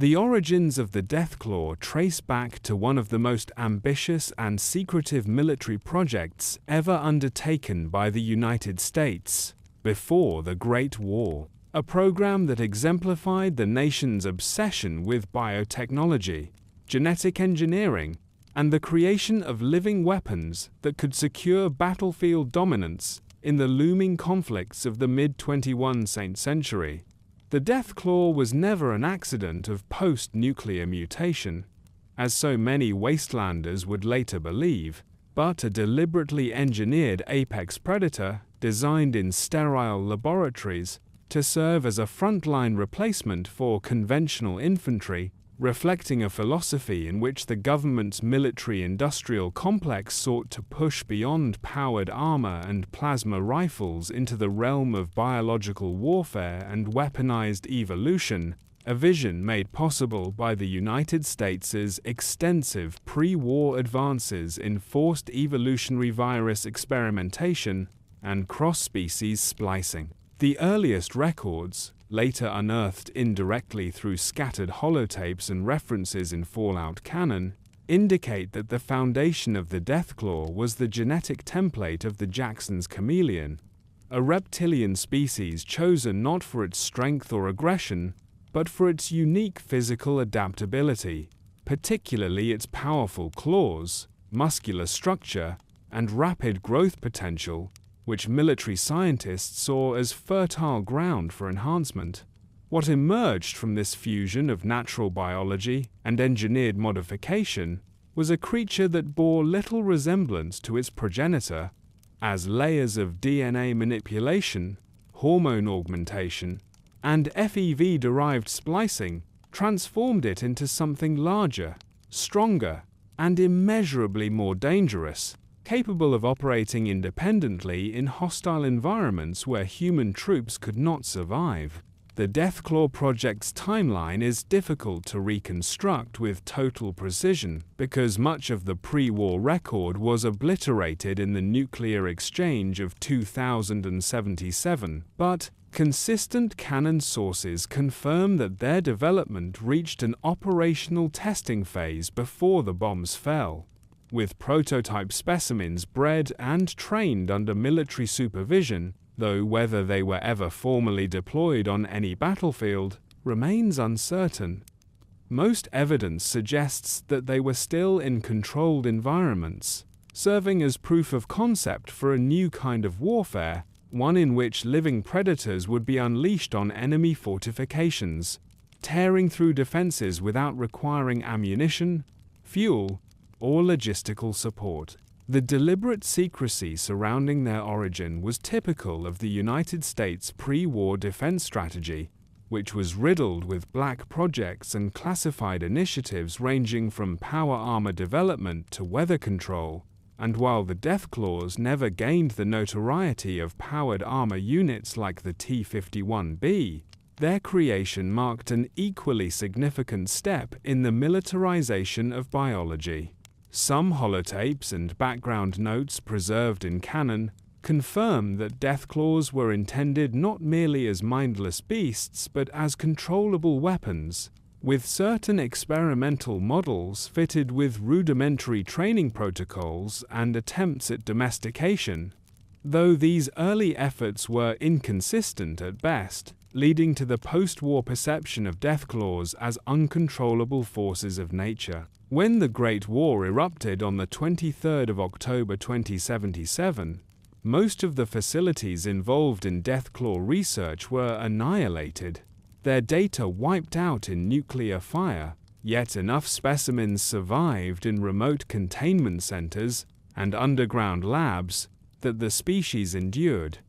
The origins of the Deathclaw trace back to one of the most ambitious and secretive military projects ever undertaken by the United States before the Great War, a program that exemplified the nation's obsession with biotechnology, genetic engineering, and the creation of living weapons that could secure battlefield dominance in the looming conflicts of the mid-21st century. The Deathclaw was never an accident of post-nuclear mutation, as so many Wastelanders would later believe, but a deliberately engineered apex predator designed in sterile laboratories to serve as a frontline replacement for conventional infantry, reflecting a philosophy in which the government's military-industrial complex sought to push beyond powered armor and plasma rifles into the realm of biological warfare and weaponized evolution, a vision made possible by the United States' extensive pre-war advances in forced evolutionary virus experimentation and cross-species splicing. The earliest records, later unearthed indirectly through scattered holotapes and references in Fallout canon, indicate that the foundation of the Deathclaw was the genetic template of the Jackson's chameleon, a reptilian species chosen not for its strength or aggression, but for its unique physical adaptability, particularly its powerful claws, muscular structure, and rapid growth potential, which military scientists saw as fertile ground for enhancement. What emerged from this fusion of natural biology and engineered modification was a creature that bore little resemblance to its progenitor, as layers of DNA manipulation, hormone augmentation, and FEV-derived splicing transformed it into something larger, stronger, and immeasurably more dangerous, capable of operating independently in hostile environments where human troops could not survive. The Deathclaw project's timeline is difficult to reconstruct with total precision because much of the pre-war record was obliterated in the nuclear exchange of 2077, but consistent canon sources confirm that their development reached an operational testing phase before the bombs fell, with prototype specimens bred and trained under military supervision, though whether they were ever formally deployed on any battlefield remains uncertain. Most evidence suggests that they were still in controlled environments, serving as proof of concept for a new kind of warfare, one in which living predators would be unleashed on enemy fortifications, tearing through defenses without requiring ammunition, fuel, or logistical support. The deliberate secrecy surrounding their origin was typical of the United States pre-war defense strategy, which was riddled with black projects and classified initiatives ranging from power armor development to weather control. And while the Deathclaws never gained the notoriety of powered armor units like the T-51B, their creation marked an equally significant step in the militarization of biology. Some holotapes and background notes preserved in canon confirm that Deathclaws were intended not merely as mindless beasts but as controllable weapons, with certain experimental models fitted with rudimentary training protocols and attempts at domestication, though these early efforts were inconsistent at best, leading to the post-war perception of Deathclaws as uncontrollable forces of nature. When the Great War erupted on the 23rd of October 2077, most of the facilities involved in Deathclaw research were annihilated, their data wiped out in nuclear fire, yet enough specimens survived in remote containment centers and underground labs that the species endured,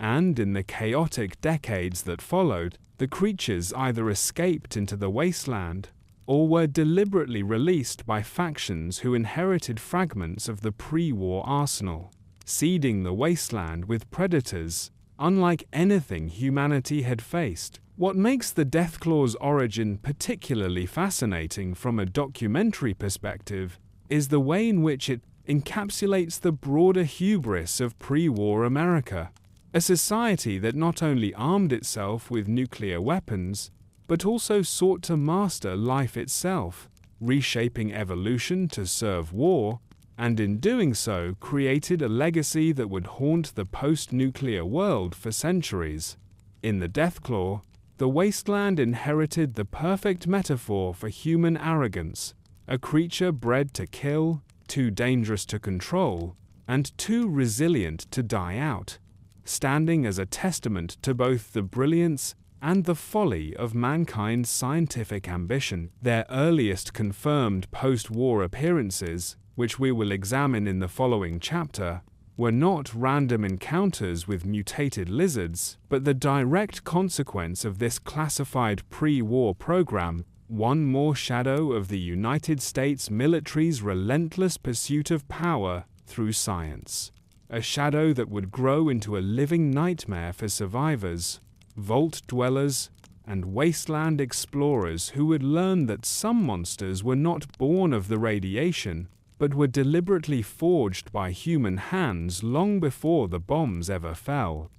and in the chaotic decades that followed, the creatures either escaped into the Wasteland or were deliberately released by factions who inherited fragments of the pre-war arsenal, seeding the Wasteland with predators unlike anything humanity had faced. What makes the Deathclaw's origin particularly fascinating from a documentary perspective is the way in which it encapsulates the broader hubris of pre-war America, a society that not only armed itself with nuclear weapons, but also sought to master life itself, reshaping evolution to serve war, and in doing so created a legacy that would haunt the post-nuclear world for centuries. In the Deathclaw, the Wasteland inherited the perfect metaphor for human arrogance, a creature bred to kill, too dangerous to control, and too resilient to die out, standing as a testament to both the brilliance and the folly of mankind's scientific ambition. Their earliest confirmed post-war appearances, which we will examine in the following chapter, were not random encounters with mutated lizards, but the direct consequence of this classified pre-war program, one more shadow of the United States military's relentless pursuit of power through science. A shadow that would grow into a living nightmare for survivors, vault dwellers, and wasteland explorers who would learn that some monsters were not born of the radiation, but were deliberately forged by human hands long before the bombs ever fell.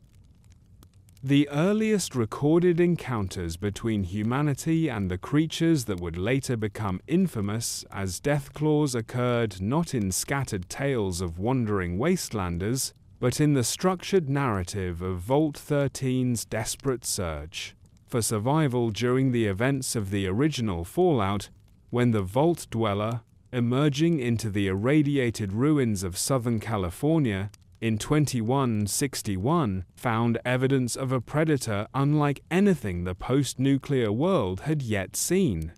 The earliest recorded encounters between humanity and the creatures that would later become infamous as Deathclaws occurred not in scattered tales of wandering wastelanders, but in the structured narrative of Vault 13's desperate search for survival during the events of the original Fallout, when the Vault Dweller, emerging into the irradiated ruins of Southern California in 2161, found evidence of a predator unlike anything the post-nuclear world had yet seen.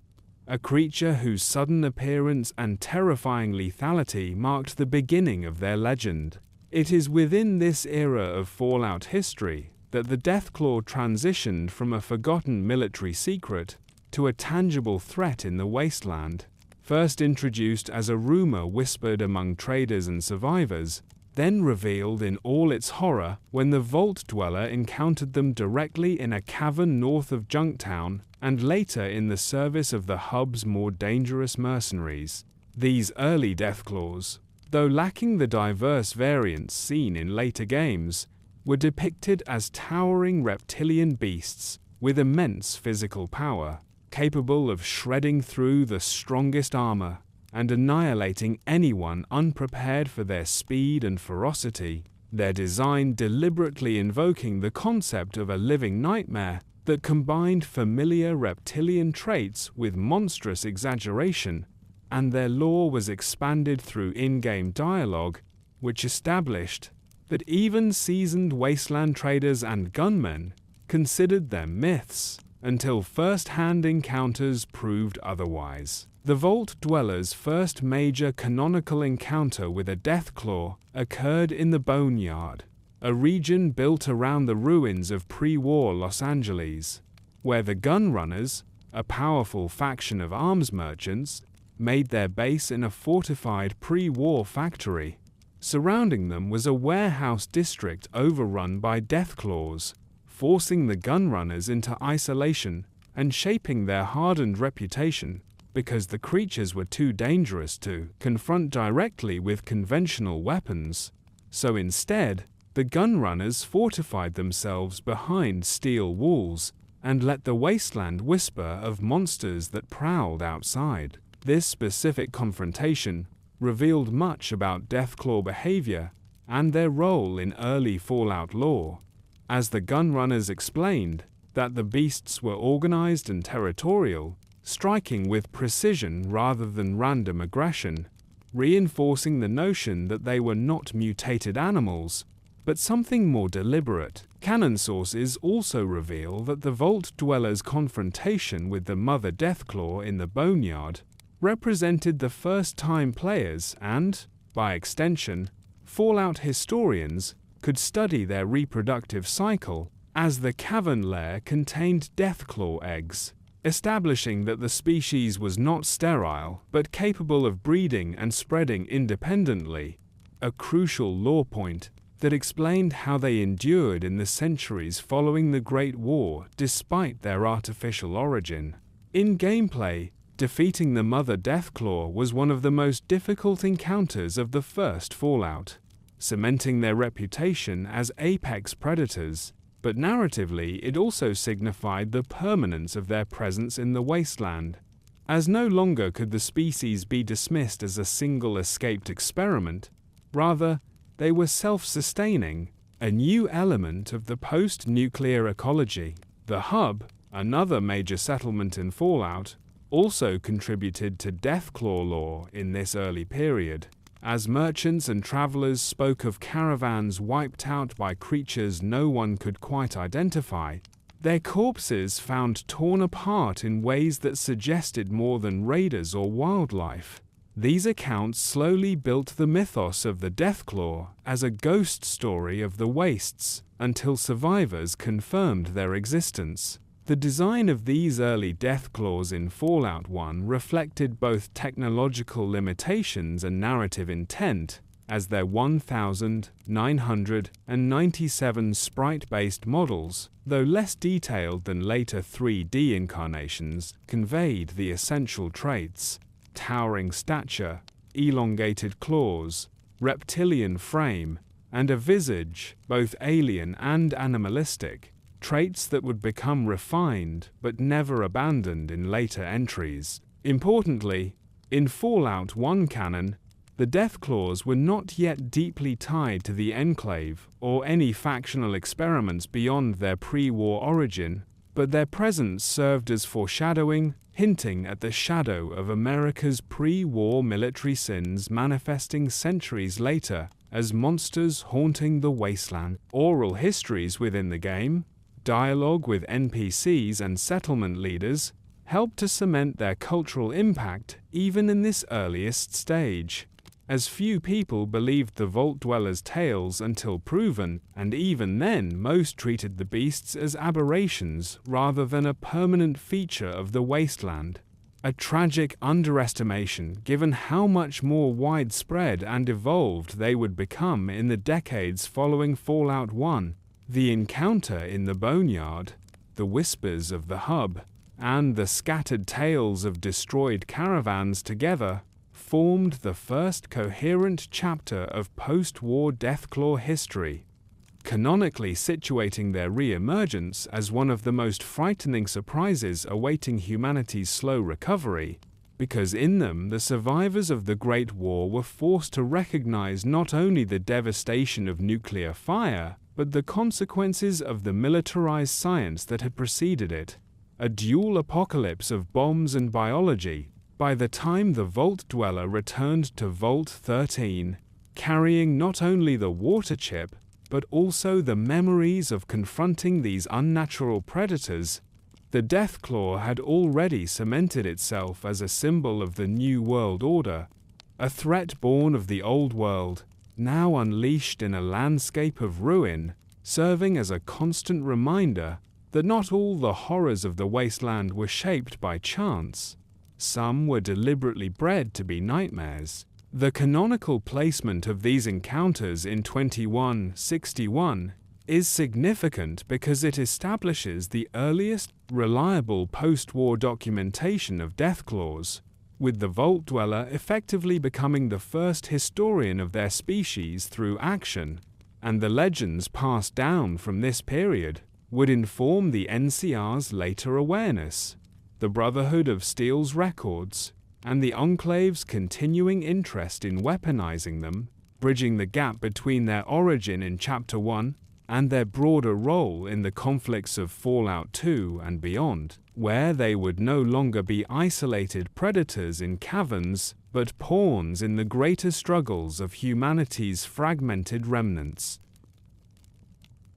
A creature whose sudden appearance and terrifying lethality marked the beginning of their legend. It is within this era of Fallout history that the Deathclaw transitioned from a forgotten military secret to a tangible threat in the Wasteland. First introduced as a rumor whispered among traders and survivors, then revealed in all its horror when the Vault Dweller encountered them directly in a cavern north of Junktown and later in the service of the hub's more dangerous mercenaries. These early Deathclaws, though lacking the diverse variants seen in later games, were depicted as towering reptilian beasts with immense physical power, capable of shredding through the strongest armor and annihilating anyone unprepared for their speed and ferocity, their design deliberately invoking the concept of a living nightmare that combined familiar reptilian traits with monstrous exaggeration, and their lore was expanded through in-game dialogue, which established that even seasoned wasteland traders and gunmen considered them myths, until first-hand encounters proved otherwise. The Vault Dweller's first major canonical encounter with a Deathclaw occurred in the Boneyard, a region built around the ruins of pre-war Los Angeles, where the Gunrunners, a powerful faction of arms merchants, made their base in a fortified pre-war factory. Surrounding them was a warehouse district overrun by Deathclaws, forcing the Gunrunners into isolation and shaping their hardened reputation because the creatures were too dangerous to confront directly with conventional weapons. So instead, the Gunrunners fortified themselves behind steel walls and let the Wasteland whisper of monsters that prowled outside. This specific confrontation revealed much about Deathclaw behavior and their role in early Fallout lore, as the Gunrunners explained that the beasts were organized and territorial, striking with precision rather than random aggression, reinforcing the notion that they were not mutated animals, but something more deliberate. Canon sources also reveal that the Vault Dweller's confrontation with the Mother Deathclaw in the Boneyard represented the first time players and, by extension, Fallout historians could study their reproductive cycle, as the cavern lair contained Deathclaw eggs, establishing that the species was not sterile but capable of breeding and spreading independently, a crucial lore point that explained how they endured in the centuries following the Great War despite their artificial origin. In gameplay, defeating the Mother Deathclaw was one of the most difficult encounters of the first Fallout, cementing their reputation as apex predators. but narratively it also signified the permanence of their presence in the wasteland, as no longer could the species be dismissed as a single escaped experiment. Rather, they were self-sustaining, a new element of the post-nuclear ecology. The Hub, another major settlement in Fallout, also contributed to Deathclaw lore in this early period, as merchants and travelers spoke of caravans wiped out by creatures no one could quite identify, their corpses found torn apart in ways that suggested more than raiders or wildlife. These accounts slowly built the mythos of the Deathclaw as a ghost story of the wastes, until survivors confirmed their existence. The design of these early Deathclaws in Fallout 1 reflected both technological limitations and narrative intent, as their 1,997 sprite-based models, though less detailed than later 3D incarnations, conveyed the essential traits: towering stature, elongated claws, reptilian frame, and a visage, both alien and animalistic, traits that would become refined but never abandoned in later entries. Importantly, in Fallout 1 canon, the Deathclaws were not yet deeply tied to the Enclave or any factional experiments beyond their pre-war origin, but their presence served as foreshadowing, hinting at the shadow of America's pre-war military sins manifesting centuries later as monsters haunting the wasteland. Oral histories within the game, dialogue with NPCs and settlement leaders, helped to cement their cultural impact even in this earliest stage, as few people believed the Vault Dwellers' tales until proven, and even then most treated the beasts as aberrations rather than a permanent feature of the wasteland. A tragic underestimation given how much more widespread and evolved they would become in the decades following Fallout 1. The encounter in the Boneyard, the whispers of the Hub, and the scattered tales of destroyed caravans together formed the first coherent chapter of post-war Deathclaw history, canonically situating their re-emergence as one of the most frightening surprises awaiting humanity's slow recovery, because in them the survivors of the Great War were forced to recognize not only the devastation of nuclear fire, but the consequences of the militarized science that had preceded it, a dual apocalypse of bombs and biology. By the time the Vault Dweller returned to Vault 13, carrying not only the water chip, but also the memories of confronting these unnatural predators, the Deathclaw had already cemented itself as a symbol of the New World Order, a threat born of the Old World, now unleashed in a landscape of ruin, serving as a constant reminder that not all the horrors of the wasteland were shaped by chance. Some were deliberately bred to be nightmares. The canonical placement of these encounters in 2161 is significant because it establishes the earliest reliable post-war documentation of Deathclaws, with the Vault Dweller effectively becoming the first historian of their species through action, and the legends passed down from this period would inform the NCR's later awareness, the Brotherhood of Steel's records, and the Enclave's continuing interest in weaponizing them, bridging the gap between their origin in Chapter 1 and their broader role in the conflicts of Fallout 2 and beyond, where they would no longer be isolated predators in caverns, but pawns in the greater struggles of humanity's fragmented remnants.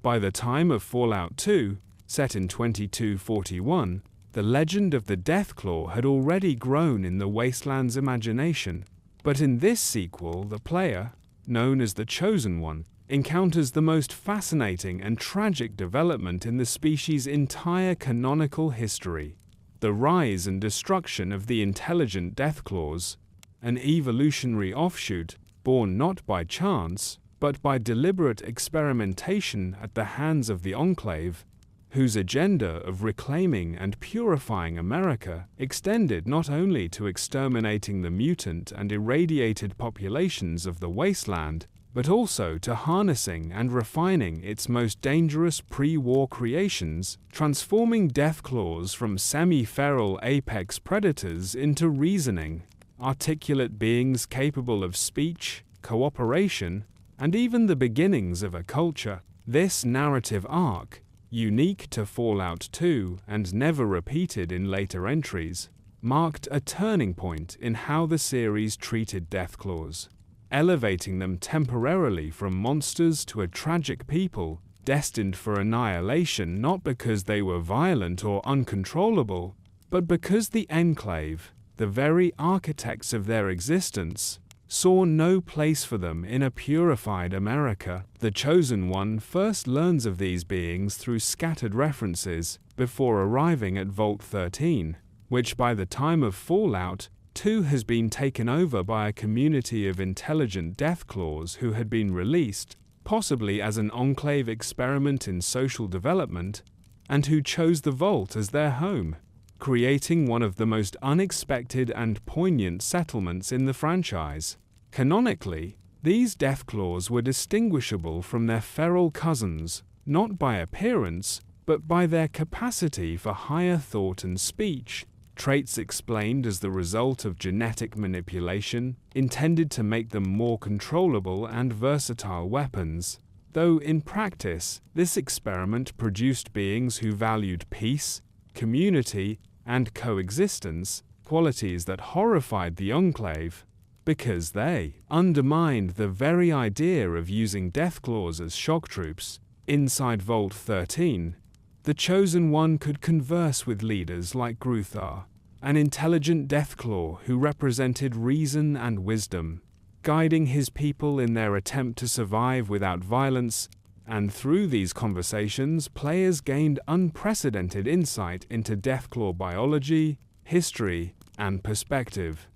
By the time of Fallout 2, set in 2241, the legend of the Deathclaw had already grown in the Wasteland's imagination, but in this sequel the player, known as the Chosen One, encounters the most fascinating and tragic development in the species' entire canonical history: the rise and destruction of the intelligent Deathclaws, an evolutionary offshoot born not by chance, but by deliberate experimentation at the hands of the Enclave, whose agenda of reclaiming and purifying America extended not only to exterminating the mutant and irradiated populations of the wasteland, but also to harnessing and refining its most dangerous pre-war creations, transforming Deathclaws from semi-feral apex predators into reasoning, articulate beings capable of speech, cooperation, and even the beginnings of a culture. This narrative arc, unique to Fallout 2 and never repeated in later entries, marked a turning point in how the series treated Deathclaws, elevating them temporarily from monsters to a tragic people destined for annihilation, not because they were violent or uncontrollable, but because the Enclave, the very architects of their existence, saw no place for them in a purified America. The Chosen One first learns of these beings through scattered references before arriving at Vault 13, which by the time of Fallout 2 has been taken over by a community of intelligent Deathclaws who had been released, possibly as an Enclave experiment in social development, and who chose the Vault as their home, creating one of the most unexpected and poignant settlements in the franchise. Canonically, these Deathclaws were distinguishable from their feral cousins, not by appearance, but by their capacity for higher thought and speech, traits explained as the result of genetic manipulation, intended to make them more controllable and versatile weapons, though in practice, this experiment produced beings who valued peace, community, and coexistence, qualities that horrified the Enclave, because they undermined the very idea of using Deathclaws as shock troops. Inside Vault 13, the Chosen One could converse with leaders like Gruthar, an intelligent Deathclaw who represented reason and wisdom, guiding his people in their attempt to survive without violence, and through these conversations, players gained unprecedented insight into Deathclaw biology, history, and perspective,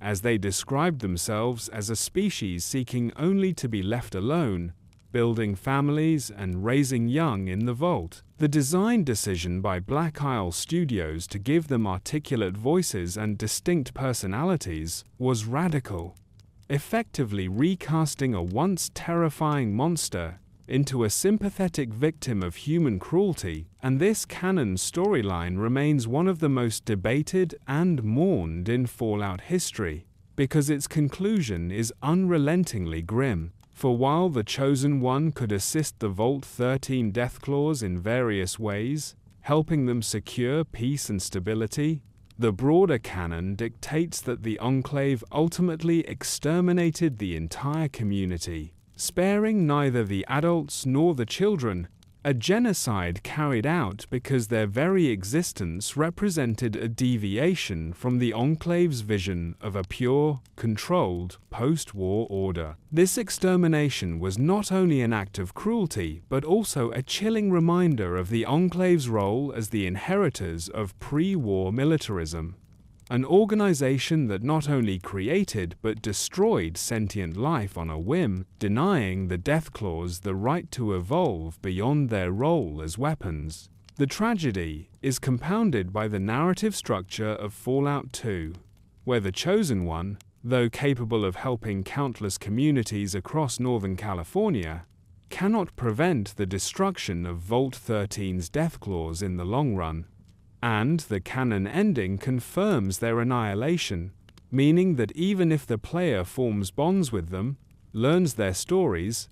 as they described themselves as a species seeking only to be left alone, building families and raising young in the Vault. The design decision by Black Isle Studios to give them articulate voices and distinct personalities was radical, effectively recasting a once terrifying monster into a sympathetic victim of human cruelty, and this canon storyline remains one of the most debated and mourned in Fallout history, because its conclusion is unrelentingly grim. For while the Chosen One could assist the Vault 13 Deathclaws in various ways, helping them secure peace and stability, the broader canon dictates that the Enclave ultimately exterminated the entire community, sparing neither the adults nor the children, a genocide carried out because their very existence represented a deviation from the Enclave's vision of a pure, controlled, post-war order. This extermination was not only an act of cruelty, but also a chilling reminder of the Enclave's role as the inheritors of pre-war militarism, an organization that not only created but destroyed sentient life on a whim, denying the Deathclaws the right to evolve beyond their role as weapons. The tragedy is compounded by the narrative structure of Fallout 2, where the Chosen One, though capable of helping countless communities across Northern California, cannot prevent the destruction of Vault 13's Deathclaws in the long run. And the canon ending confirms their annihilation, meaning that even if the player forms bonds with them, learns their stories,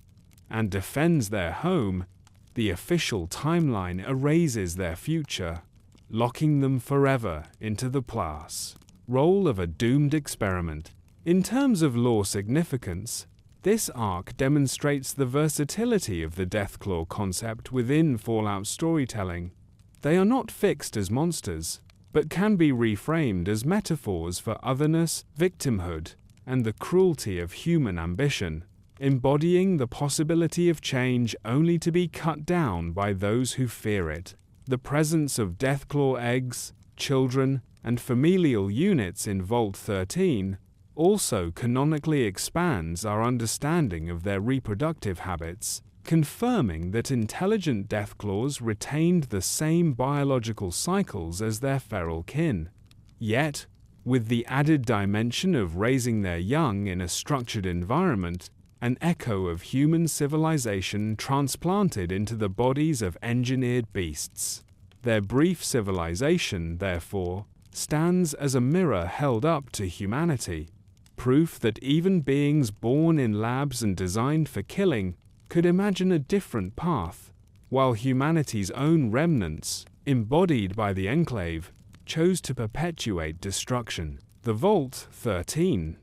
and defends their home, the official timeline erases their future, locking them forever into the role of a doomed experiment. In terms of lore significance, this arc demonstrates the versatility of the Deathclaw concept within Fallout storytelling. They are not fixed as monsters, but can be reframed as metaphors for otherness, victimhood, and the cruelty of human ambition, embodying the possibility of change only to be cut down by those who fear it. The presence of Deathclaw eggs, children, and familial units in Vault 13 also canonically expands our understanding of their reproductive habits, confirming that intelligent Deathclaws retained the same biological cycles as their feral kin. Yet, with the added dimension of raising their young in a structured environment, an echo of human civilization transplanted into the bodies of engineered beasts. Their brief civilization, therefore, stands as a mirror held up to humanity, proof that even beings born in labs and designed for killing could imagine a different path, while humanity's own remnants, embodied by the Enclave, chose to perpetuate destruction. The Vault 13.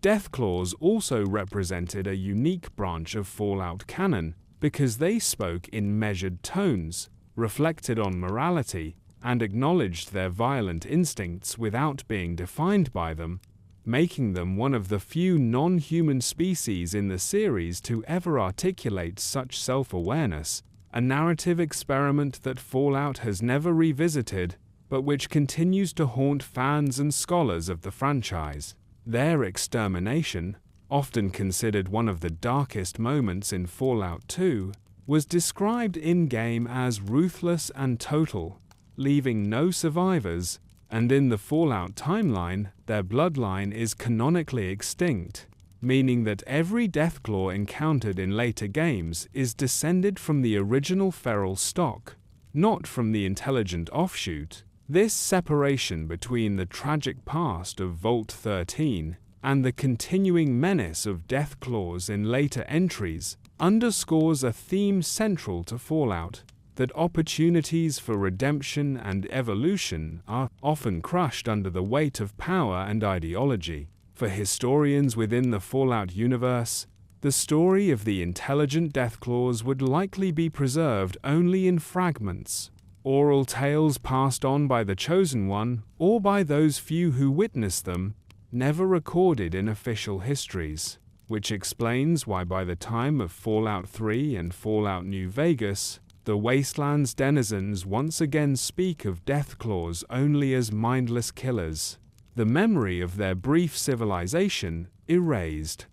Deathclaws also represented a unique branch of Fallout canon because they spoke in measured tones, reflected on morality, and acknowledged their violent instincts without being defined by them, making them one of the few non-human species in the series to ever articulate such self-awareness, a narrative experiment that Fallout has never revisited, but which continues to haunt fans and scholars of the franchise. Their extermination, often considered one of the darkest moments in Fallout 2, was described in-game as ruthless and total, leaving no survivors, and in the Fallout timeline, their bloodline is canonically extinct, meaning that every Deathclaw encountered in later games is descended from the original feral stock, not from the intelligent offshoot. This separation between the tragic past of Vault 13 and the continuing menace of Deathclaws in later entries underscores a theme central to Fallout, that opportunities for redemption and evolution are often crushed under the weight of power and ideology. For historians within the Fallout universe, the story of the intelligent Deathclaws would likely be preserved only in fragments, oral tales passed on by the Chosen One or by those few who witnessed them, never recorded in official histories, which explains why by the time of Fallout 3 and Fallout New Vegas, the Wasteland's denizens once again speak of Deathclaws only as mindless killers, the memory of their brief civilization erased,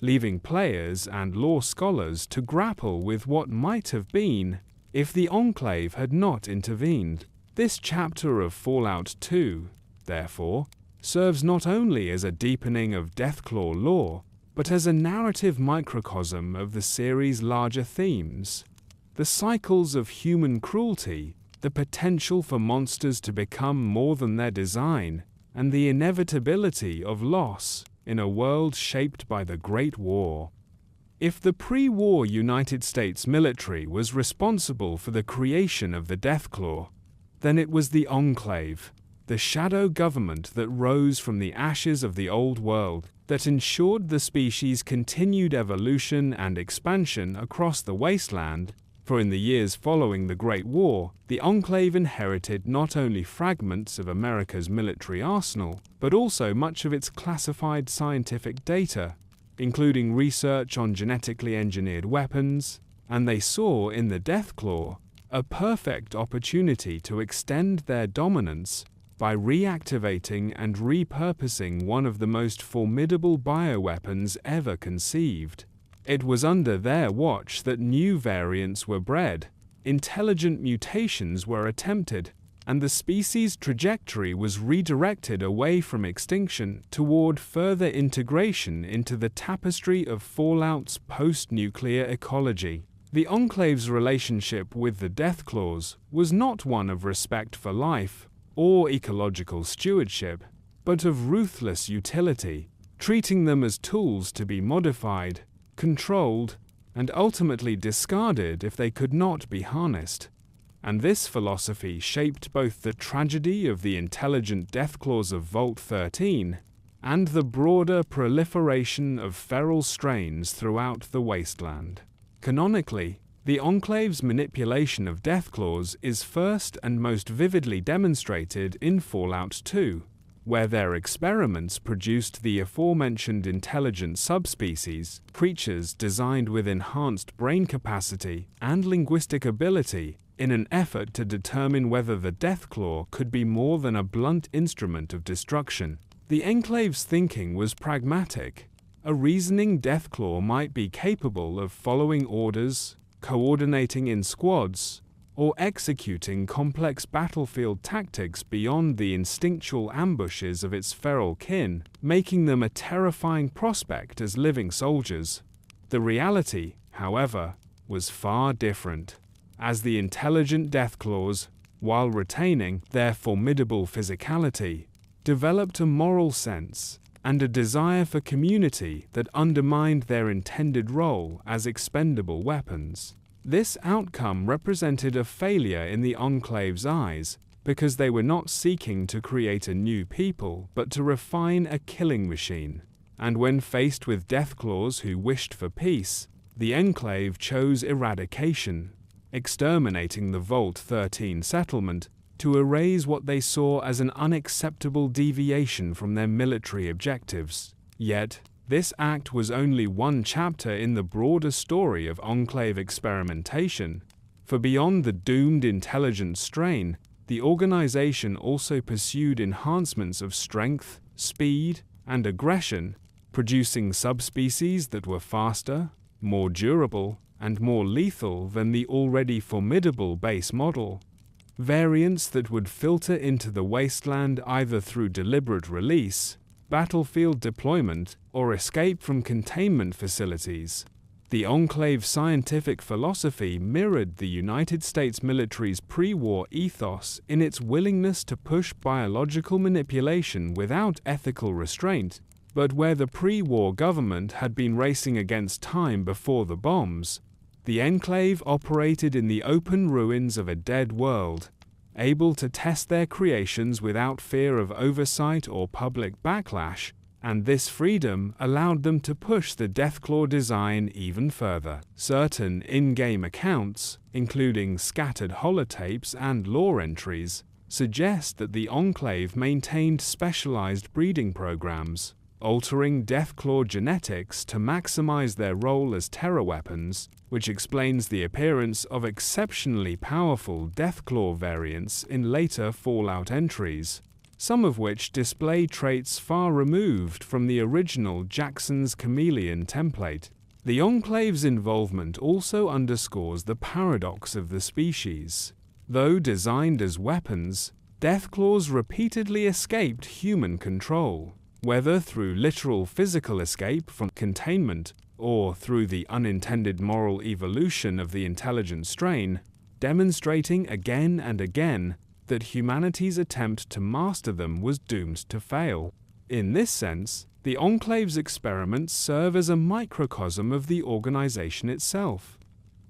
leaving players and lore scholars to grapple with what might have been if the Enclave had not intervened. This chapter of Fallout 2, therefore, serves not only as a deepening of Deathclaw lore, but as a narrative microcosm of the series' larger themes. The cycles of human cruelty, the potential for monsters to become more than their design, and the inevitability of loss in a world shaped by the Great War. If the pre-war United States military was responsible for the creation of the Deathclaw, then it was the Enclave, the shadow government that rose from the ashes of the old world, that ensured the species' continued evolution and expansion across the Wasteland. For in the years following the Great War, the Enclave inherited not only fragments of America's military arsenal, but also much of its classified scientific data, including research on genetically engineered weapons, and they saw in the Deathclaw a perfect opportunity to extend their dominance by reactivating and repurposing one of the most formidable bioweapons ever conceived. It was under their watch that new variants were bred, intelligent mutations were attempted, and the species' trajectory was redirected away from extinction toward further integration into the tapestry of Fallout's post-nuclear ecology. The Enclave's relationship with the Deathclaws was not one of respect for life or ecological stewardship, but of ruthless utility, treating them as tools to be modified, controlled, and ultimately discarded if they could not be harnessed. And this philosophy shaped both the tragedy of the intelligent Deathclaws of Vault 13 and the broader proliferation of feral strains throughout the Wasteland. Canonically, the Enclave's manipulation of Deathclaws is first and most vividly demonstrated in Fallout 2, where their experiments produced the aforementioned intelligent subspecies, creatures designed with enhanced brain capacity and linguistic ability, in an effort to determine whether the Deathclaw could be more than a blunt instrument of destruction. The Enclave's thinking was pragmatic. A reasoning Deathclaw might be capable of following orders, coordinating in squads, or executing complex battlefield tactics beyond the instinctual ambushes of its feral kin, making them a terrifying prospect as living soldiers. The reality, however, was far different, as the intelligent Deathclaws, while retaining their formidable physicality, developed a moral sense and a desire for community that undermined their intended role as expendable weapons. This outcome represented a failure in the Enclave's eyes, because they were not seeking to create a new people but to refine a killing machine. And when faced with Deathclaws who wished for peace, the Enclave chose eradication, exterminating the Vault 13 settlement to erase what they saw as an unacceptable deviation from their military objectives. Yet, this act was only one chapter in the broader story of Enclave experimentation, for beyond the doomed intelligent strain, the organization also pursued enhancements of strength, speed, and aggression, producing subspecies that were faster, more durable, and more lethal than the already formidable base model. Variants that would filter into the Wasteland either through deliberate release, battlefield deployment, or escape from containment facilities. The Enclave's scientific philosophy mirrored the United States military's pre-war ethos in its willingness to push biological manipulation without ethical restraint, but where the pre-war government had been racing against time before the bombs, the Enclave operated in the open ruins of a dead world, able to test their creations without fear of oversight or public backlash, and this freedom allowed them to push the Deathclaw design even further. Certain in-game accounts, including scattered holotapes and lore entries, suggest that the Enclave maintained specialized breeding programs, altering Deathclaw genetics to maximize their role as terror weapons, which explains the appearance of exceptionally powerful Deathclaw variants in later Fallout entries, some of which display traits far removed from the original Jackson's chameleon template. The Enclave's involvement also underscores the paradox of the species. Though designed as weapons, Deathclaws repeatedly escaped human control, whether through literal physical escape from containment or through the unintended moral evolution of the intelligent strain, demonstrating again and again that humanity's attempt to master them was doomed to fail. In this sense, the Enclave's experiments serve as a microcosm of the organization itself,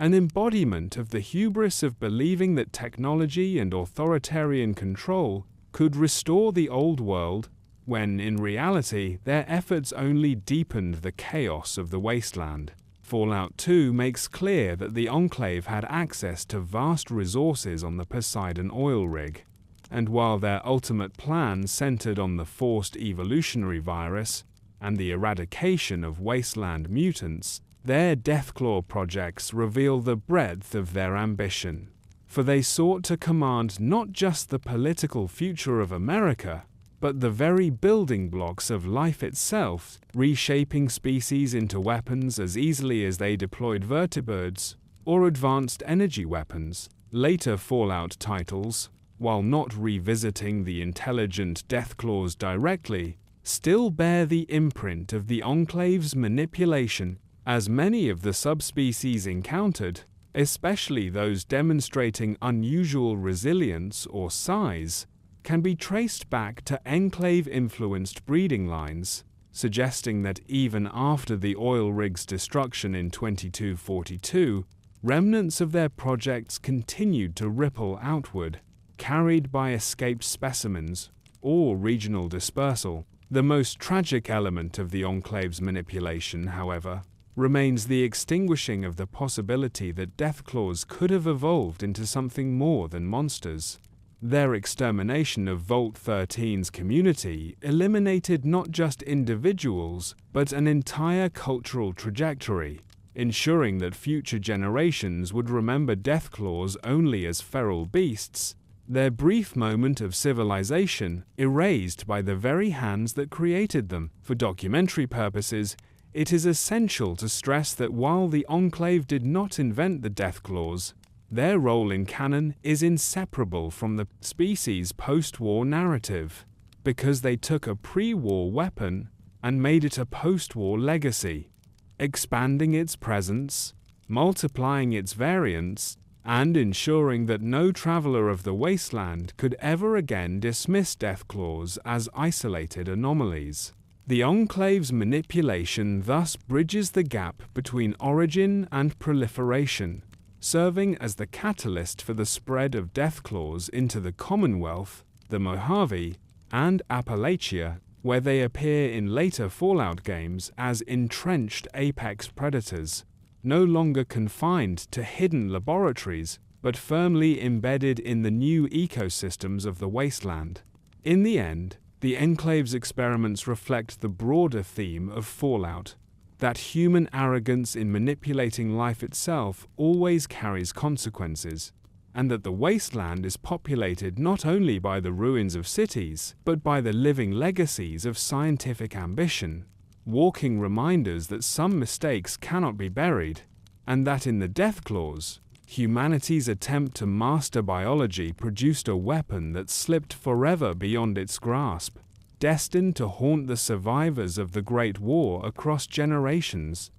an embodiment of the hubris of believing that technology and authoritarian control could restore the old world, when in reality their efforts only deepened the chaos of the Wasteland. Fallout 2 makes clear that the Enclave had access to vast resources on the Poseidon oil rig, and while their ultimate plan centered on the Forced Evolutionary Virus and the eradication of Wasteland mutants, their Deathclaw projects reveal the breadth of their ambition, for they sought to command not just the political future of America, but the very building blocks of life itself, reshaping species into weapons as easily as they deployed vertibirds or advanced energy weapons. Later Fallout titles, while not revisiting the intelligent Deathclaws directly, still bear the imprint of the Enclave's manipulation, as many of the subspecies encountered, especially those demonstrating unusual resilience or size, can be traced back to Enclave-influenced breeding lines, suggesting that even after the oil rig's destruction in 2242, remnants of their projects continued to ripple outward, carried by escaped specimens or regional dispersal. The most tragic element of the Enclave's manipulation, however, remains the extinguishing of the possibility that Deathclaws could have evolved into something more than monsters. Their extermination of Vault 13's community eliminated not just individuals, but an entire cultural trajectory, ensuring that future generations would remember Deathclaws only as feral beasts, their brief moment of civilization erased by the very hands that created them. For documentary purposes, it is essential to stress that while the Enclave did not invent the Deathclaws, their role in canon is inseparable from the species' post-war narrative, because they took a pre-war weapon and made it a post-war legacy. expanding its presence, multiplying its variants, and ensuring that no traveler of the Wasteland could ever again dismiss Deathclaws as isolated anomalies. The Enclave's manipulation thus bridges the gap between origin and proliferation, serving as the catalyst for the spread of Deathclaws into the Commonwealth, the Mojave, and Appalachia, where they appear in later Fallout games as entrenched apex predators, no longer confined to hidden laboratories, but firmly embedded in the new ecosystems of the Wasteland. In the end, the Enclave's experiments reflect the broader theme of Fallout, that human arrogance in manipulating life itself always carries consequences, and that the Wasteland is populated not only by the ruins of cities, but by the living legacies of scientific ambition, walking reminders that some mistakes cannot be buried, and that in the Deathclaws, humanity's attempt to master biology produced a weapon that slipped forever beyond its grasp, destined to haunt the survivors of the Great War across generations.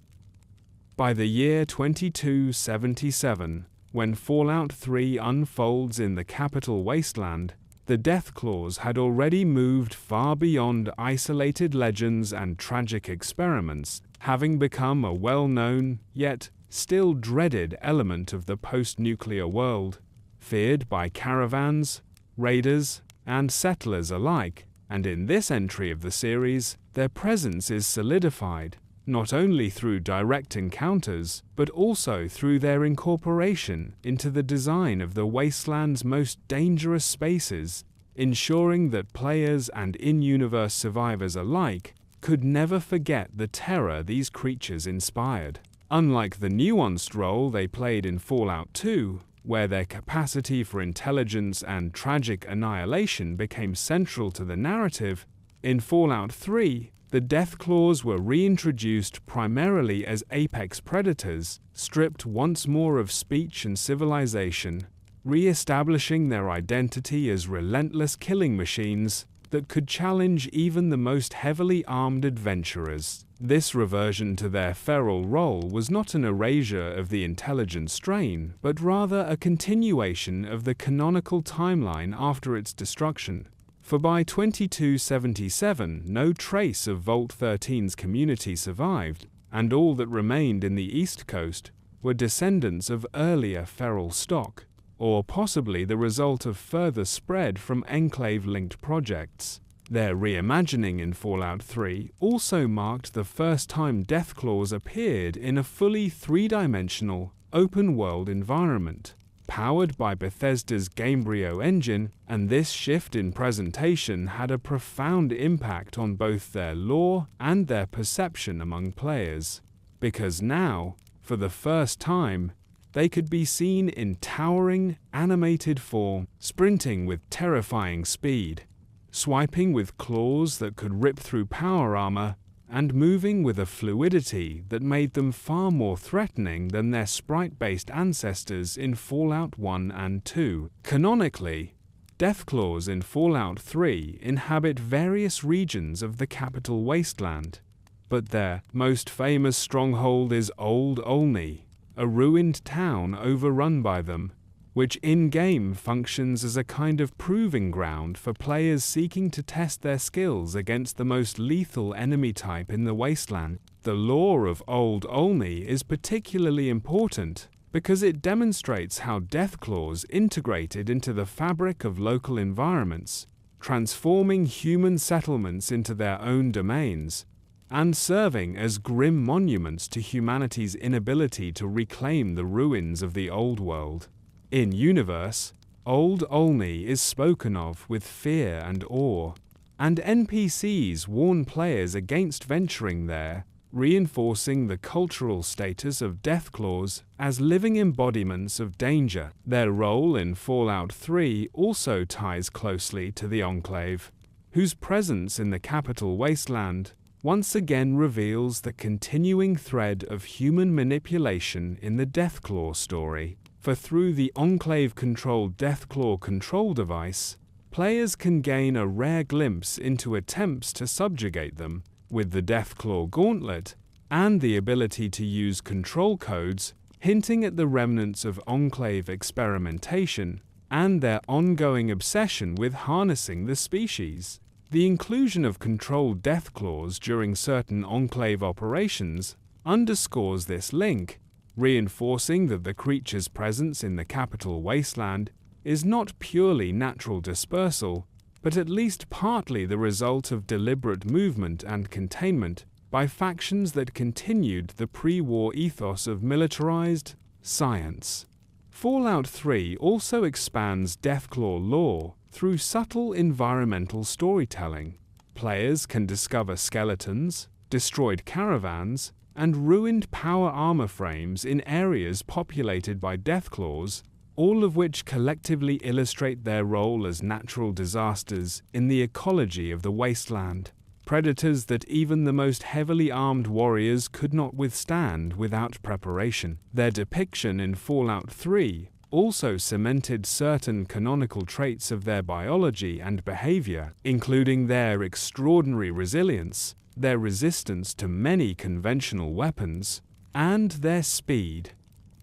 By the year 2277, when Fallout 3 unfolds in the capital Wasteland, the Deathclaws had already moved far beyond isolated legends and tragic experiments, having become a well-known, yet still dreaded element of the post-nuclear world, feared by caravans, raiders, and settlers alike, and in this entry of the series, their presence is solidified, not only through direct encounters, but also through their incorporation into the design of the Wasteland's most dangerous spaces, ensuring that players and in-universe survivors alike could never forget the terror these creatures inspired. Unlike the nuanced role they played in Fallout 2, where their capacity for intelligence and tragic annihilation became central to the narrative, in Fallout 3, the Deathclaws were reintroduced primarily as apex predators, stripped once more of speech and civilization, re-establishing their identity as relentless killing machines that could challenge even the most heavily armed adventurers. This reversion to their feral role was not an erasure of the intelligent strain, but rather a continuation of the canonical timeline after its destruction. For by 2277, no trace of Vault 13's community survived, and all that remained in the East Coast were descendants of earlier feral stock, or possibly the result of further spread from Enclave-linked projects. Their reimagining in Fallout 3 also marked the first time Deathclaws appeared in a fully three-dimensional, open-world environment, powered by Bethesda's Gamebryo engine, and this shift in presentation had a profound impact on both their lore and their perception among players, because now, for the first time, they could be seen in towering, animated form, sprinting with terrifying speed, swiping with claws that could rip through power armor, and moving with a fluidity that made them far more threatening than their sprite-based ancestors in Fallout 1 and 2. Canonically, Deathclaws in Fallout 3 inhabit various regions of the capital Wasteland, but their most famous stronghold is Old Olney, a ruined town overrun by them, which in-game functions as a kind of proving ground for players seeking to test their skills against the most lethal enemy type in the Wasteland. The lore of Old Olney is particularly important because it demonstrates how Deathclaws integrated into the fabric of local environments, transforming human settlements into their own domains, and serving as grim monuments to humanity's inability to reclaim the ruins of the old world. In-universe, Old Olney is spoken of with fear and awe, and NPCs warn players against venturing there, reinforcing the cultural status of Deathclaws as living embodiments of danger. Their role in Fallout 3 also ties closely to the Enclave, whose presence in the capital Wasteland once again reveals the continuing thread of human manipulation in the Deathclaw story. For through the Enclave-controlled Deathclaw control device, players can gain a rare glimpse into attempts to subjugate them. With the Deathclaw Gauntlet, and the ability to use control codes, hinting at the remnants of Enclave experimentation and their ongoing obsession with harnessing the species. The inclusion of controlled Deathclaws during certain Enclave operations underscores this link, reinforcing that the creature's presence in the capital Wasteland is not purely natural dispersal, but at least partly the result of deliberate movement and containment by factions that continued the pre-war ethos of militarized science. Fallout 3 also expands Deathclaw lore through subtle environmental storytelling. Players can discover skeletons, destroyed caravans, and ruined power armor frames in areas populated by Deathclaws, all of which collectively illustrate their role as natural disasters in the ecology of the Wasteland. Predators that even the most heavily armed warriors could not withstand without preparation. Their depiction in Fallout 3 also cemented certain canonical traits of their biology and behavior, including their extraordinary resilience, their resistance to many conventional weapons, and their speed,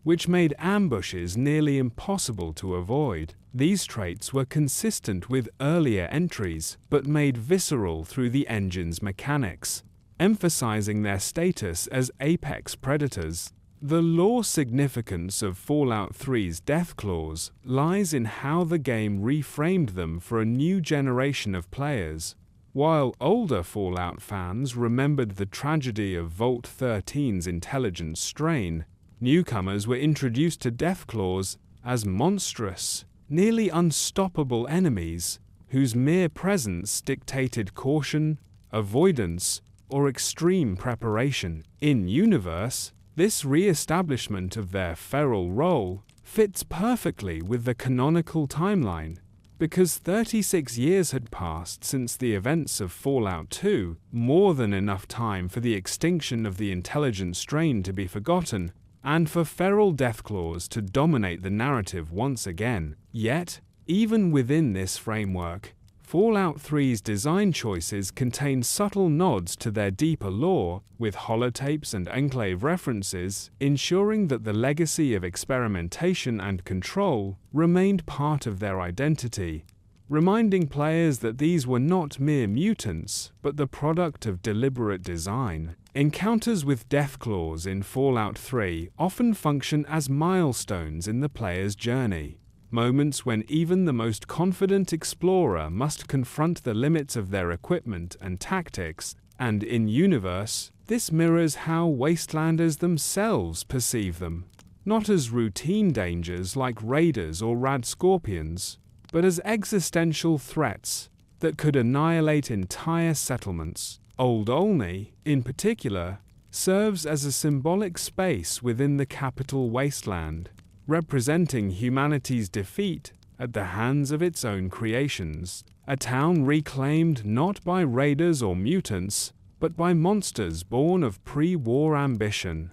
which made ambushes nearly impossible to avoid. These traits were consistent with earlier entries, but made visceral through the engine's mechanics, emphasizing their status as apex predators. The lore significance of Fallout 3's Deathclaws lies in how the game reframed them for a new generation of players. While older Fallout fans remembered the tragedy of Vault 13's intelligence strain, newcomers were introduced to Deathclaws as monstrous, nearly unstoppable enemies whose mere presence dictated caution, avoidance, or extreme preparation. In-universe, this re-establishment of their feral role fits perfectly with the canonical timeline, because 36 years had passed since the events of Fallout 2, more than enough time for the extinction of the intelligent strain to be forgotten, and for feral Deathclaws to dominate the narrative once again. Yet, even within this framework, Fallout 3's design choices contain subtle nods to their deeper lore, with holotapes and Enclave references, ensuring that the legacy of experimentation and control remained part of their identity, reminding players that these were not mere mutants, but the product of deliberate design. Encounters with Deathclaws in Fallout 3 often function as milestones in the player's journey, moments when even the most confident explorer must confront the limits of their equipment and tactics, and in-universe, this mirrors how Wastelanders themselves perceive them, not as routine dangers like raiders or rad scorpions, but as existential threats that could annihilate entire settlements. Old Olney, in particular, serves as a symbolic space within the capital Wasteland, representing humanity's defeat at the hands of its own creations, a town reclaimed not by raiders or mutants, but by monsters born of pre-war ambition.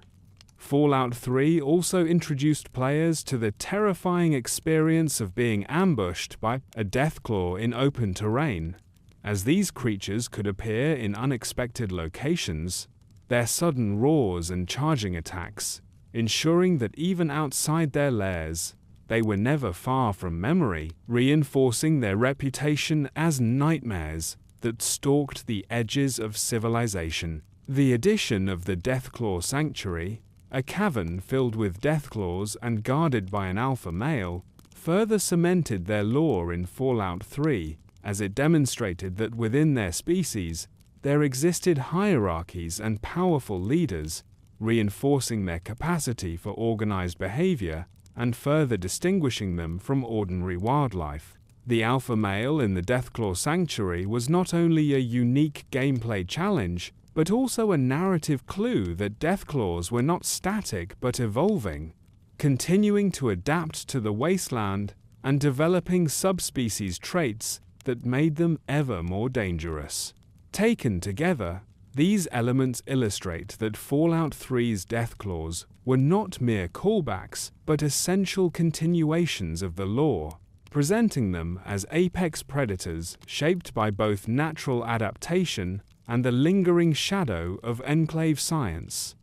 Fallout 3 also introduced players to the terrifying experience of being ambushed by a Deathclaw in open terrain. As these creatures could appear in unexpected locations, their sudden roars and charging attacks, ensuring that even outside their lairs, they were never far from memory, reinforcing their reputation as nightmares that stalked the edges of civilization. The addition of the Deathclaw Sanctuary, a cavern filled with Deathclaws and guarded by an alpha male, further cemented their lore in Fallout 3, as it demonstrated that within their species, there existed hierarchies and powerful leaders, reinforcing their capacity for organized behavior and further distinguishing them from ordinary wildlife. The alpha male in the Deathclaw Sanctuary was not only a unique gameplay challenge, but also a narrative clue that Deathclaws were not static but evolving, continuing to adapt to the Wasteland and developing subspecies traits that made them ever more dangerous. Taken together, these elements illustrate that Fallout 3's Deathclaws were not mere callbacks, but essential continuations of the lore, presenting them as apex predators shaped by both natural adaptation and the lingering shadow of enclave science.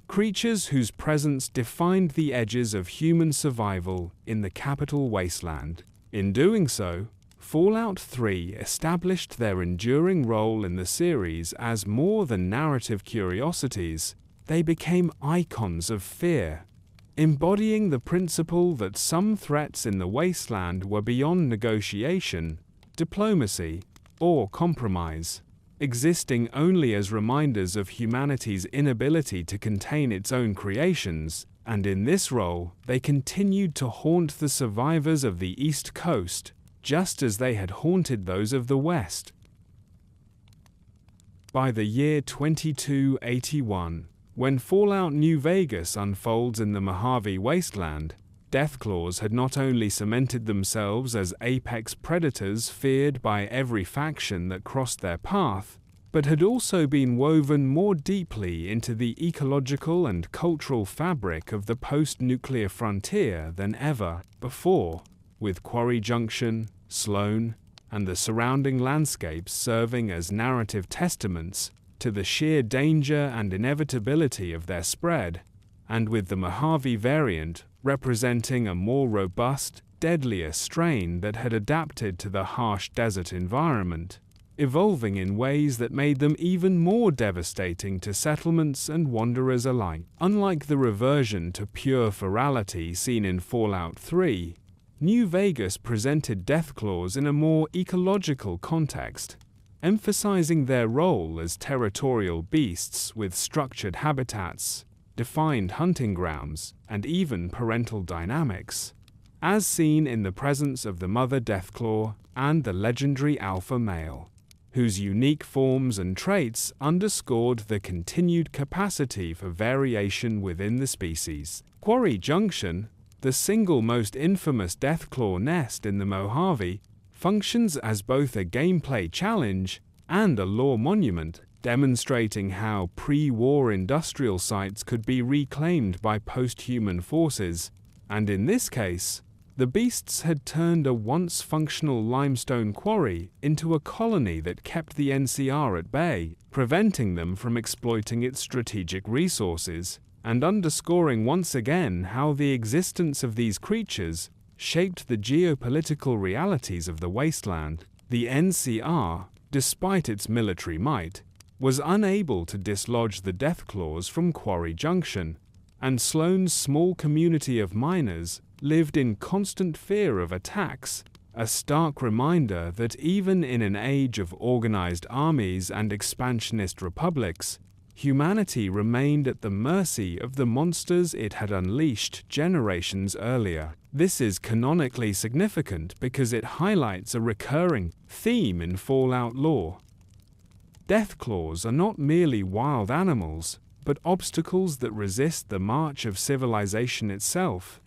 Creatures whose presence defined the edges of human survival in the capital Wasteland. In doing so, Fallout 3 established their enduring role in the series as more than narrative curiosities. They became icons of fear, embodying the principle that some threats in the Wasteland were beyond negotiation, diplomacy, or compromise, existing only as reminders of humanity's inability to contain its own creations, and in this role, they continued to haunt the survivors of the East Coast, just as they had haunted those of the West. By the year 2281, when Fallout New Vegas unfolds in the Mojave Wasteland, Deathclaws had not only cemented themselves as apex predators feared by every faction that crossed their path, but had also been woven more deeply into the ecological and cultural fabric of the post-nuclear frontier than ever before, with Quarry Junction, Sloan, and the surrounding landscapes serving as narrative testaments to the sheer danger and inevitability of their spread, and with the Mojave variant representing a more robust, deadlier strain that had adapted to the harsh desert environment, evolving in ways that made them even more devastating to settlements and wanderers alike. Unlike the reversion to pure ferality seen in Fallout 3, New Vegas presented Deathclaws in a more ecological context, emphasizing their role as territorial beasts with structured habitats, defined hunting grounds, and even parental dynamics, as seen in the presence of the mother Deathclaw and the legendary alpha male, whose unique forms and traits underscored the continued capacity for variation within the species. Quarry Junction, the single most infamous Deathclaw nest in the Mojave, functions as both a gameplay challenge and a lore monument, demonstrating how pre-war industrial sites could be reclaimed by post-human forces, and in this case, the beasts had turned a once functional limestone quarry into a colony that kept the NCR at bay, preventing them from exploiting its strategic resources, and underscoring once again how the existence of these creatures shaped the geopolitical realities of the Wasteland. The NCR, despite its military might, was unable to dislodge the Deathclaws from Quarry Junction, and Sloan's small community of miners lived in constant fear of attacks, a stark reminder that even in an age of organized armies and expansionist republics, humanity remained at the mercy of the monsters it had unleashed generations earlier. This is canonically significant because it highlights a recurring theme in Fallout lore. Deathclaws are not merely wild animals, but obstacles that resist the march of civilization itself,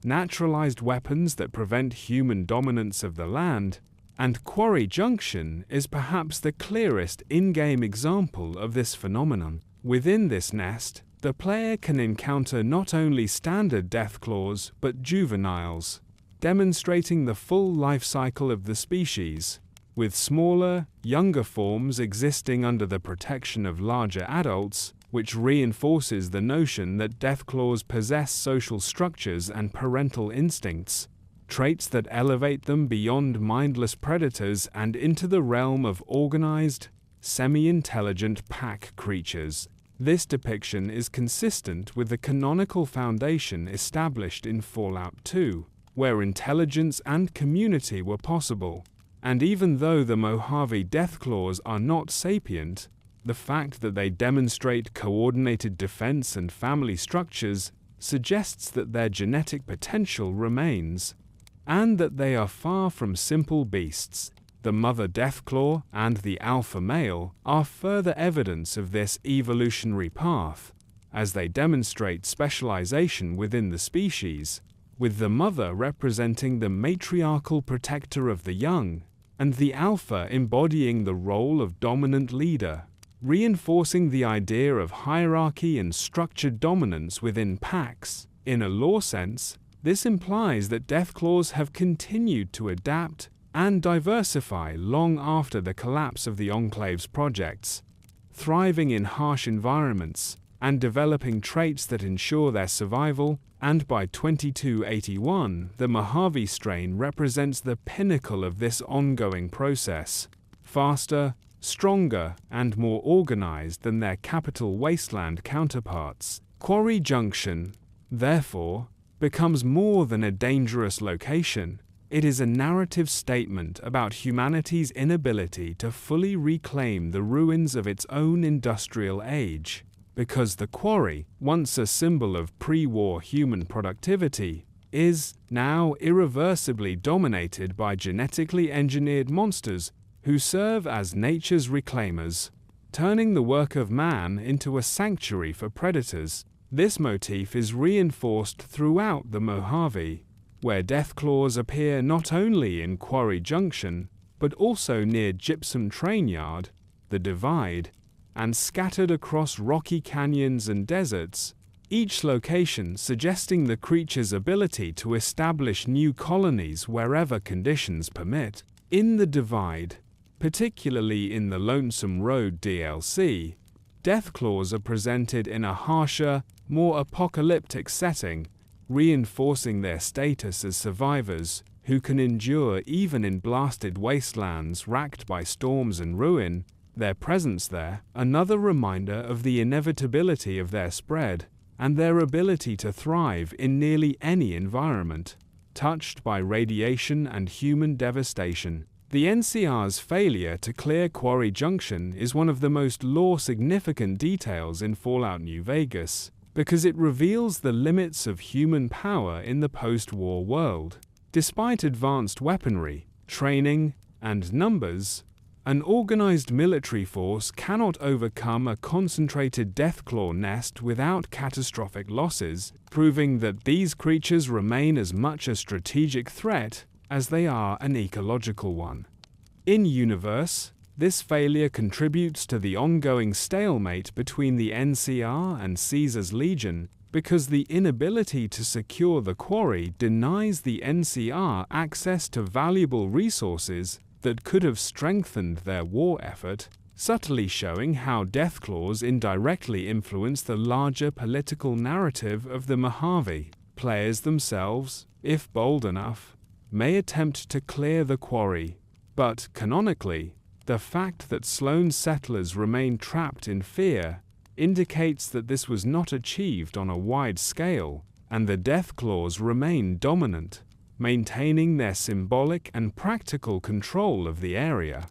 naturalized weapons that prevent human dominance of the land, and Quarry Junction is perhaps the clearest in-game example of this phenomenon. Within this nest, the player can encounter not only standard Deathclaws but juveniles, demonstrating the full life cycle of the species, with smaller, younger forms existing under the protection of larger adults, which reinforces the notion that Deathclaws possess social structures and parental instincts, traits that elevate them beyond mindless predators and into the realm of organized, semi-intelligent pack creatures. This depiction is consistent with the canonical foundation established in Fallout 2, where intelligence and community were possible. And even though the Mojave Deathclaws are not sapient, the fact that they demonstrate coordinated defense and family structures suggests that their genetic potential remains, and that they are far from simple beasts. The mother Deathclaw and the alpha male are further evidence of this evolutionary path, as they demonstrate specialization within the species, with the mother representing the matriarchal protector of the young, and the alpha embodying the role of dominant leader, reinforcing the idea of hierarchy and structured dominance within packs. In a lore sense, this implies that Deathclaws have continued to adapt and diversify long after the collapse of the Enclave's projects, thriving in harsh environments, and developing traits that ensure their survival, and by 2281, the Mojave strain represents the pinnacle of this ongoing process, faster, stronger, and more organized than their capital Wasteland counterparts. Quarry Junction, therefore, becomes more than a dangerous location. It is a narrative statement about humanity's inability to fully reclaim the ruins of its own industrial age, because the quarry, once a symbol of pre-war human productivity, is now irreversibly dominated by genetically engineered monsters who serve as nature's reclaimers, turning the work of man into a sanctuary for predators. This motif is reinforced throughout the Mojave, where Deathclaws appear not only in Quarry Junction, but also near Gypsum Train Yard, the Divide, and scattered across rocky canyons and deserts, each location suggesting the creature's ability to establish new colonies wherever conditions permit. In the Divide, particularly in the Lonesome Road DLC, Deathclaws are presented in a harsher, more apocalyptic setting, reinforcing their status as survivors who can endure even in blasted wastelands racked by storms and ruin. Their presence there, another reminder of the inevitability of their spread and their ability to thrive in nearly any environment, touched by radiation and human devastation. The NCR's failure to clear Quarry Junction is one of the most lore-significant details in Fallout New Vegas, because it reveals the limits of human power in the post-war world. Despite advanced weaponry, training, and numbers, an organized military force cannot overcome a concentrated Deathclaw nest without catastrophic losses, proving that these creatures remain as much a strategic threat as they are an ecological one. In-universe, this failure contributes to the ongoing stalemate between the NCR and Caesar's Legion, because the inability to secure the quarry denies the NCR access to valuable resources that could have strengthened their war effort, subtly showing how Deathclaws indirectly influence the larger political narrative of the Mojave. Players themselves, if bold enough, may attempt to clear the quarry, but canonically, the fact that Sloane's settlers remain trapped in fear indicates that this was not achieved on a wide scale, and the Deathclaws remain dominant, maintaining their symbolic and practical control of the area.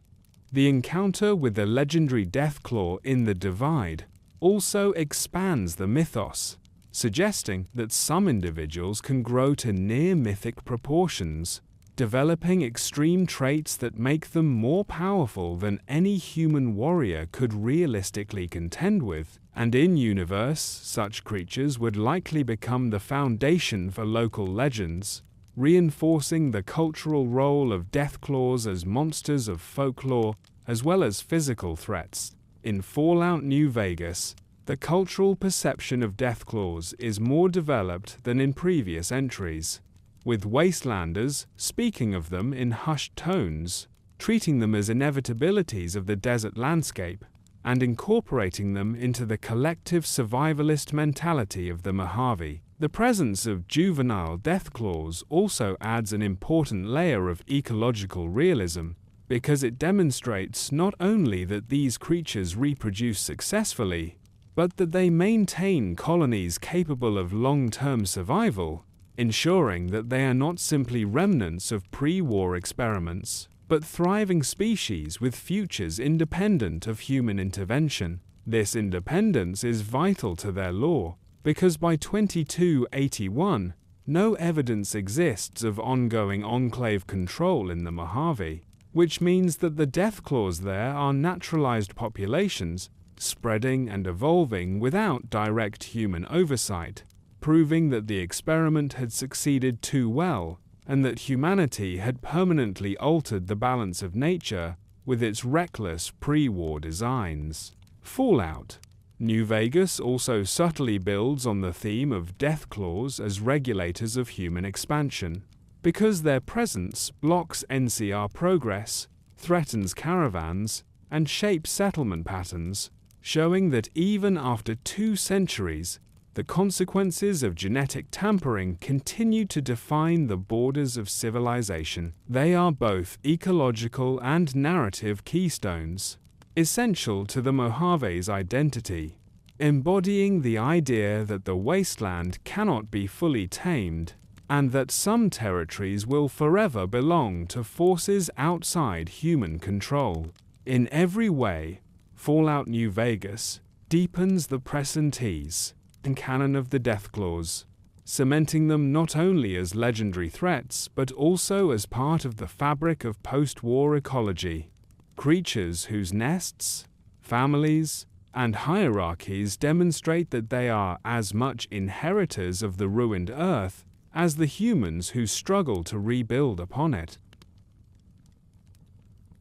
The encounter with the legendary Deathclaw in the Divide also expands the mythos, suggesting that some individuals can grow to near-mythic proportions, developing extreme traits that make them more powerful than any human warrior could realistically contend with, and in-universe, such creatures would likely become the foundation for local legends, reinforcing the cultural role of Deathclaws as monsters of folklore as well as physical threats. In Fallout New Vegas, the cultural perception of Deathclaws is more developed than in previous entries, with Wastelanders speaking of them in hushed tones, treating them as inevitabilities of the desert landscape, and incorporating them into the collective survivalist mentality of the Mojave. The presence of juvenile Deathclaws also adds an important layer of ecological realism, because it demonstrates not only that these creatures reproduce successfully, but that they maintain colonies capable of long-term survival, ensuring that they are not simply remnants of pre-war experiments, but thriving species with futures independent of human intervention. This independence is vital to their lore, because by 2281, no evidence exists of ongoing enclave control in the Mojave, which means that the Deathclaws there are naturalized populations, spreading and evolving without direct human oversight, proving that the experiment had succeeded too well, and that humanity had permanently altered the balance of nature with its reckless pre-war designs. Fallout New Vegas also subtly builds on the theme of Deathclaws as regulators of human expansion, because their presence blocks NCR progress, threatens caravans, and shapes settlement patterns. showing that even after 2 centuries, the consequences of genetic tampering continue to define the borders of civilization. They are both ecological and narrative keystones, essential to the Mojave's identity, embodying the idea that the wasteland cannot be fully tamed, and that some territories will forever belong to forces outside human control. In every way, Fallout New Vegas deepens the presentice and canon of the Deathclaws, cementing them not only as legendary threats but also as part of the fabric of post-war ecology. Creatures whose nests, families, and hierarchies demonstrate that they are as much inheritors of the ruined Earth as the humans who struggle to rebuild upon it.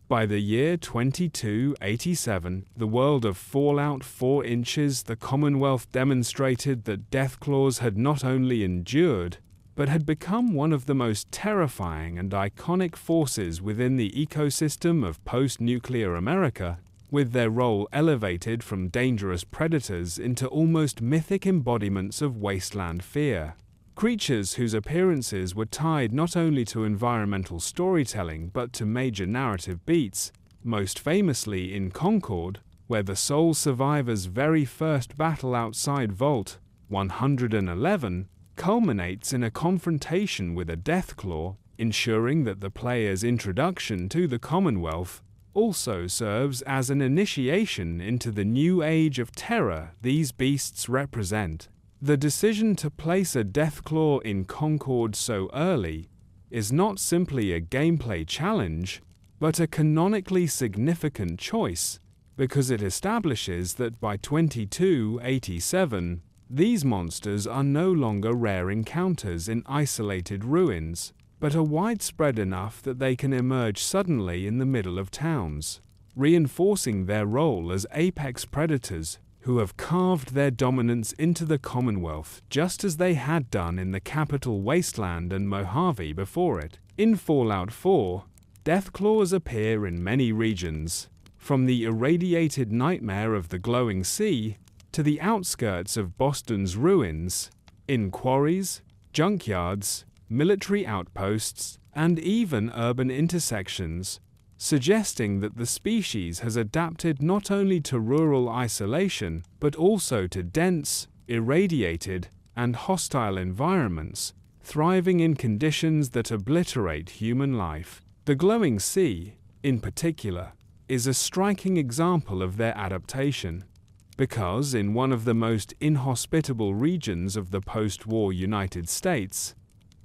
By the year 2287, the world of Fallout 4 inches, the Commonwealth demonstrated that Deathclaws had not only endured, but had become one of the most terrifying and iconic forces within the ecosystem of post-nuclear America, with their role elevated from dangerous predators into almost mythic embodiments of wasteland fear. Creatures whose appearances were tied not only to environmental storytelling but to major narrative beats, most famously in Concord, where the sole survivor's very first battle outside Vault 111 culminates in a confrontation with a Deathclaw, ensuring that the player's introduction to the Commonwealth also serves as an initiation into the new age of terror these beasts represent. The decision to place a Deathclaw in Concord so early is not simply a gameplay challenge, but a canonically significant choice, because it establishes that by 2287, these monsters are no longer rare encounters in isolated ruins, but are widespread enough that they can emerge suddenly in the middle of towns, reinforcing their role as apex predators who have carved their dominance into the Commonwealth just as they had done in the capital Wasteland and Mojave before it. In Fallout 4, Deathclaws appear in many regions, from the irradiated nightmare of the glowing sea to the outskirts of Boston's ruins, in quarries, junkyards, military outposts, and even urban intersections, suggesting that the species has adapted not only to rural isolation, but also to dense, irradiated, and hostile environments, thriving in conditions that obliterate human life. The glowing sea, in particular, is a striking example of their adaptation, because in one of the most inhospitable regions of the post-war United States,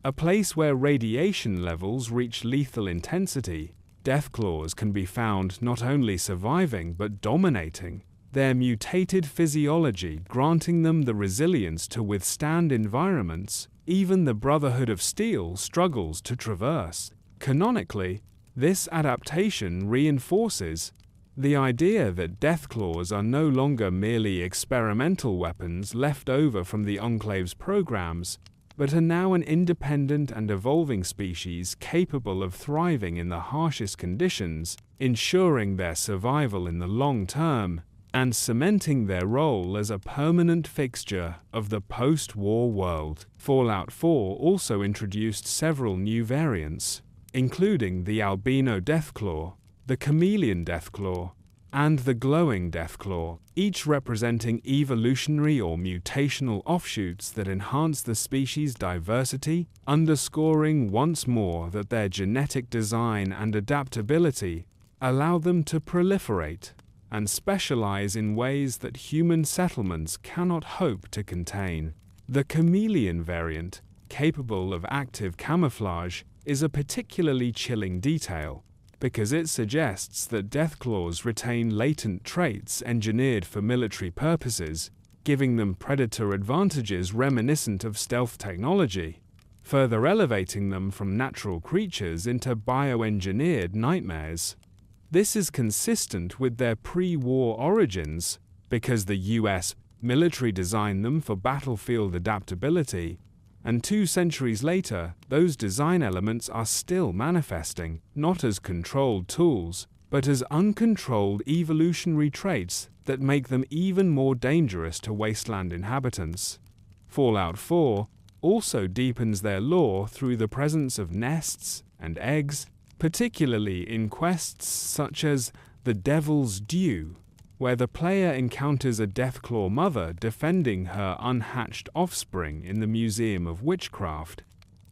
a place where radiation levels reach lethal intensity, Deathclaws can be found not only surviving but dominating, their mutated physiology granting them the resilience to withstand environments even the Brotherhood of Steel struggles to traverse. Canonically, this adaptation reinforces the idea that Deathclaws are no longer merely experimental weapons left over from the Enclave's programs, but are now an independent and evolving species capable of thriving in the harshest conditions, ensuring their survival in the long term, and cementing their role as a permanent fixture of the post-war world. Fallout 4 also introduced several new variants, including the albino Deathclaw, the chameleon Deathclaw, and the glowing Deathclaw, each representing evolutionary or mutational offshoots that enhance the species' diversity, underscoring once more that their genetic design and adaptability allow them to proliferate and specialize in ways that human settlements cannot hope to contain. The chameleon variant, capable of active camouflage, is a particularly chilling detail, because it suggests that Deathclaws retain latent traits engineered for military purposes, giving them predator advantages reminiscent of stealth technology, further elevating them from natural creatures into bioengineered nightmares. This is consistent with their pre-war origins, because the US military designed them for battlefield adaptability, and 2 centuries later, those design elements are still manifesting, not as controlled tools, but as uncontrolled evolutionary traits that make them even more dangerous to Wasteland inhabitants. Fallout 4 also deepens their lore through the presence of nests and eggs, particularly in quests such as the Devil's Due, where the player encounters a Deathclaw mother defending her unhatched offspring in the Museum of Witchcraft,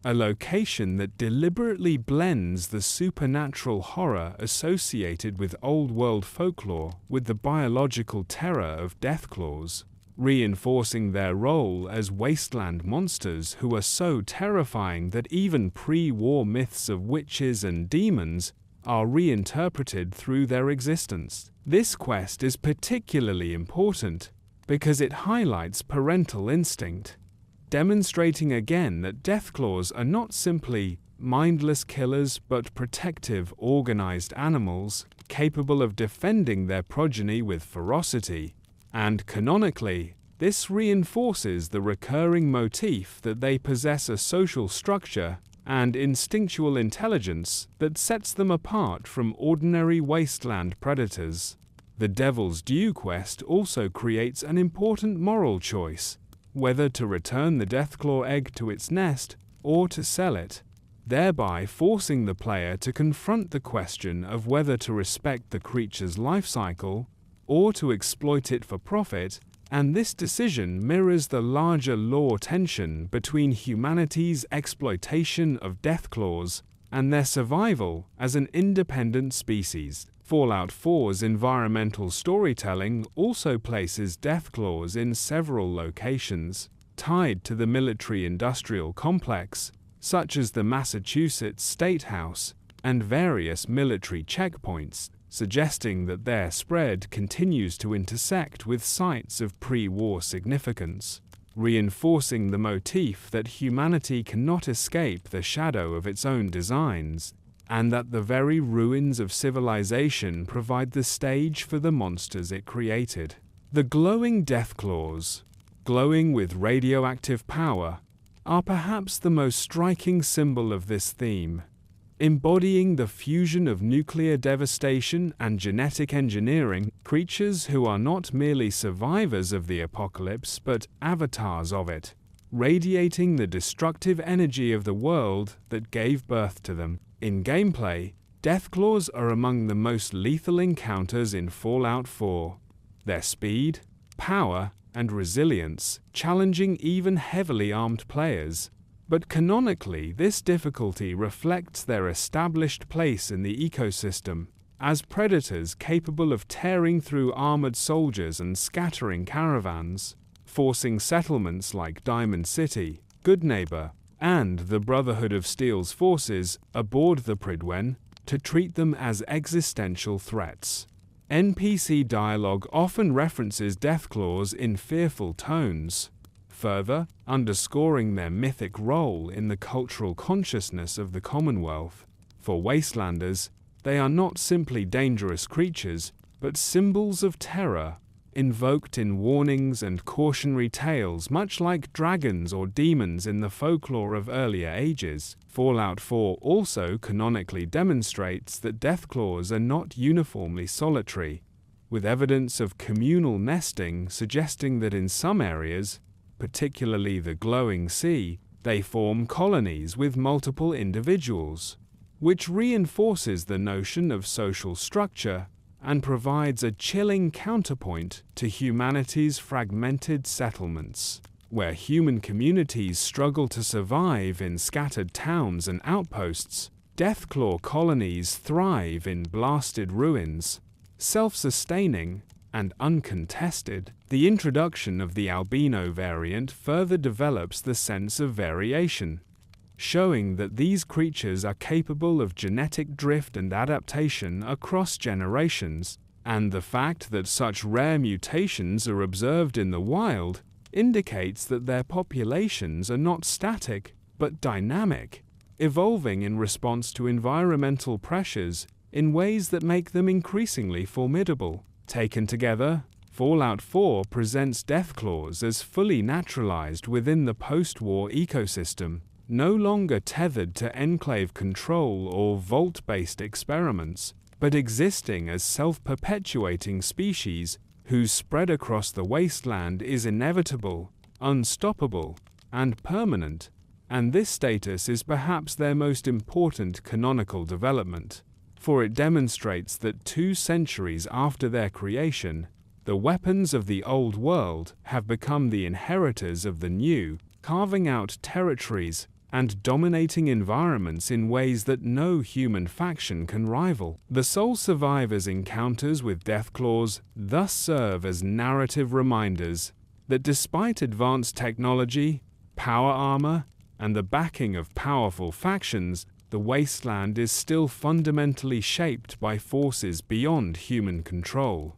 a location that deliberately blends the supernatural horror associated with old-world folklore with the biological terror of Deathclaws, reinforcing their role as wasteland monsters who are so terrifying that even pre-war myths of witches and demons are reinterpreted through their existence. This quest is particularly important because it highlights parental instinct, demonstrating again that Deathclaws are not simply mindless killers but protective, organized animals capable of defending their progeny with ferocity. And canonically, this reinforces the recurring motif that they possess a social structure and instinctual intelligence that sets them apart from ordinary wasteland predators. The Devil's Due quest also creates an important moral choice, whether to return the Deathclaw egg to its nest or to sell it, thereby forcing the player to confront the question of whether to respect the creature's life cycle or to exploit it for profit, and this decision mirrors the larger lore tension between humanity's exploitation of Deathclaws and their survival as an independent species. Fallout 4's environmental storytelling also places Deathclaws in several locations tied to the military-industrial complex, such as the Massachusetts State House and various military checkpoints, suggesting that their spread continues to intersect with sites of pre-war significance, reinforcing the motif that humanity cannot escape the shadow of its own designs, and that the very ruins of civilization provide the stage for the monsters it created. The glowing Deathclaws, glowing with radioactive power, are perhaps the most striking symbol of this theme, embodying the fusion of nuclear devastation and genetic engineering, creatures who are not merely survivors of the apocalypse but avatars of it, radiating the destructive energy of the world that gave birth to them. In gameplay, Deathclaws are among the most lethal encounters in Fallout 4. Their speed, power, and resilience challenging even heavily armed players. But canonically, this difficulty reflects their established place in the ecosystem as predators capable of tearing through armored soldiers and scattering caravans, forcing settlements like Diamond City, Goodneighbor, and the Brotherhood of Steel's forces aboard the Pridwen to treat them as existential threats. NPC dialogue often references Deathclaws in fearful tones, further underscoring their mythic role in the cultural consciousness of the Commonwealth. For Wastelanders, they are not simply dangerous creatures, but symbols of terror, invoked in warnings and cautionary tales much like dragons or demons in the folklore of earlier ages. Fallout 4 also canonically demonstrates that Deathclaws are not uniformly solitary, with evidence of communal nesting suggesting that in some areas, particularly the glowing sea, they form colonies with multiple individuals, which reinforces the notion of social structure and provides a chilling counterpoint to humanity's fragmented settlements, where human communities struggle to survive in scattered towns and outposts. Deathclaw colonies thrive in blasted ruins, self-sustaining and uncontested. The introduction of the albino variant further develops the sense of variation, showing that these creatures are capable of genetic drift and adaptation across generations, and the fact that such rare mutations are observed in the wild indicates that their populations are not static but dynamic, evolving in response to environmental pressures in ways that make them increasingly formidable. Taken together, Fallout 4 presents Deathclaws as fully naturalized within the post-war ecosystem, no longer tethered to enclave control or vault-based experiments, but existing as self-perpetuating species whose spread across the wasteland is inevitable, unstoppable, and permanent, and this status is perhaps their most important canonical development, for it demonstrates that 2 centuries after their creation, the weapons of the old world have become the inheritors of the new, carving out territories and dominating environments in ways that no human faction can rival. The sole survivors' encounters with Deathclaws thus serve as narrative reminders that despite advanced technology, power armor, and the backing of powerful factions, the Wasteland is still fundamentally shaped by forces beyond human control.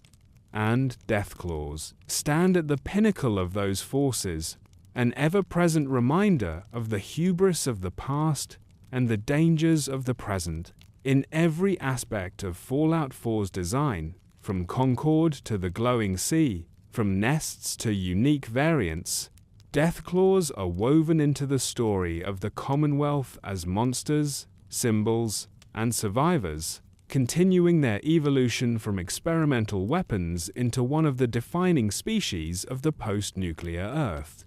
And Deathclaws stand at the pinnacle of those forces, an ever-present reminder of the hubris of the past and the dangers of the present. In every aspect of Fallout 4's design, from Concord to the glowing sea, from nests to unique variants, Deathclaws are woven into the story of the Commonwealth as monsters, symbols, and survivors, continuing their evolution from experimental weapons into one of the defining species of the post-nuclear Earth.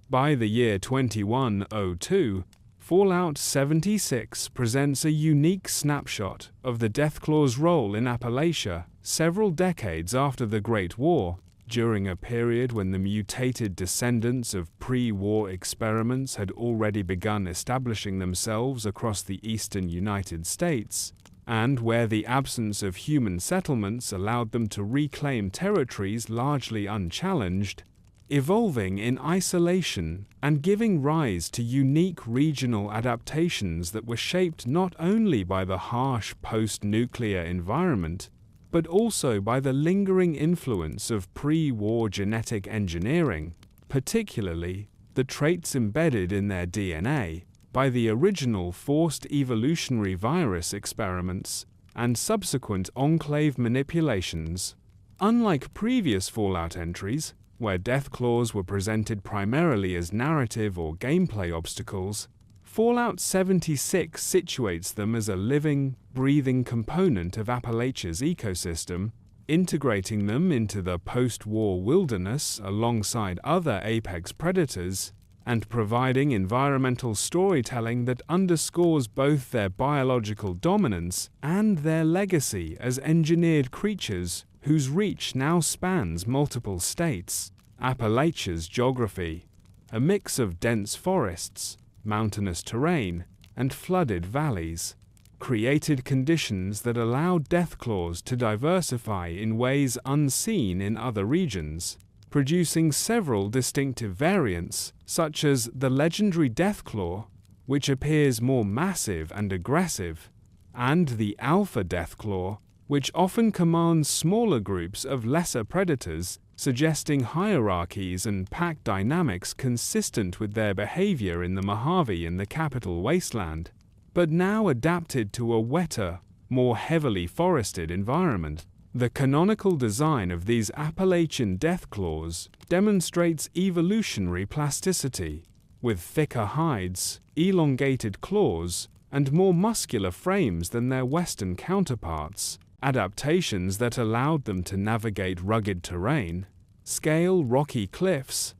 By the year 2102, Fallout 76 presents a unique snapshot of the Deathclaw's role in Appalachia several decades after the Great War, during a period when the mutated descendants of pre-war experiments had already begun establishing themselves across the eastern United States, and where the absence of human settlements allowed them to reclaim territories largely unchallenged, evolving in isolation and giving rise to unique regional adaptations that were shaped not only by the harsh post-nuclear environment, but also by the lingering influence of pre-war genetic engineering, particularly the traits embedded in their DNA by the original Forced Evolutionary Virus experiments and subsequent enclave manipulations. Unlike previous Fallout entries, where Deathclaws were presented primarily as narrative or gameplay obstacles, Fallout 76 situates them as a living, breathing component of Appalachia's ecosystem, integrating them into the post-war wilderness alongside other apex predators, and providing environmental storytelling that underscores both their biological dominance and their legacy as engineered creatures whose reach now spans multiple states. Appalachia's geography, a mix of dense forests, mountainous terrain, and flooded valleys, created conditions that allowed Deathclaws to diversify in ways unseen in other regions, producing several distinctive variants, such as the legendary Deathclaw, which appears more massive and aggressive, and the Alpha Deathclaw, which often commands smaller groups of lesser predators, suggesting hierarchies and pack dynamics consistent with their behavior in the Mojave and the capital Wasteland, but now adapted to a wetter, more heavily forested environment. The canonical design of these Appalachian Deathclaws demonstrates evolutionary plasticity, with thicker hides, elongated claws, and more muscular frames than their Western counterparts, adaptations that allowed them to navigate rugged terrain, scale rocky cliffs,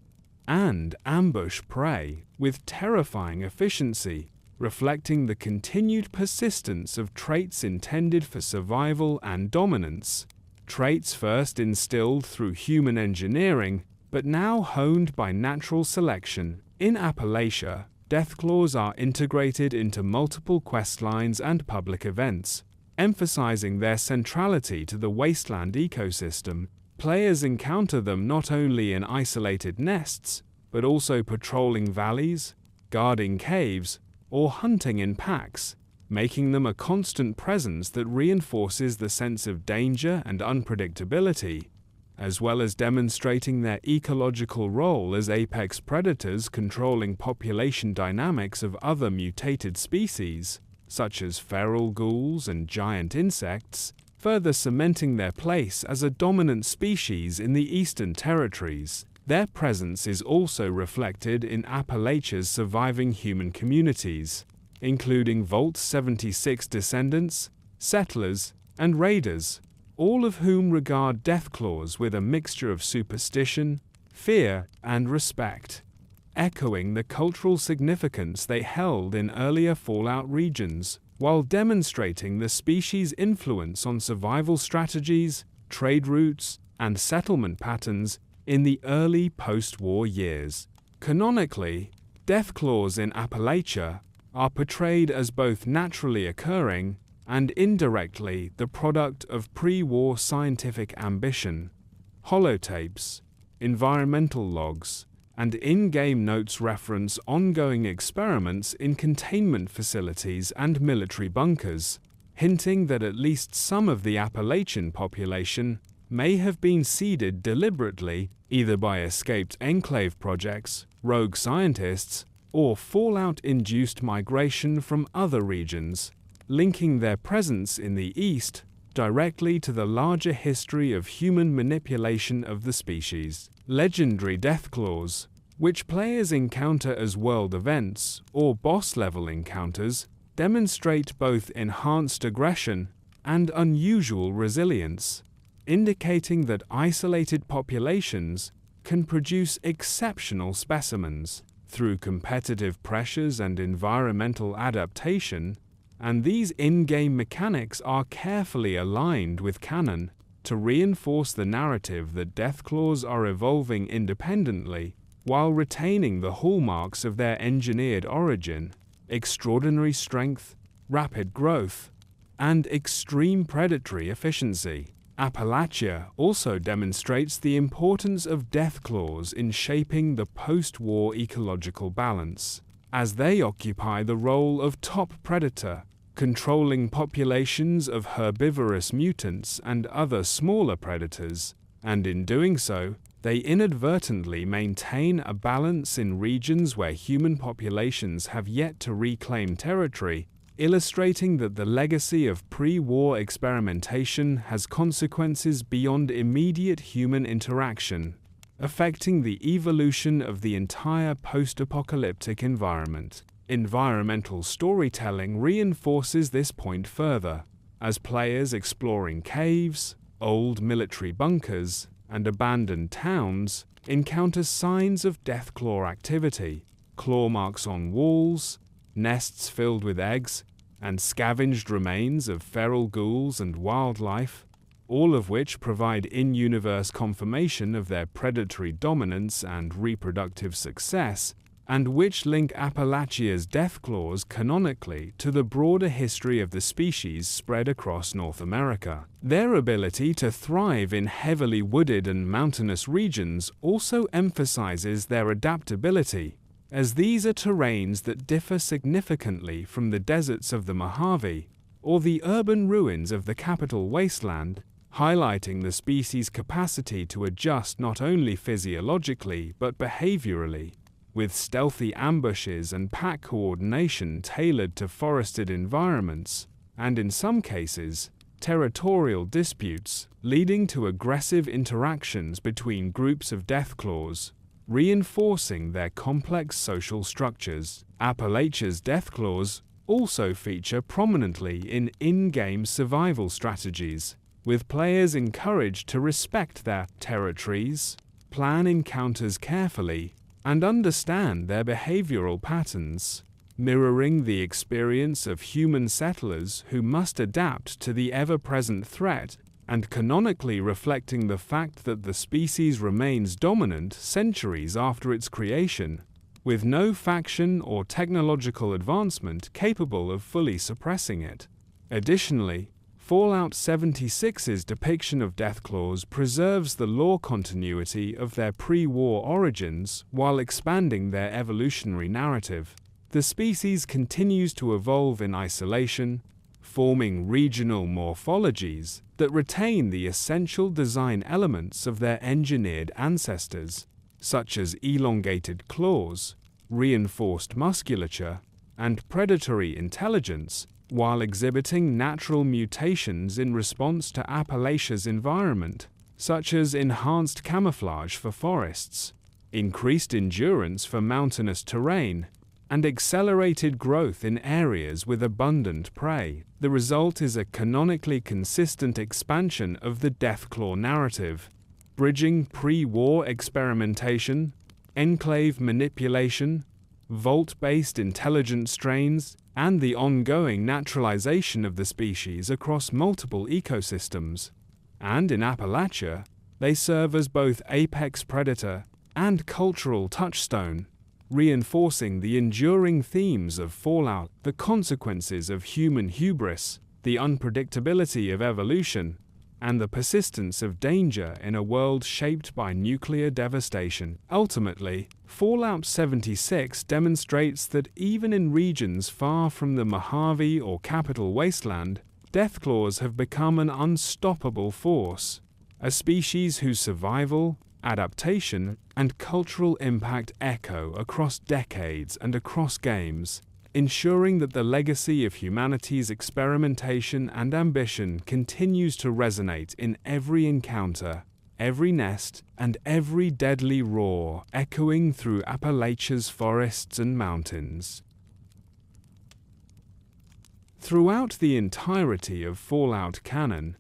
and ambush prey with terrifying efficiency, reflecting the continued persistence of traits intended for survival and dominance, traits first instilled through human engineering, but now honed by natural selection. In Appalachia, Deathclaws are integrated into multiple questlines and public events, emphasizing their centrality to the Wasteland ecosystem. Players encounter them not only in isolated nests, but also patrolling valleys, guarding caves, or hunting in packs, making them a constant presence that reinforces the sense of danger and unpredictability, as well as demonstrating their ecological role as apex predators controlling population dynamics of other mutated species, such as feral ghouls and giant insects, further cementing their place as a dominant species in the Eastern Territories. Their presence is also reflected in Appalachia's surviving human communities, including Vault 76 descendants, settlers, and raiders, all of whom regard Deathclaws with a mixture of superstition, fear, and respect, echoing the cultural significance they held in earlier Fallout regions, while demonstrating the species' influence on survival strategies, trade routes, and settlement patterns in the early post-war years. Canonically, Deathclaws in Appalachia are portrayed as both naturally occurring and indirectly the product of pre-war scientific ambition. Holotapes, environmental logs, and in-game notes reference ongoing experiments in containment facilities and military bunkers, hinting that at least some of the Appalachian population may have been seeded deliberately either by escaped enclave projects, rogue scientists, or Fallout-induced migration from other regions, linking their presence in the East directly to the larger history of human manipulation of the species. Legendary Deathclaws, which players encounter as world events or boss-level encounters, demonstrate both enhanced aggression and unusual resilience, indicating that isolated populations can produce exceptional specimens through competitive pressures and environmental adaptation, and these in-game mechanics are carefully aligned with canon to reinforce the narrative that Deathclaws are evolving independently while retaining the hallmarks of their engineered origin: extraordinary strength, rapid growth, and extreme predatory efficiency. Appalachia also demonstrates the importance of Deathclaws in shaping the post-war ecological balance, as they occupy the role of top predator, controlling populations of herbivorous mutants and other smaller predators, and in doing so, they inadvertently maintain a balance in regions where human populations have yet to reclaim territory, illustrating that the legacy of pre-war experimentation has consequences beyond immediate human interaction, affecting the evolution of the entire post-apocalyptic environment. Environmental storytelling reinforces this point further, as players exploring caves, old military bunkers, and abandoned towns encounter signs of Deathclaw activity, claw marks on walls, nests filled with eggs, and scavenged remains of feral ghouls and wildlife, all of which provide in-universe confirmation of their predatory dominance and reproductive success, and which link Appalachia's Deathclaws canonically to the broader history of the species spread across North America. Their ability to thrive in heavily wooded and mountainous regions also emphasizes their adaptability, as these are terrains that differ significantly from the deserts of the Mojave or the urban ruins of the capital Wasteland, highlighting the species' capacity to adjust not only physiologically but behaviorally, with stealthy ambushes and pack coordination tailored to forested environments, and in some cases, territorial disputes, leading to aggressive interactions between groups of Deathclaws, reinforcing their complex social structures. Appalachia's Deathclaws also feature prominently in in-game survival strategies, with players encouraged to respect their territories, plan encounters carefully, and understand their behavioral patterns, mirroring the experience of human settlers who must adapt to the ever-present threat and canonically reflecting the fact that the species remains dominant centuries after its creation, with no faction or technological advancement capable of fully suppressing it. Additionally, Fallout 76's depiction of Deathclaws preserves the lore continuity of their pre-war origins while expanding their evolutionary narrative. The species continues to evolve in isolation, forming regional morphologies that retain the essential design elements of their engineered ancestors, such as elongated claws, reinforced musculature, and predatory intelligence, while exhibiting natural mutations in response to Appalachia's environment, such as enhanced camouflage for forests, increased endurance for mountainous terrain, and accelerated growth in areas with abundant prey. The result is a canonically consistent expansion of the Deathclaw narrative, bridging pre-war experimentation, enclave manipulation, vault-based intelligent strains, and the ongoing naturalization of the species across multiple ecosystems. And in Appalachia, they serve as both apex predator and cultural touchstone, reinforcing the enduring themes of Fallout, the consequences of human hubris, the unpredictability of evolution, and the persistence of danger in a world shaped by nuclear devastation. Ultimately, Fallout 76 demonstrates that even in regions far from the Mojave or capital Wasteland, Deathclaws have become an unstoppable force, a species whose survival, adaptation, and cultural impact echo across decades and across games, ensuring that the legacy of humanity's experimentation and ambition continues to resonate in every encounter, every nest, and every deadly roar echoing through Appalachia's forests and mountains. Throughout the entirety of Fallout canon,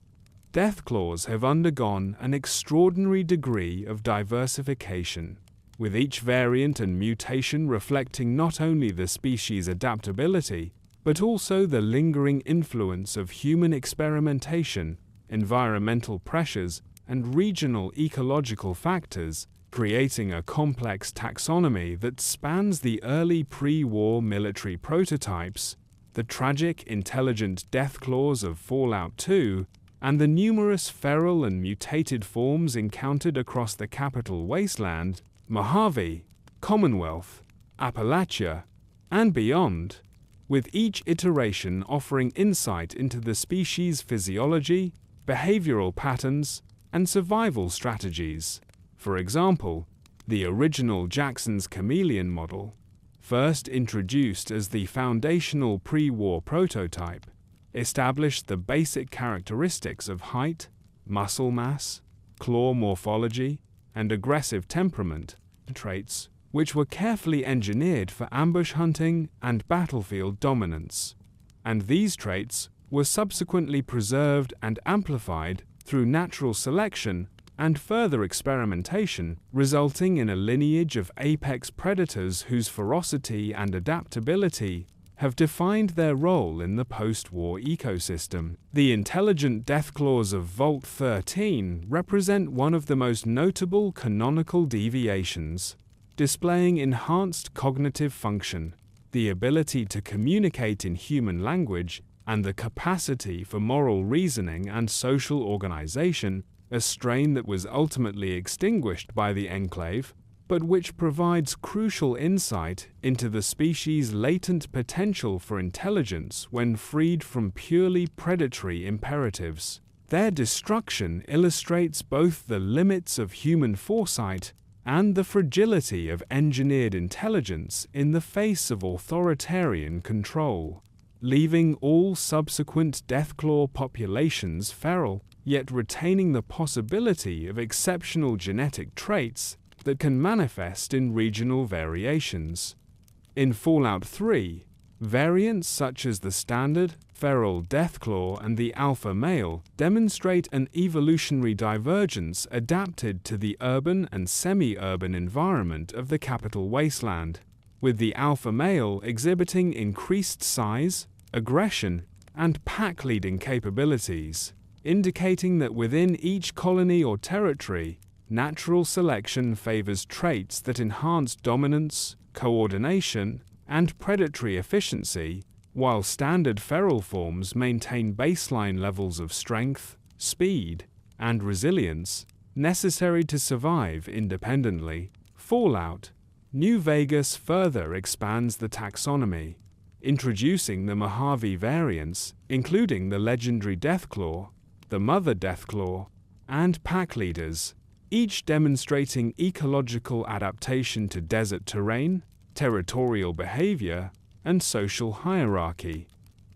Deathclaws have undergone an extraordinary degree of diversification, with each variant and mutation reflecting not only the species' adaptability, but also the lingering influence of human experimentation, environmental pressures, and regional ecological factors, creating a complex taxonomy that spans the early pre-war military prototypes, the tragic intelligent Deathclaws of Fallout 2, and the numerous feral and mutated forms encountered across the capital Wasteland, Mojave, Commonwealth, Appalachia, and beyond, with each iteration offering insight into the species' physiology, behavioral patterns, and survival strategies. For example, the original Jackson's chameleon model, first introduced as the foundational pre-war prototype, established the basic characteristics of height, muscle mass, claw morphology, and aggressive temperament traits, which were carefully engineered for ambush hunting and battlefield dominance. And these traits were subsequently preserved and amplified through natural selection and further experimentation, resulting in a lineage of apex predators whose ferocity and adaptability have defined their role in the post-war ecosystem. The intelligent Deathclaws of Vault 13 represent one of the most notable canonical deviations, displaying enhanced cognitive function, the ability to communicate in human language, and the capacity for moral reasoning and social organization, a strain that was ultimately extinguished by the Enclave, but which provides crucial insight into the species' latent potential for intelligence when freed from purely predatory imperatives. Their destruction illustrates both the limits of human foresight and the fragility of engineered intelligence in the face of authoritarian control, leaving all subsequent Deathclaw populations feral, yet retaining the possibility of exceptional genetic traits that can manifest in regional variations. In Fallout 3, variants such as the standard, feral Deathclaw and the alpha male demonstrate an evolutionary divergence adapted to the urban and semi-urban environment of the capital Wasteland, with the alpha male exhibiting increased size, aggression, and pack-leading capabilities, indicating that within each colony or territory, natural selection favors traits that enhance dominance, coordination, and predatory efficiency, while standard feral forms maintain baseline levels of strength, speed, and resilience necessary to survive independently. Fallout New Vegas further expands the taxonomy, introducing the Mojave variants, including the legendary Deathclaw, the Mother Deathclaw, and pack leaders, each demonstrating ecological adaptation to desert terrain, territorial behavior, and social hierarchy,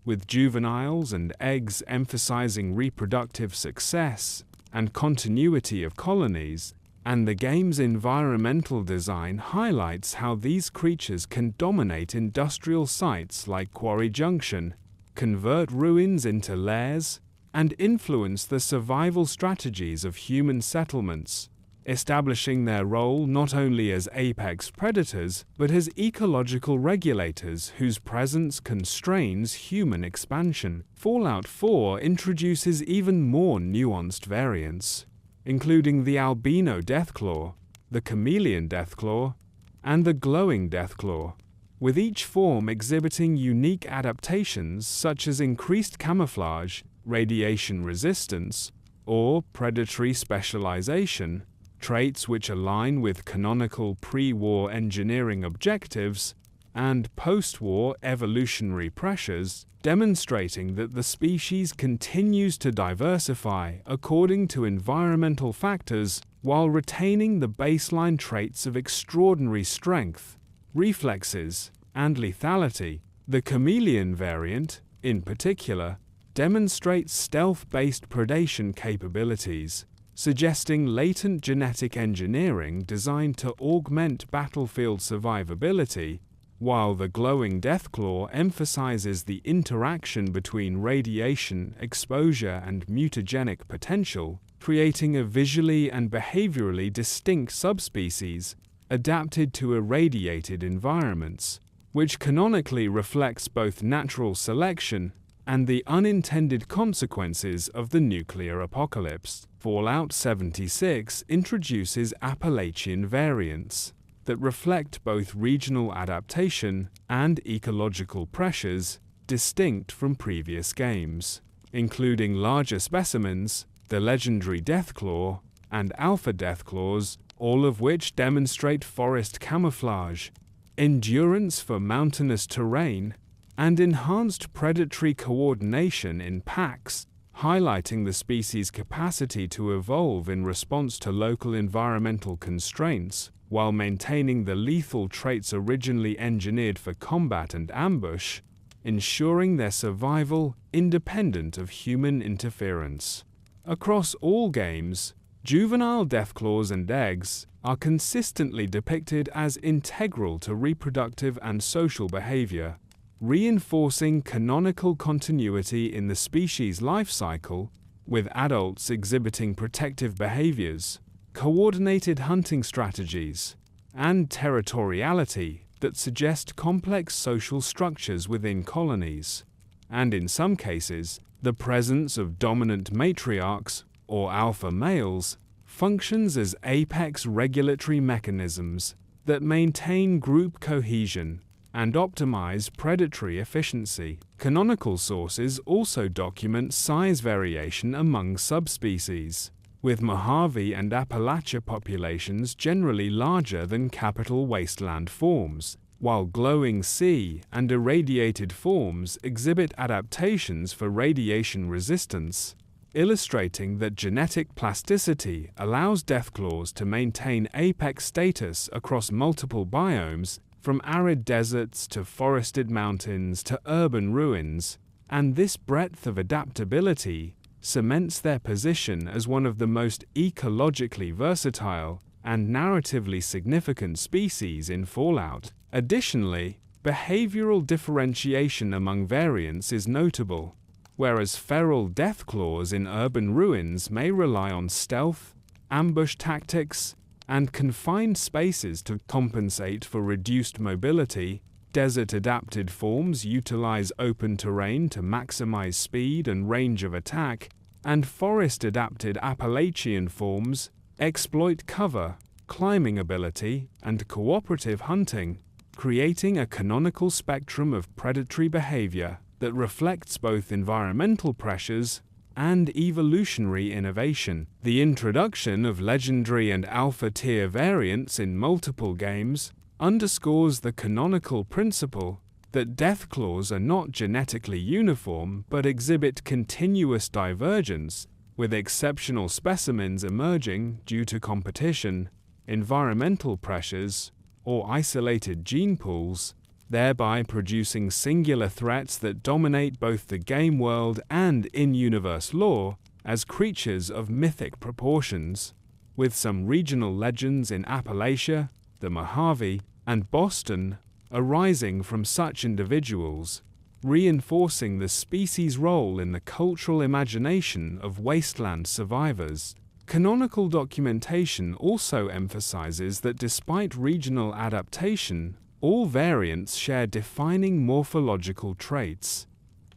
with juveniles and eggs emphasizing reproductive success and continuity of colonies. and the game's environmental design highlights how these creatures can dominate industrial sites like Quarry Junction, convert ruins into lairs, and influence the survival strategies of human settlements, establishing their role not only as apex predators but as ecological regulators whose presence constrains human expansion. Fallout 4 introduces even more nuanced variants, including the albino Deathclaw, the chameleon Deathclaw, and the glowing Deathclaw, with each form exhibiting unique adaptations such as increased camouflage, radiation resistance, or predatory specialization, traits which align with canonical pre-war engineering objectives and post-war evolutionary pressures, demonstrating that the species continues to diversify according to environmental factors while retaining the baseline traits of extraordinary strength, reflexes, and lethality. The chameleon variant, in particular, demonstrates stealth-based predation capabilities, suggesting latent genetic engineering designed to augment battlefield survivability, while the glowing Deathclaw emphasizes the interaction between radiation, exposure, and mutagenic potential, creating a visually and behaviorally distinct subspecies adapted to irradiated environments, which canonically reflects both natural selection and the unintended consequences of the nuclear apocalypse. Fallout 76 introduces Appalachian variants that reflect both regional adaptation and ecological pressures distinct from previous games, including larger specimens, the legendary Deathclaw, and Alpha Deathclaws, all of which demonstrate forest camouflage, endurance for mountainous terrain, and enhanced predatory coordination in packs, highlighting the species' capacity to evolve in response to local environmental constraints, while maintaining the lethal traits originally engineered for combat and ambush, ensuring their survival independent of human interference. Across all games, juvenile Deathclaws and eggs are consistently depicted as integral to reproductive and social behavior, reinforcing canonical continuity in the species' life cycle, with adults exhibiting protective behaviors, coordinated hunting strategies, and territoriality that suggest complex social structures within colonies, and in some cases, the presence of dominant matriarchs or alpha males functions as apex regulatory mechanisms that maintain group cohesion and optimize predatory efficiency. Canonical sources also document size variation among subspecies, with Mojave and Appalachia populations generally larger than capital Wasteland forms, while glowing sea and irradiated forms exhibit adaptations for radiation resistance, illustrating that genetic plasticity allows Deathclaws to maintain apex status across multiple biomes, from arid deserts to forested mountains to urban ruins, and this breadth of adaptability cements their position as one of the most ecologically versatile and narratively significant species in Fallout. Additionally, behavioral differentiation among variants is notable, whereas feral Deathclaws in urban ruins may rely on stealth, ambush tactics, and confined spaces to compensate for reduced mobility, desert-adapted forms utilize open terrain to maximize speed and range of attack, and forest-adapted Appalachian forms exploit cover, climbing ability, and cooperative hunting, creating a canonical spectrum of predatory behavior that reflects both environmental pressures and evolutionary innovation. The introduction of legendary and alpha-tier variants in multiple games underscores the canonical principle that Deathclaws are not genetically uniform but exhibit continuous divergence, with exceptional specimens emerging due to competition, environmental pressures, or isolated gene pools, thereby producing singular threats that dominate both the game world and in-universe lore as creatures of mythic proportions. with some regional legends in Appalachia, the Mojave, and Boston arising from such individuals, reinforcing the species' role in the cultural imagination of wasteland survivors. Canonical documentation also emphasizes that despite regional adaptation, all variants share defining morphological traits: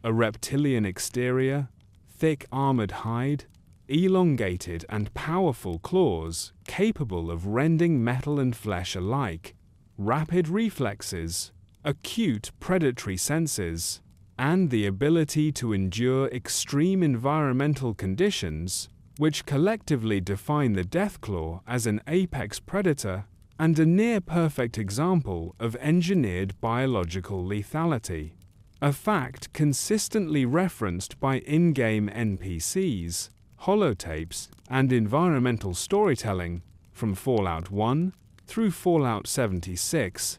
a reptilian exterior, thick armored hide, elongated and powerful claws capable of rending metal and flesh alike, rapid reflexes, acute predatory senses, and the ability to endure extreme environmental conditions, which collectively define the Deathclaw as an apex predator and a near-perfect example of engineered biological lethality, a fact consistently referenced by in-game NPCs, holotapes, and environmental storytelling from Fallout 1 through Fallout 76.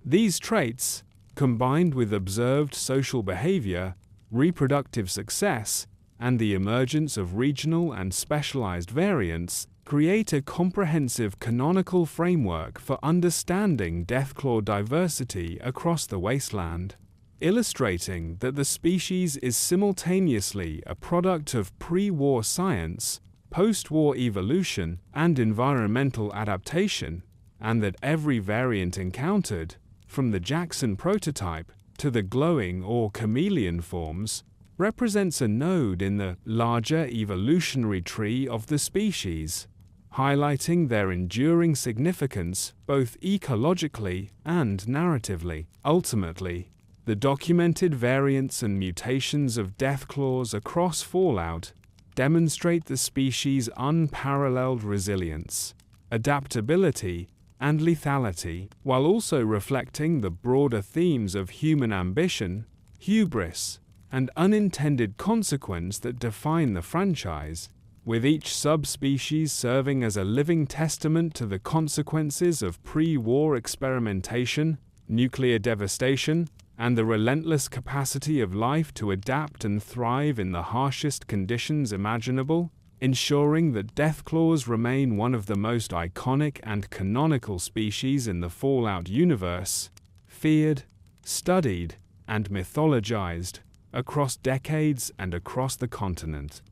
These traits, combined with observed social behavior, reproductive success, and the emergence of regional and specialized variants, create a comprehensive canonical framework for understanding Deathclaw diversity across the Wasteland, illustrating that the species is simultaneously a product of pre-war science, post-war evolution, and environmental adaptation, and that every variant encountered, from the Jackson prototype to the glowing or chameleon forms, represents a node in the larger evolutionary tree of the species, highlighting their enduring significance both ecologically and narratively. Ultimately, the documented variants and mutations of Deathclaws across Fallout demonstrate the species' unparalleled resilience, adaptability, and lethality, while also reflecting the broader themes of human ambition, hubris, and unintended consequence that define the franchise, with each subspecies serving as a living testament to the consequences of pre-war experimentation, nuclear devastation, and the relentless capacity of life to adapt and thrive in the harshest conditions imaginable, ensuring that Deathclaws remain one of the most iconic and canonical species in the Fallout universe, feared, studied, and mythologized across decades and across the continent.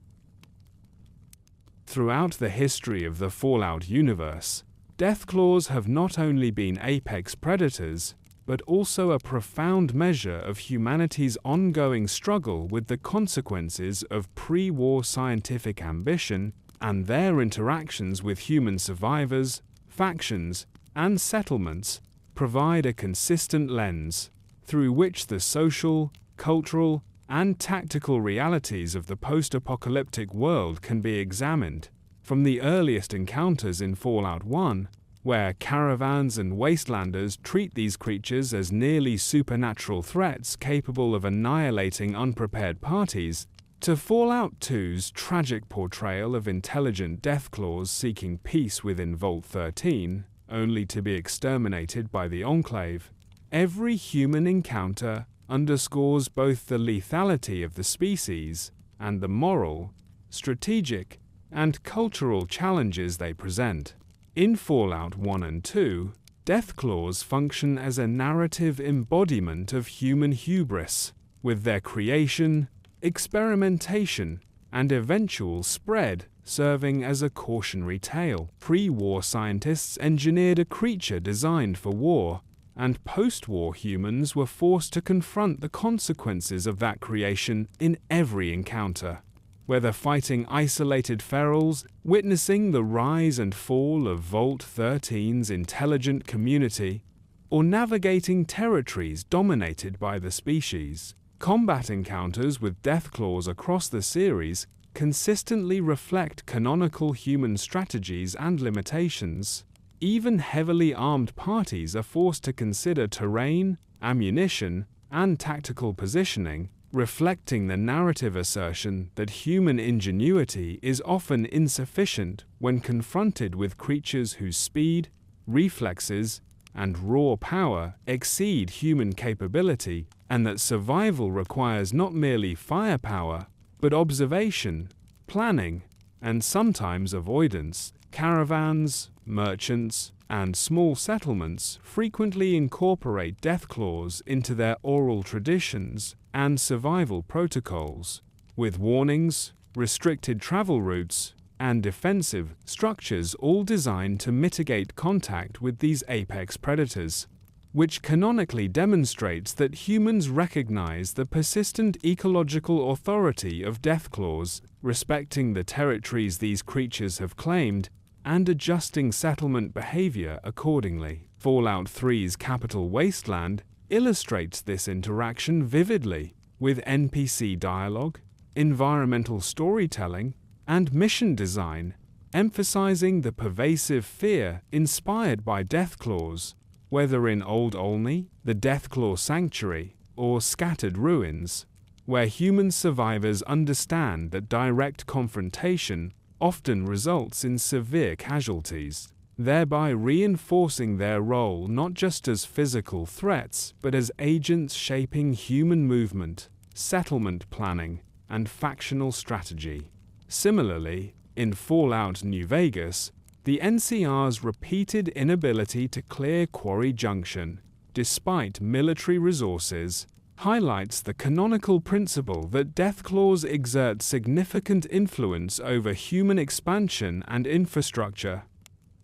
Throughout the history of the Fallout universe, Deathclaws have not only been apex predators, but also a profound measure of humanity's ongoing struggle with the consequences of pre-war scientific ambition and their interactions with human survivors, factions, and settlements provide a consistent lens through which the social, cultural, and tactical realities of the post-apocalyptic world can be examined, from the earliest encounters in Fallout 1, where caravans and wastelanders treat these creatures as nearly supernatural threats capable of annihilating unprepared parties, to Fallout 2's tragic portrayal of intelligent Deathclaws seeking peace within Vault 13, only to be exterminated by the Enclave. Every human encounter underscores both the lethality of the species and the moral, strategic, and cultural challenges they present. In Fallout 1 and 2, Deathclaws function as a narrative embodiment of human hubris, with their creation, experimentation, and eventual spread serving as a cautionary tale. Pre-war scientists engineered a creature designed for war, and post-war humans were forced to confront the consequences of that creation in every encounter. Whether fighting isolated ferals, witnessing the rise and fall of Vault 13's intelligent community, or navigating territories dominated by the species, combat encounters with Deathclaws across the series consistently reflect canonical human strategies and limitations. Even heavily armed parties are forced to consider terrain, ammunition, and tactical positioning, reflecting the narrative assertion that human ingenuity is often insufficient when confronted with creatures whose speed, reflexes, and raw power exceed human capability, and that survival requires not merely firepower, but observation, planning, and sometimes avoidance, caravans, merchants, and small settlements frequently incorporate Deathclaws into their oral traditions and survival protocols, with warnings, restricted travel routes, and defensive structures all designed to mitigate contact with these apex predators, which canonically demonstrates that humans recognize the persistent ecological authority of Deathclaws, respecting the territories these creatures have claimed, and adjusting settlement behavior accordingly. Fallout 3's capital Wasteland illustrates this interaction vividly, with NPC dialogue, environmental storytelling, and mission design, emphasizing the pervasive fear inspired by Deathclaws, whether in Old Olney, the Deathclaw Sanctuary, or scattered ruins, where human survivors understand that direct confrontation often results in severe casualties, thereby reinforcing their role not just as physical threats but as agents shaping human movement, settlement planning, and factional strategy. Similarly, in Fallout New Vegas, the NCR's repeated inability to clear Quarry Junction, despite military resources, highlights the canonical principle that Deathclaws exert significant influence over human expansion and infrastructure,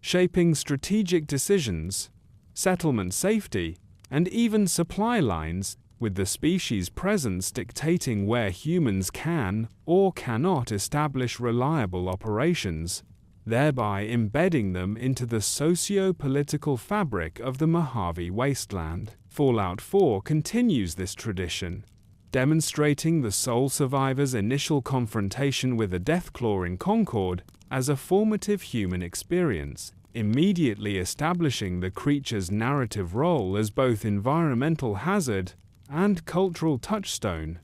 shaping strategic decisions, settlement safety, and even supply lines, with the species' presence dictating where humans can or cannot establish reliable operations, thereby embedding them into the socio-political fabric of the Mojave Wasteland. Fallout 4 continues this tradition, demonstrating the sole survivor's initial confrontation with a Deathclaw in Concord as a formative human experience, immediately establishing the creature's narrative role as both environmental hazard and cultural touchstone,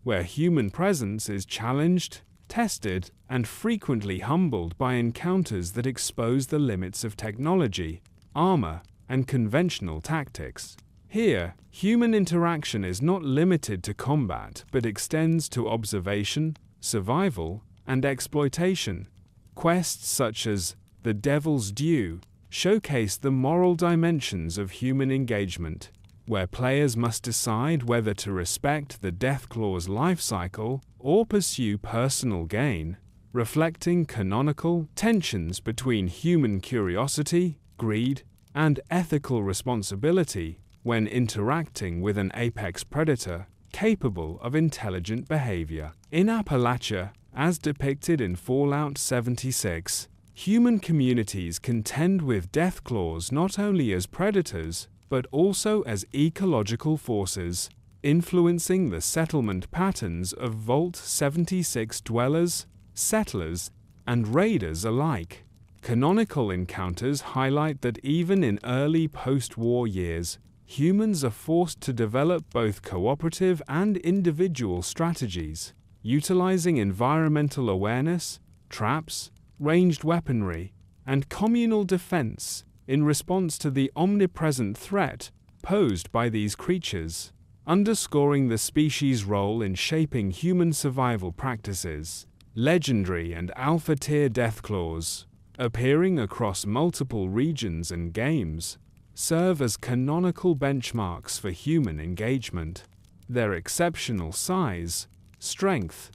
where human presence is challenged, tested, and frequently humbled by encounters that expose the limits of technology, armor, and conventional tactics. Here, human interaction is not limited to combat but extends to observation, survival, and exploitation. Quests such as The Devil's Due showcase the moral dimensions of human engagement, where players must decide whether to respect the Deathclaw's life cycle or pursue personal gain, reflecting canonical tensions between human curiosity, greed, and ethical responsibility when interacting with an apex predator capable of intelligent behavior. In Appalachia, as depicted in Fallout 76, human communities contend with Deathclaws not only as predators, but also as ecological forces, influencing the settlement patterns of Vault 76 dwellers, settlers, and raiders alike. Canonical encounters highlight that even in early post-war years, humans are forced to develop both cooperative and individual strategies, utilizing environmental awareness, traps, ranged weaponry, and communal defense in response to the omnipresent threat posed by these creatures, underscoring the species' role in shaping human survival practices. Legendary and alpha-tier Deathclaws, appearing across multiple regions and games, serve as canonical benchmarks for human engagement. Their exceptional size, strength,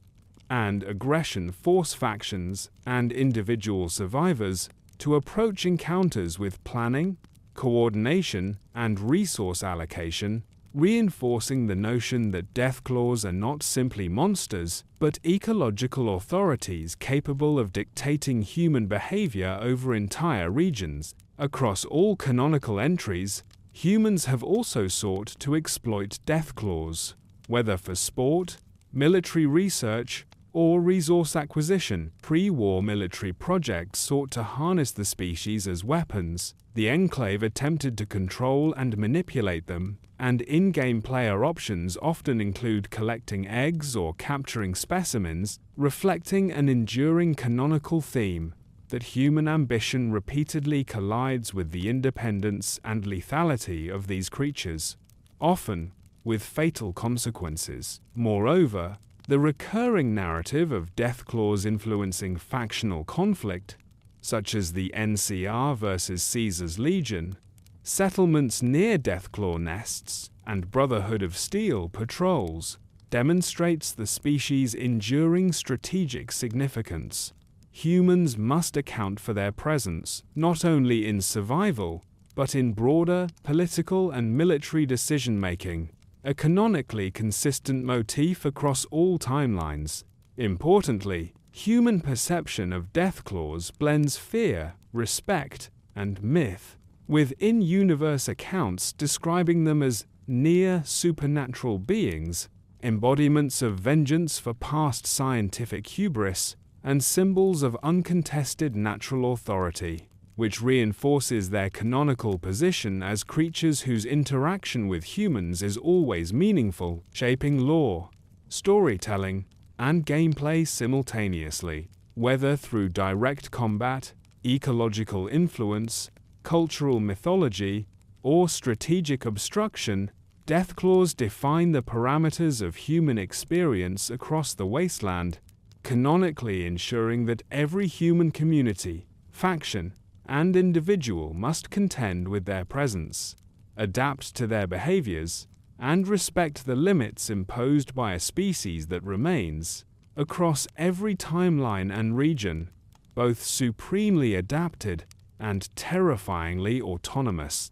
and aggression force factions and individual survivors to approach encounters with planning, coordination, and resource allocation, reinforcing the notion that Deathclaws are not simply monsters, but ecological authorities capable of dictating human behavior over entire regions. Across all canonical entries, humans have also sought to exploit Deathclaws, whether for sport, military research, or resource acquisition. Pre-war military projects sought to harness the species as weapons. The Enclave attempted to control and manipulate them, and in-game player options often include collecting eggs or capturing specimens, reflecting an enduring canonical theme that human ambition repeatedly collides with the independence and lethality of these creatures, often with fatal consequences. Moreover, The recurring narrative of Deathclaws influencing factional conflict, such as the NCR versus Caesar's Legion, settlements near Deathclaw nests, and Brotherhood of Steel patrols, demonstrates the species' enduring strategic significance. Humans must account for their presence not only in survival, but in broader political and military decision-making, a canonically consistent motif across all timelines. Importantly, human perception of Deathclaws blends fear, respect, and myth, with in-universe accounts describing them as near supernatural beings, embodiments of vengeance for past scientific hubris, and symbols of uncontested natural authority, which reinforces their canonical position as creatures whose interaction with humans is always meaningful, shaping lore, storytelling, and gameplay simultaneously. Whether through direct combat, ecological influence, cultural mythology, or strategic obstruction, Deathclaws define the parameters of human experience across the Wasteland, canonically ensuring that every human community, faction, and individual must contend with their presence, adapt to their behaviors, and respect the limits imposed by a species that remains, across every timeline and region, both supremely adapted and terrifyingly autonomous.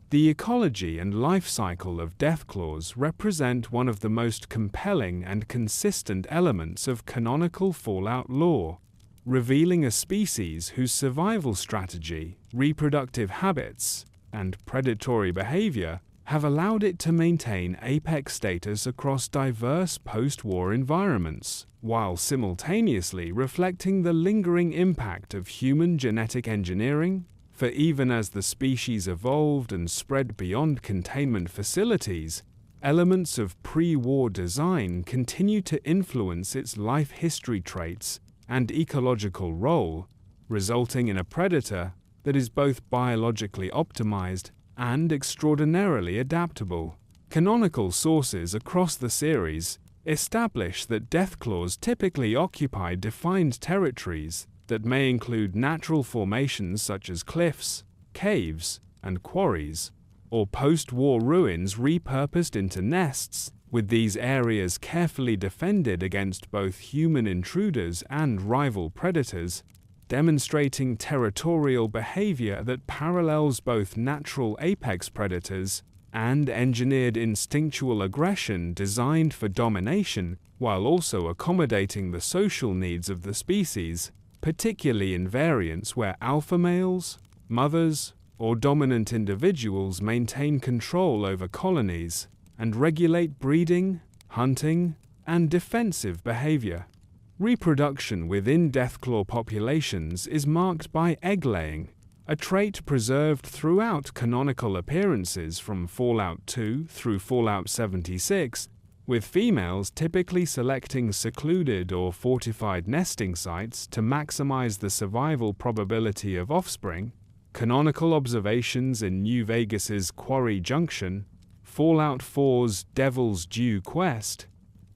The ecology and life cycle of Deathclaws represent one of the most compelling and consistent elements of canonical Fallout lore, revealing a species whose survival strategy, reproductive habits, and predatory behavior have allowed it to maintain apex status across diverse post-war environments, while simultaneously reflecting the lingering impact of human genetic engineering. For even as the species evolved and spread beyond containment facilities, elements of pre-war design continue to influence its life history traits and ecological role, resulting in a predator that is both biologically optimized and extraordinarily adaptable. Canonical sources across the series establish that Deathclaws typically occupy defined territories that may include natural formations such as cliffs, caves, and quarries, or post-war ruins repurposed into nests, with these areas carefully defended against both human intruders and rival predators, demonstrating territorial behavior that parallels both natural apex predators and engineered instinctual aggression designed for domination, while also accommodating the social needs of the species, particularly in variants where alpha males, mothers, or dominant individuals maintain control over colonies and regulate breeding, hunting, and defensive behavior. Reproduction within Deathclaw populations is marked by egg-laying, a trait preserved throughout canonical appearances from Fallout 2 through Fallout 76, with females typically selecting secluded or fortified nesting sites to maximize the survival probability of offspring. Canonical observations in New Vegas's Quarry Junction, Fallout 4's Devil's Due Quest,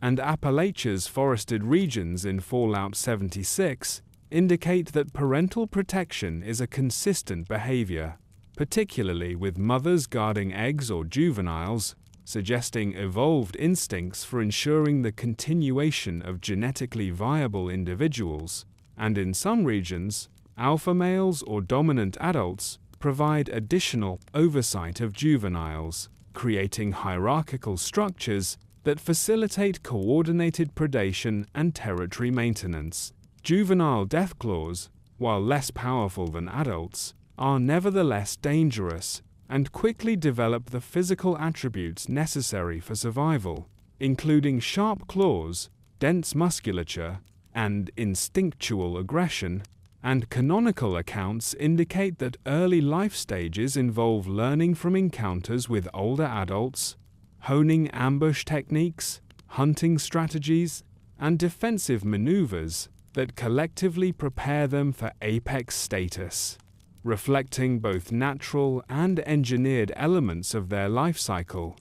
and Appalachia's forested regions in Fallout 76 indicate that parental protection is a consistent behavior, particularly with mothers guarding eggs or juveniles, suggesting evolved instincts for ensuring the continuation of genetically viable individuals, and in some regions, alpha males or dominant adults provide additional oversight of juveniles, creating hierarchical structures that facilitate coordinated predation and territory maintenance. Juvenile Deathclaws, while less powerful than adults, are nevertheless dangerous and quickly develop the physical attributes necessary for survival, including sharp claws, dense musculature, and instinctual aggression, and canonical accounts indicate that early life stages involve learning from encounters with older adults, honing ambush techniques, hunting strategies, and defensive maneuvers that collectively prepare them for apex status, reflecting both natural and engineered elements of their life cycle.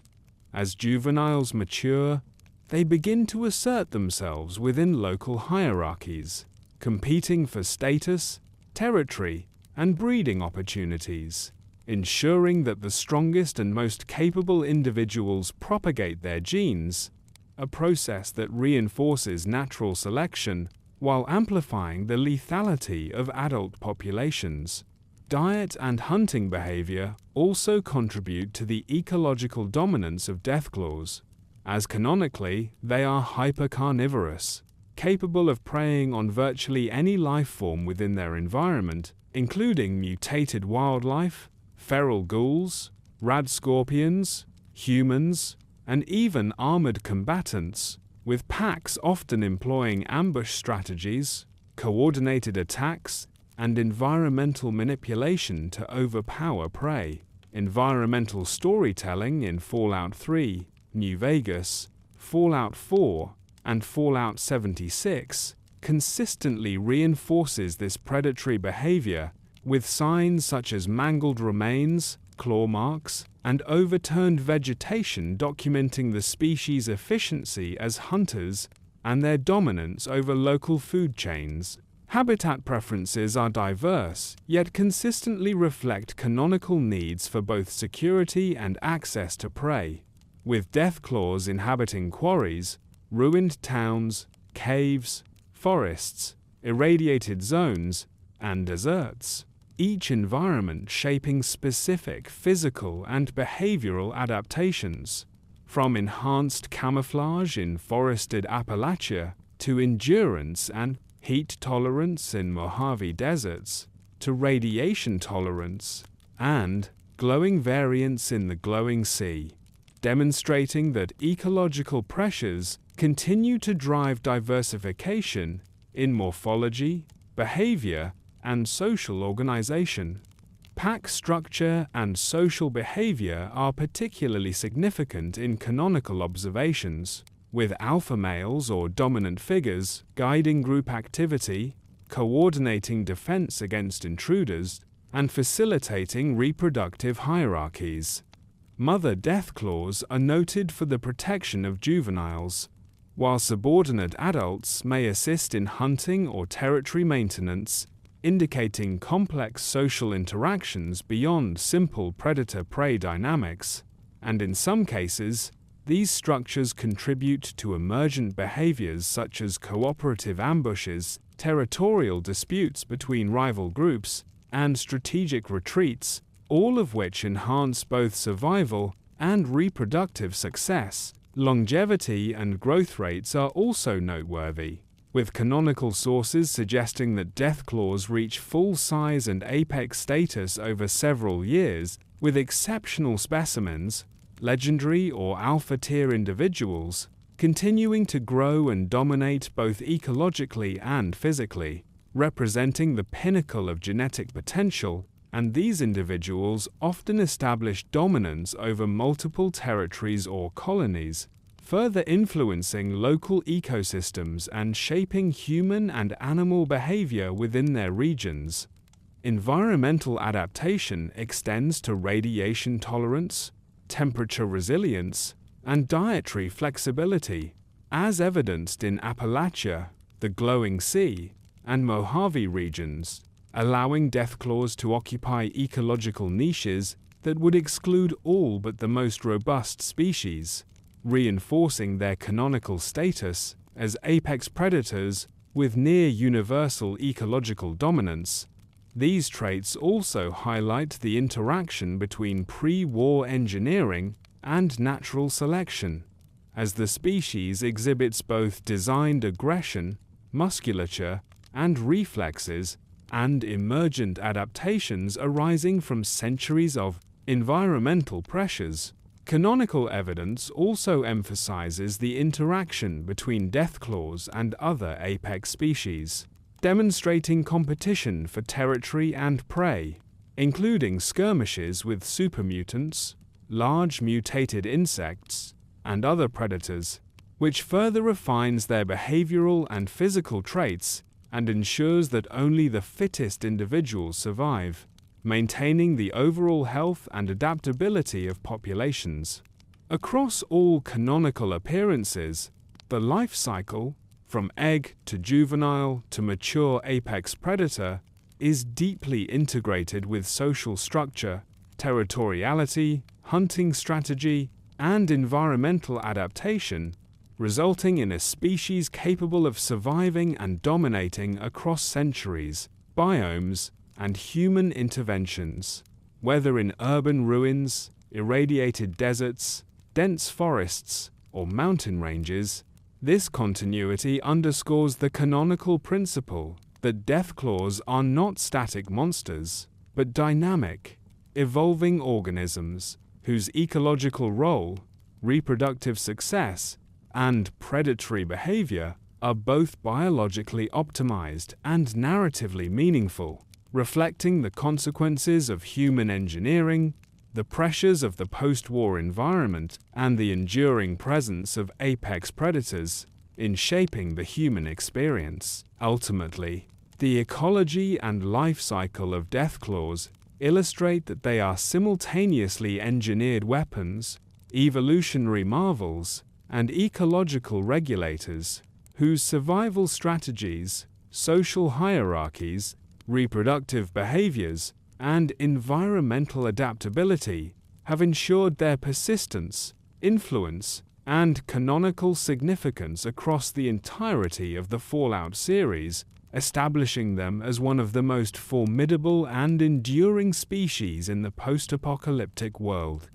As juveniles mature, they begin to assert themselves within local hierarchies, competing for status, territory, and breeding opportunities, ensuring that the strongest and most capable individuals propagate their genes, a process that reinforces natural selection while amplifying the lethality of adult populations. Diet and hunting behavior also contribute to the ecological dominance of Deathclaws, as canonically they are hypercarnivorous, capable of preying on virtually any life form within their environment, including mutated wildlife, feral ghouls, rad scorpions, humans, and even armored combatants, with packs often employing ambush strategies, coordinated attacks, and environmental manipulation to overpower prey. Environmental storytelling in Fallout 3, New Vegas, Fallout 4, and Fallout 76 consistently reinforces this predatory behavior, with signs such as mangled remains, claw marks, and overturned vegetation documenting the species' efficiency as hunters and their dominance over local food chains. Habitat preferences are diverse, yet consistently reflect canonical needs for both security and access to prey, with Deathclaws inhabiting quarries, ruined towns, caves, forests, irradiated zones, and deserts, each environment shaping specific physical and behavioral adaptations, from enhanced camouflage in forested Appalachia to endurance and heat tolerance in Mojave deserts, to radiation tolerance and glowing variants in the glowing sea, demonstrating that ecological pressures continue to drive diversification in morphology, behavior, and social organization. Pack structure and social behavior are particularly significant in canonical observations, with alpha males or dominant figures guiding group activity, coordinating defense against intruders, and facilitating reproductive hierarchies. Mother Deathclaws are noted for the protection of juveniles, while subordinate adults may assist in hunting or territory maintenance, indicating complex social interactions beyond simple predator-prey dynamics, and in some cases, these structures contribute to emergent behaviors such as cooperative ambushes, territorial disputes between rival groups, and strategic retreats, all of which enhance both survival and reproductive success. Longevity and growth rates are also noteworthy, with canonical sources suggesting that Deathclaws reach full size and apex status over several years, with exceptional specimens, legendary or alpha-tier individuals, continuing to grow and dominate both ecologically and physically, representing the pinnacle of genetic potential, and these individuals often establish dominance over multiple territories or colonies, further influencing local ecosystems and shaping human and animal behavior within their regions. Environmental adaptation extends to radiation tolerance, temperature resilience, and dietary flexibility, as evidenced in Appalachia, the Glowing Sea, and Mojave regions, allowing Deathclaws to occupy ecological niches that would exclude all but the most robust species, reinforcing their canonical status as apex predators with near-universal ecological dominance. These traits also highlight the interaction between pre-war engineering and natural selection, as the species exhibits both designed aggression, musculature, and reflexes, and emergent adaptations arising from centuries of environmental pressures. Canonical evidence also emphasizes the interaction between Deathclaws and other apex species, demonstrating competition for territory and prey, including skirmishes with supermutants, large mutated insects, and other predators, which further refines their behavioral and physical traits and ensures that only the fittest individuals survive, maintaining the overall health and adaptability of populations. Across all canonical appearances, The life cycle, from egg to juvenile to mature apex predator, is deeply integrated with social structure, territoriality, hunting strategy, and environmental adaptation, resulting in a species capable of surviving and dominating across centuries, biomes, and human interventions. Whether in urban ruins, irradiated deserts, dense forests, or mountain ranges, this continuity underscores the canonical principle that Deathclaws are not static monsters, but dynamic, evolving organisms whose ecological role, reproductive success, and predatory behavior are both biologically optimized and narratively meaningful, reflecting the consequences of human engineering, the pressures of the post-war environment, and the enduring presence of apex predators in shaping the human experience. Ultimately, the ecology and life cycle of Deathclaws illustrate that they are simultaneously engineered weapons, evolutionary marvels, and ecological regulators whose survival strategies, social hierarchies, reproductive behaviors, and environmental adaptability have ensured their persistence, influence, and canonical significance across the entirety of the Fallout series, establishing them as one of the most formidable and enduring species in the post-apocalyptic world.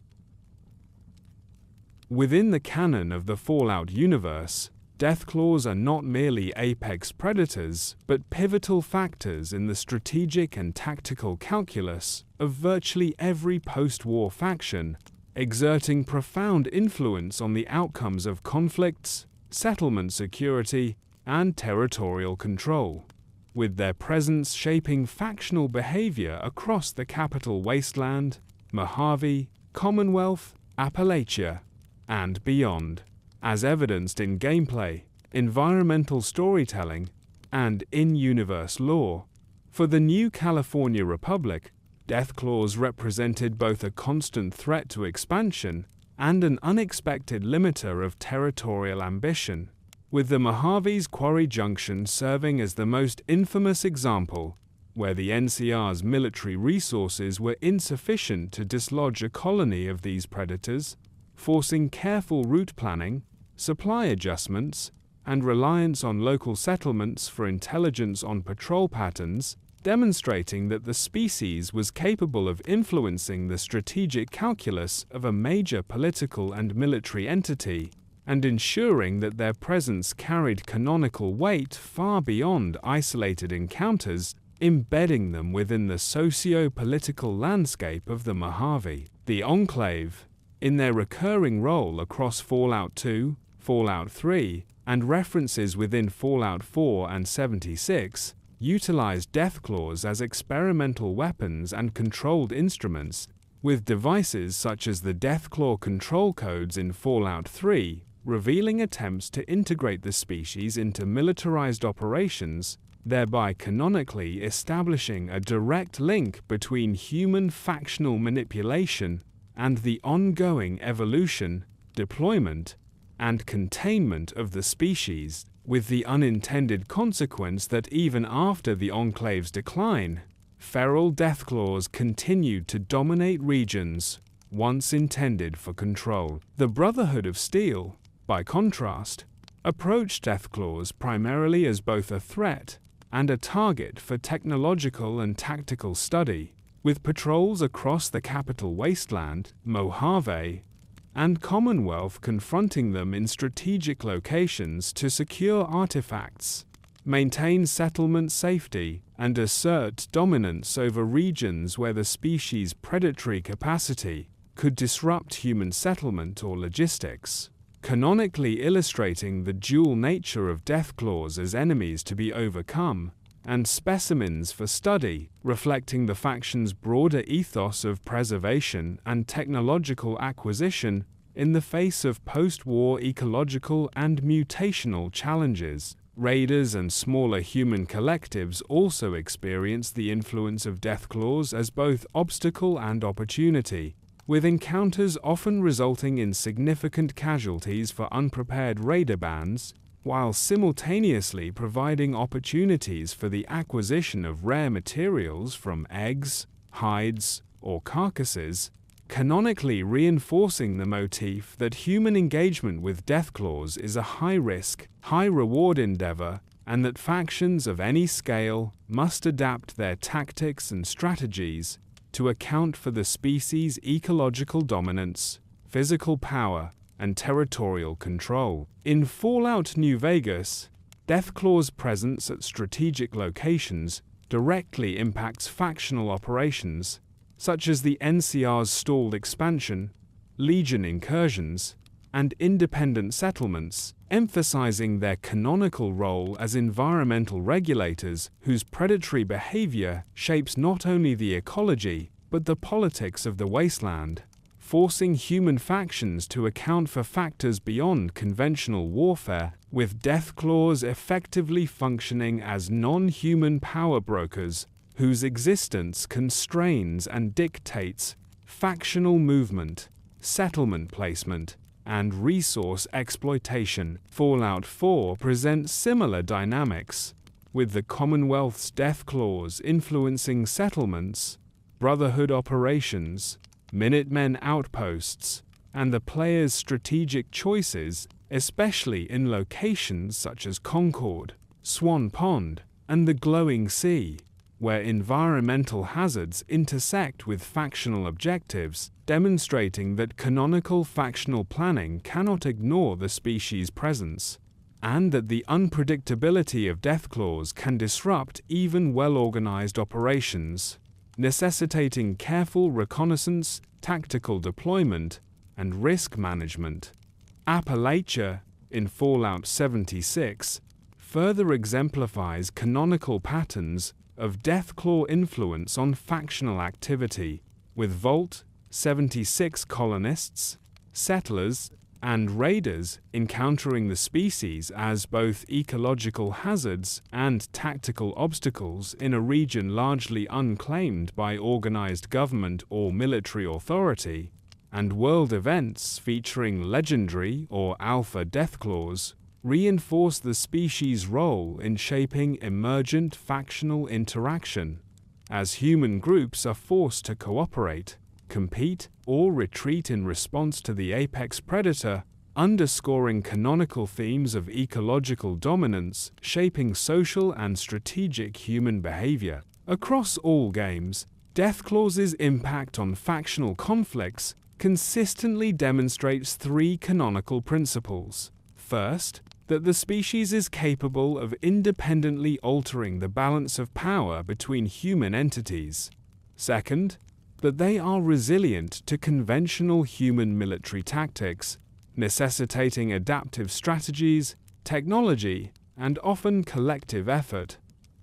Within the canon of the Fallout universe, Deathclaws are not merely apex predators, but pivotal factors in the strategic and tactical calculus of virtually every post-war faction, exerting profound influence on the outcomes of conflicts, settlement security, and territorial control, with their presence shaping factional behavior across the capital Wasteland, Mojave, Commonwealth, Appalachia, and beyond, as evidenced in gameplay, environmental storytelling, and in-universe lore. For the new California Republic, Deathclaws represented both a constant threat to expansion and an unexpected limiter of territorial ambition, with the Mojave's Quarry Junction serving as the most infamous example, where the NCR's military resources were insufficient to dislodge a colony of these predators, forcing careful route planning, supply adjustments, and reliance on local settlements for intelligence on patrol patterns, demonstrating that the species was capable of influencing the strategic calculus of a major political and military entity, and ensuring that their presence carried canonical weight far beyond isolated encounters, embedding them within the socio-political landscape of the Mojave. The Enclave, in their recurring role across Fallout 2, Fallout 3, and references within Fallout 4 and 76, utilized Deathclaws as experimental weapons and controlled instruments, with devices such as the Deathclaw control codes in Fallout 3 revealing attempts to integrate the species into militarized operations, thereby canonically establishing a direct link between human factional manipulation and the ongoing evolution, deployment, and containment of the species, with the unintended consequence that even after the Enclave's decline, feral Deathclaws continued to dominate regions once intended for control. The Brotherhood of Steel, by contrast, approached Deathclaws primarily as both a threat and a target for technological and tactical study, with patrols across the capital Wasteland, Mojave, and Commonwealth confronting them in strategic locations to secure artifacts, maintain settlement safety, and assert dominance over regions where the species' predatory capacity could disrupt human settlement or logistics, canonically illustrating the dual nature of Deathclaws as enemies to be overcome and specimens for study, reflecting the faction's broader ethos of preservation and technological acquisition in the face of post-war ecological and mutational challenges. Raiders and smaller human collectives also experience the influence of Deathclaws as both obstacle and opportunity, with encounters often resulting in significant casualties for unprepared raider bands, while simultaneously providing opportunities for the acquisition of rare materials from eggs, hides, or carcasses, canonically reinforcing the motif that human engagement with Deathclaws is a high-risk, high-reward endeavor, and that factions of any scale must adapt their tactics and strategies to account for the species' ecological dominance, physical power, and territorial control. In Fallout New Vegas, Deathclaw's presence at strategic locations directly impacts factional operations, such as the NCR's stalled expansion, Legion incursions, and independent settlements, emphasizing their canonical role as environmental regulators whose predatory behavior shapes not only the ecology but the politics of the Wasteland, forcing human factions to account for factors beyond conventional warfare, with Deathclaws effectively functioning as non-human power brokers whose existence constrains and dictates factional movement, settlement placement, and resource exploitation. Fallout 4 presents similar dynamics, with the Commonwealth's Deathclaws influencing settlements, Brotherhood operations, Minutemen outposts, and the player's strategic choices, especially in locations such as Concord, Swan Pond, and the Glowing Sea, where environmental hazards intersect with factional objectives, demonstrating that canonical factional planning cannot ignore the species' presence, and that the unpredictability of Deathclaws can disrupt even well-organized operations, necessitating careful reconnaissance, tactical deployment, and risk management. Appalachia, in Fallout 76, further exemplifies canonical patterns of Deathclaw influence on factional activity, with Vault 76 colonists, settlers, and raiders encountering the species as both ecological hazards and tactical obstacles in a region largely unclaimed by organized government or military authority, and world events featuring legendary or alpha Deathclaws reinforce the species' role in shaping emergent factional interaction, as human groups are forced to cooperate, compete, or retreat in response to the apex predator, underscoring canonical themes of ecological dominance shaping social and strategic human behavior. Across all games, Deathclaws' impact on factional conflicts consistently demonstrates three canonical principles. First, that the species is capable of independently altering the balance of power between human entities. Second, that they are resilient to conventional human military tactics, necessitating adaptive strategies, technology, and often collective effort.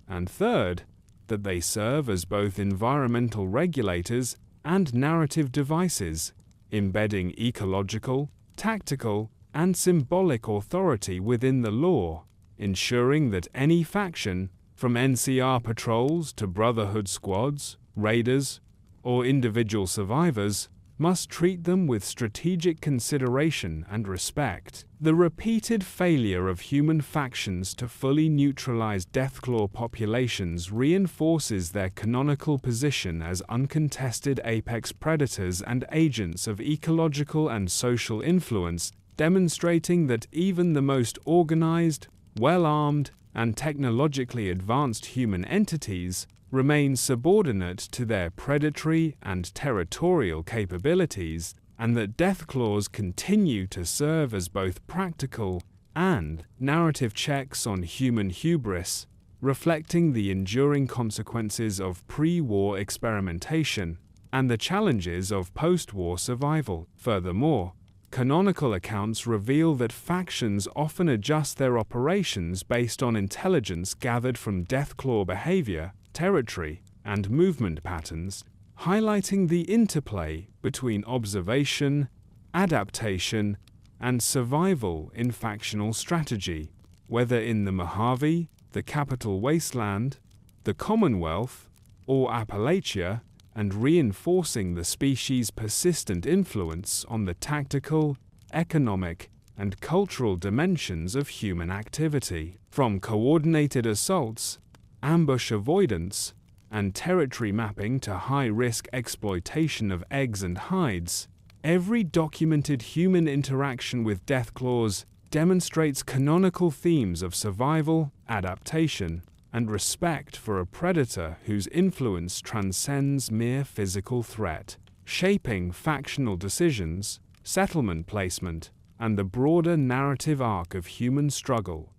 And third, that they serve as both environmental regulators and narrative devices, embedding ecological, tactical, and symbolic authority within the lore, ensuring that any faction, from NCR patrols to Brotherhood squads, raiders, or individual survivors, must treat them with strategic consideration and respect. The repeated failure of human factions to fully neutralize Deathclaw populations reinforces their canonical position as uncontested apex predators and agents of ecological and social influence, demonstrating that even the most organized, well-armed, and technologically advanced human entities remain subordinate to their predatory and territorial capabilities, and that Deathclaws continue to serve as both practical and narrative checks on human hubris, reflecting the enduring consequences of pre-war experimentation and the challenges of post-war survival. Furthermore, canonical accounts reveal that factions often adjust their operations based on intelligence gathered from Deathclaw behavior, territory, and movement patterns, highlighting the interplay between observation, adaptation, and survival in factional strategy, whether in the Mojave, the capital Wasteland, the Commonwealth, or Appalachia, and reinforcing the species' persistent influence on the tactical, economic, and cultural dimensions of human activity. From coordinated assaults, ambush avoidance, and territory mapping to high-risk exploitation of eggs and hides, every documented human interaction with Deathclaws demonstrates canonical themes of survival, adaptation, and respect for a predator whose influence transcends mere physical threat, shaping factional decisions, settlement placement, and the broader narrative arc of human struggle.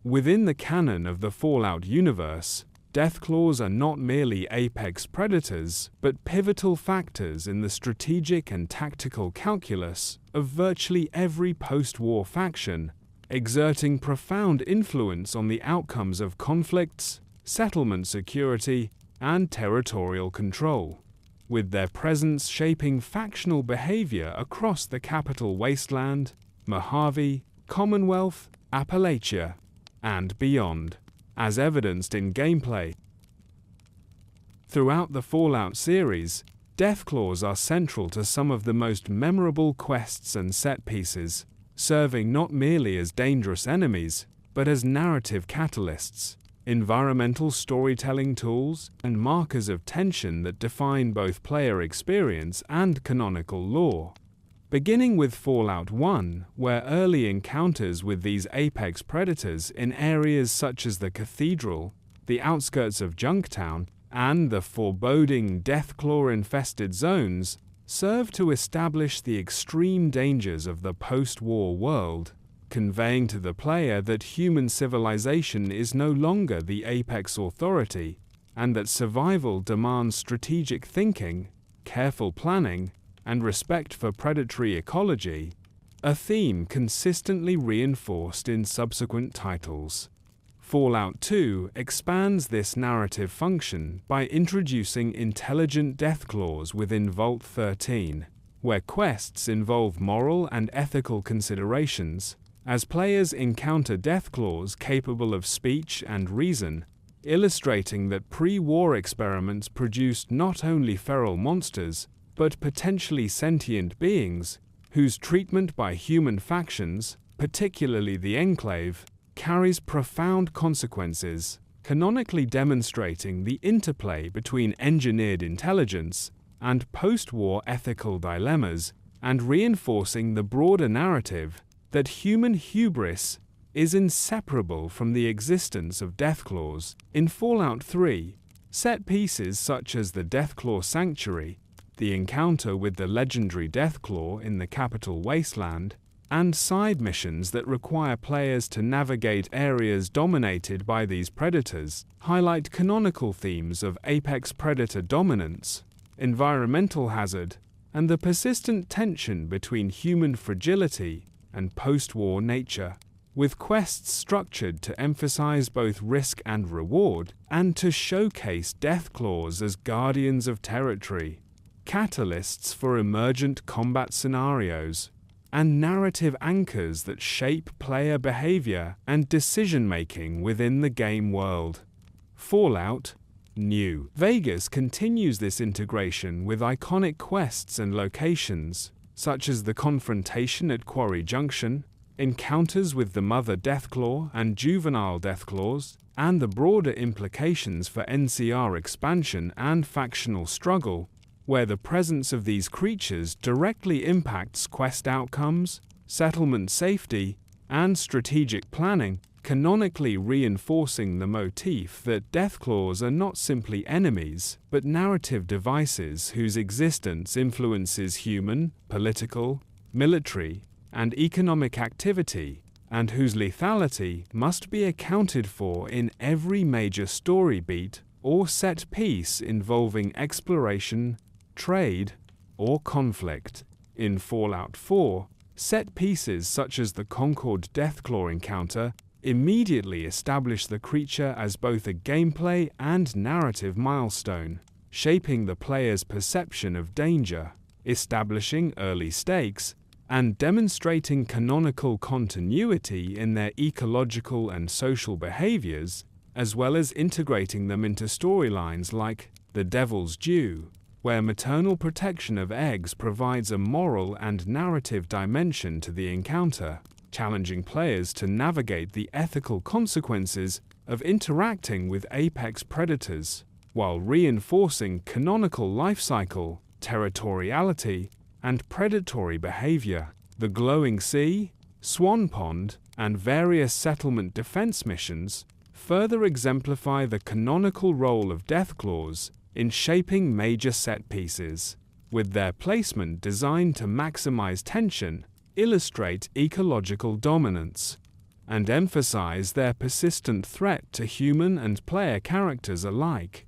Within the canon of the Fallout universe, Deathclaws are not merely apex predators, but pivotal factors in the strategic and tactical calculus of virtually every post-war faction, exerting profound influence on the outcomes of conflicts, settlement security, and territorial control, with their presence shaping factional behavior across the capital Wasteland, Mojave, Commonwealth, Appalachia, and beyond, as evidenced in gameplay. Throughout the Fallout series, Deathclaws are central to some of the most memorable quests and set pieces, serving not merely as dangerous enemies, but as narrative catalysts, environmental storytelling tools, and markers of tension that define both player experience and canonical lore. Beginning with Fallout 1, where early encounters with these apex predators in areas such as the Cathedral, the outskirts of Junktown, and the foreboding Deathclaw-infested zones serve to establish the extreme dangers of the post-war world, conveying to the player that human civilization is no longer the apex authority, and that survival demands strategic thinking, careful planning, and respect for predatory ecology, a theme consistently reinforced in subsequent titles. Fallout 2 expands this narrative function by introducing intelligent Deathclaws within Vault 13, where quests involve moral and ethical considerations, as players encounter Deathclaws capable of speech and reason, illustrating that pre-war experiments produced not only feral monsters, but potentially sentient beings, whose treatment by human factions, particularly the Enclave, carries profound consequences, canonically demonstrating the interplay between engineered intelligence and post-war ethical dilemmas, and reinforcing the broader narrative that human hubris is inseparable from the existence of Deathclaws. In Fallout 3, set pieces such as the Deathclaw Sanctuary, the encounter with the legendary Deathclaw in the capital Wasteland, and side missions that require players to navigate areas dominated by these predators highlight canonical themes of apex predator dominance, environmental hazard, and the persistent tension between human fragility and post-war nature, with quests structured to emphasize both risk and reward, and to showcase Deathclaws as guardians of territory, catalysts for emergent combat scenarios, and narrative anchors that shape player behavior and decision-making within the game world. Fallout New Vegas continues this integration with iconic quests and locations, such as the confrontation at Quarry Junction, encounters with the Mother Deathclaw and juvenile Deathclaws, and the broader implications for NCR expansion and factional struggle, where the presence of these creatures directly impacts quest outcomes, settlement safety, and strategic planning, canonically reinforcing the motif that Deathclaws are not simply enemies, but narrative devices whose existence influences human, political, military, and economic activity, and whose lethality must be accounted for in every major story beat or set piece involving exploration, trade, or conflict. In Fallout 4, set pieces such as the Concord Deathclaw encounter immediately establish the creature as both a gameplay and narrative milestone, shaping the player's perception of danger, establishing early stakes, and demonstrating canonical continuity in their ecological and social behaviors, as well as integrating them into storylines like The Devil's Due, where maternal protection of eggs provides a moral and narrative dimension to the encounter, challenging players to navigate the ethical consequences of interacting with apex predators, while reinforcing canonical life cycle, territoriality, and predatory behavior. The Glowing Sea, Swan Pond, and various settlement defense missions further exemplify the canonical role of Deathclaws in shaping major set pieces, with their placement designed to maximize tension, illustrate ecological dominance, and emphasize their persistent threat to human and player characters alike,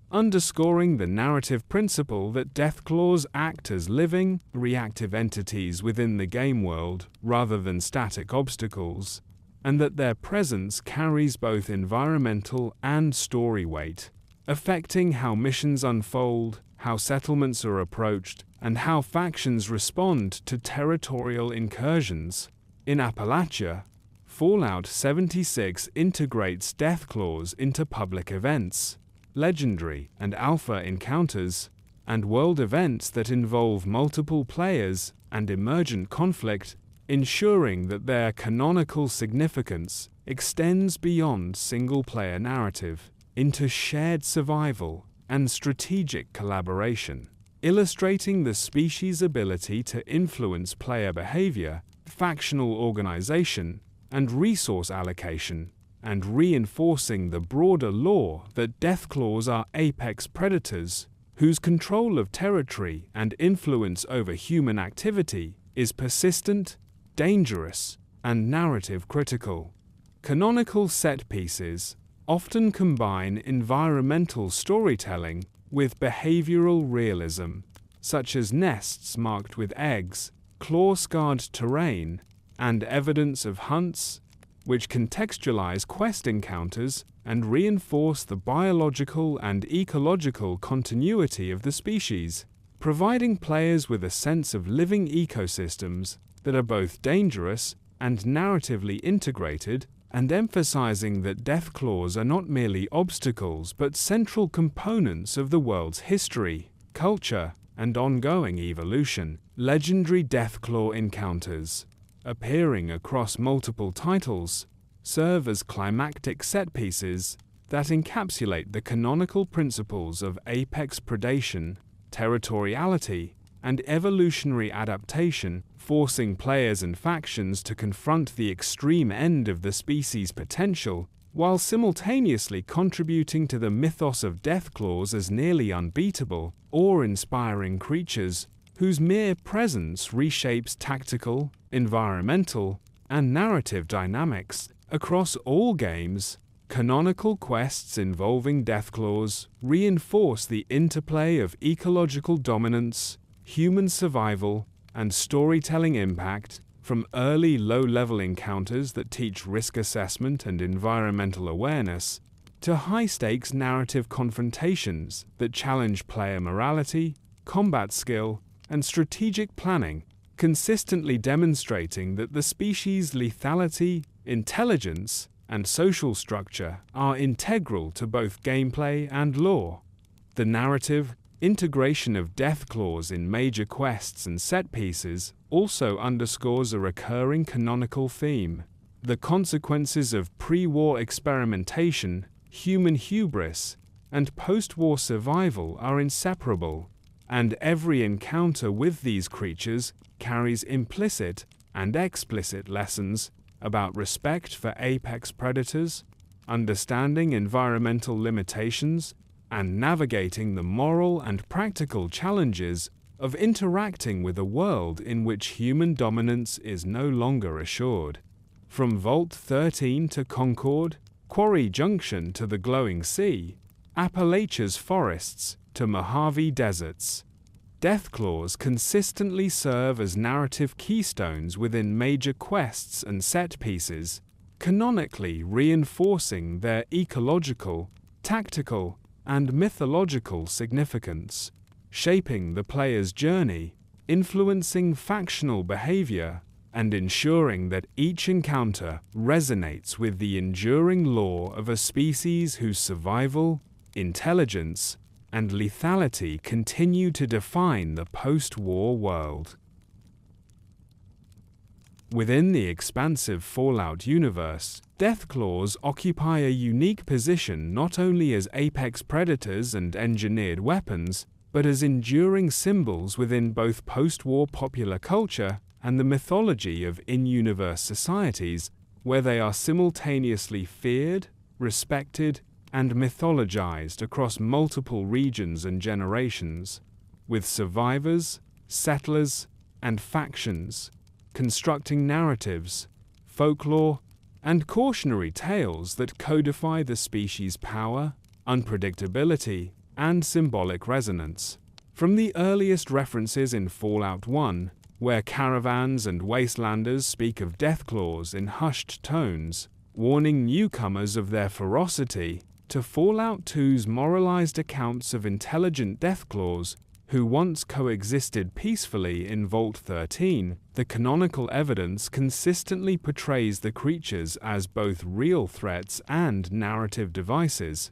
underscoring the narrative principle that Deathclaws act as living, reactive entities within the game world rather than static obstacles, and that their presence carries both environmental and story weight, affecting how missions unfold, how settlements are approached, and how factions respond to territorial incursions. In Appalachia, Fallout 76 integrates Deathclaws into public events, legendary and alpha encounters, and world events that involve multiple players and emergent conflict, ensuring that their canonical significance extends beyond single-player narrative into shared survival and strategic collaboration, illustrating the species' ability to influence player behavior, factional organization, and resource allocation, and reinforcing the broader lore that Deathclaws are apex predators whose control of territory and influence over human activity is persistent, dangerous, and narrative critical. Canonical set pieces often combine environmental storytelling with behavioral realism, such as nests marked with eggs, claw-scarred terrain, and evidence of hunts, which contextualize quest encounters and reinforce the biological and ecological continuity of the species, providing players with a sense of living ecosystems that are both dangerous and narratively integrated, and emphasizing that Deathclaws are not merely obstacles but central components of the world's history, culture, and ongoing evolution. Legendary Deathclaw encounters, appearing across multiple titles, serve as climactic set pieces that encapsulate the canonical principles of apex predation, territoriality, and evolutionary adaptation, forcing players and factions to confront the extreme end of the species' potential, while simultaneously contributing to the mythos of Deathclaws as nearly unbeatable, awe-inspiring creatures whose mere presence reshapes tactical, environmental, and narrative dynamics across all games. Canonical quests involving Deathclaws reinforce the interplay of ecological dominance, human survival, and storytelling impact, from early low-level encounters that teach risk assessment and environmental awareness, to high-stakes narrative confrontations that challenge player morality, combat skill, and strategic planning, consistently demonstrating that the species' lethality, intelligence, and social structure are integral to both gameplay and lore. The narrative integration of Deathclaws in major quests and set pieces also underscores a recurring canonical theme. The consequences of pre-war experimentation, human hubris, and post-war survival are inseparable, and every encounter with these creatures carries implicit and explicit lessons about respect for apex predators, understanding environmental limitations, and navigating the moral and practical challenges of interacting with a world in which human dominance is no longer assured. From Vault 13 to Concord, Quarry Junction to the Glowing Sea, Appalachia's forests to Mojave deserts, Deathclaws consistently serve as narrative keystones within major quests and set pieces, canonically reinforcing their ecological, tactical, and mythological significance, shaping the player's journey, influencing factional behavior, and ensuring that each encounter resonates with the enduring lore of a species whose survival, intelligence, and lethality continue to define the post-war world. Within the expansive Fallout universe, Deathclaws occupy a unique position not only as apex predators and engineered weapons, but as enduring symbols within both post-war popular culture and the mythology of in-universe societies, where they are simultaneously feared, respected, and mythologized across multiple regions and generations, with survivors, settlers, and factions constructing narratives, folklore, and cautionary tales that codify the species' power, unpredictability, and symbolic resonance. From the earliest references in Fallout 1, where caravans and wastelanders speak of Deathclaws in hushed tones, warning newcomers of their ferocity, to Fallout 2's moralized accounts of intelligent Deathclaws who once coexisted peacefully in Vault 13, the canonical evidence consistently portrays the creatures as both real threats and narrative devices,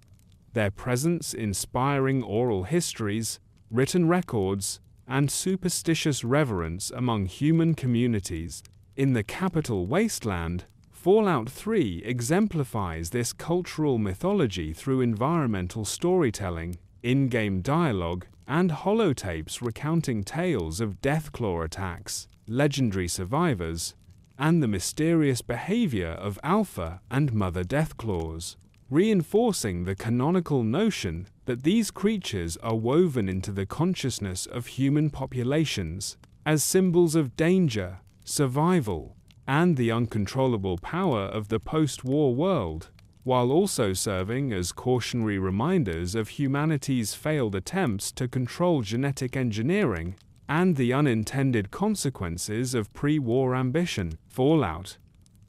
their presence inspiring oral histories, written records, and superstitious reverence among human communities. In the capital Wasteland, Fallout 3 exemplifies this cultural mythology through environmental storytelling, in-game dialogue, and holotapes recounting tales of Deathclaw attacks, legendary survivors, and the mysterious behavior of Alpha and Mother Deathclaws, reinforcing the canonical notion that these creatures are woven into the consciousness of human populations as symbols of danger, survival, and the uncontrollable power of the post-war world, while also serving as cautionary reminders of humanity's failed attempts to control genetic engineering and the unintended consequences of pre-war ambition. Fallout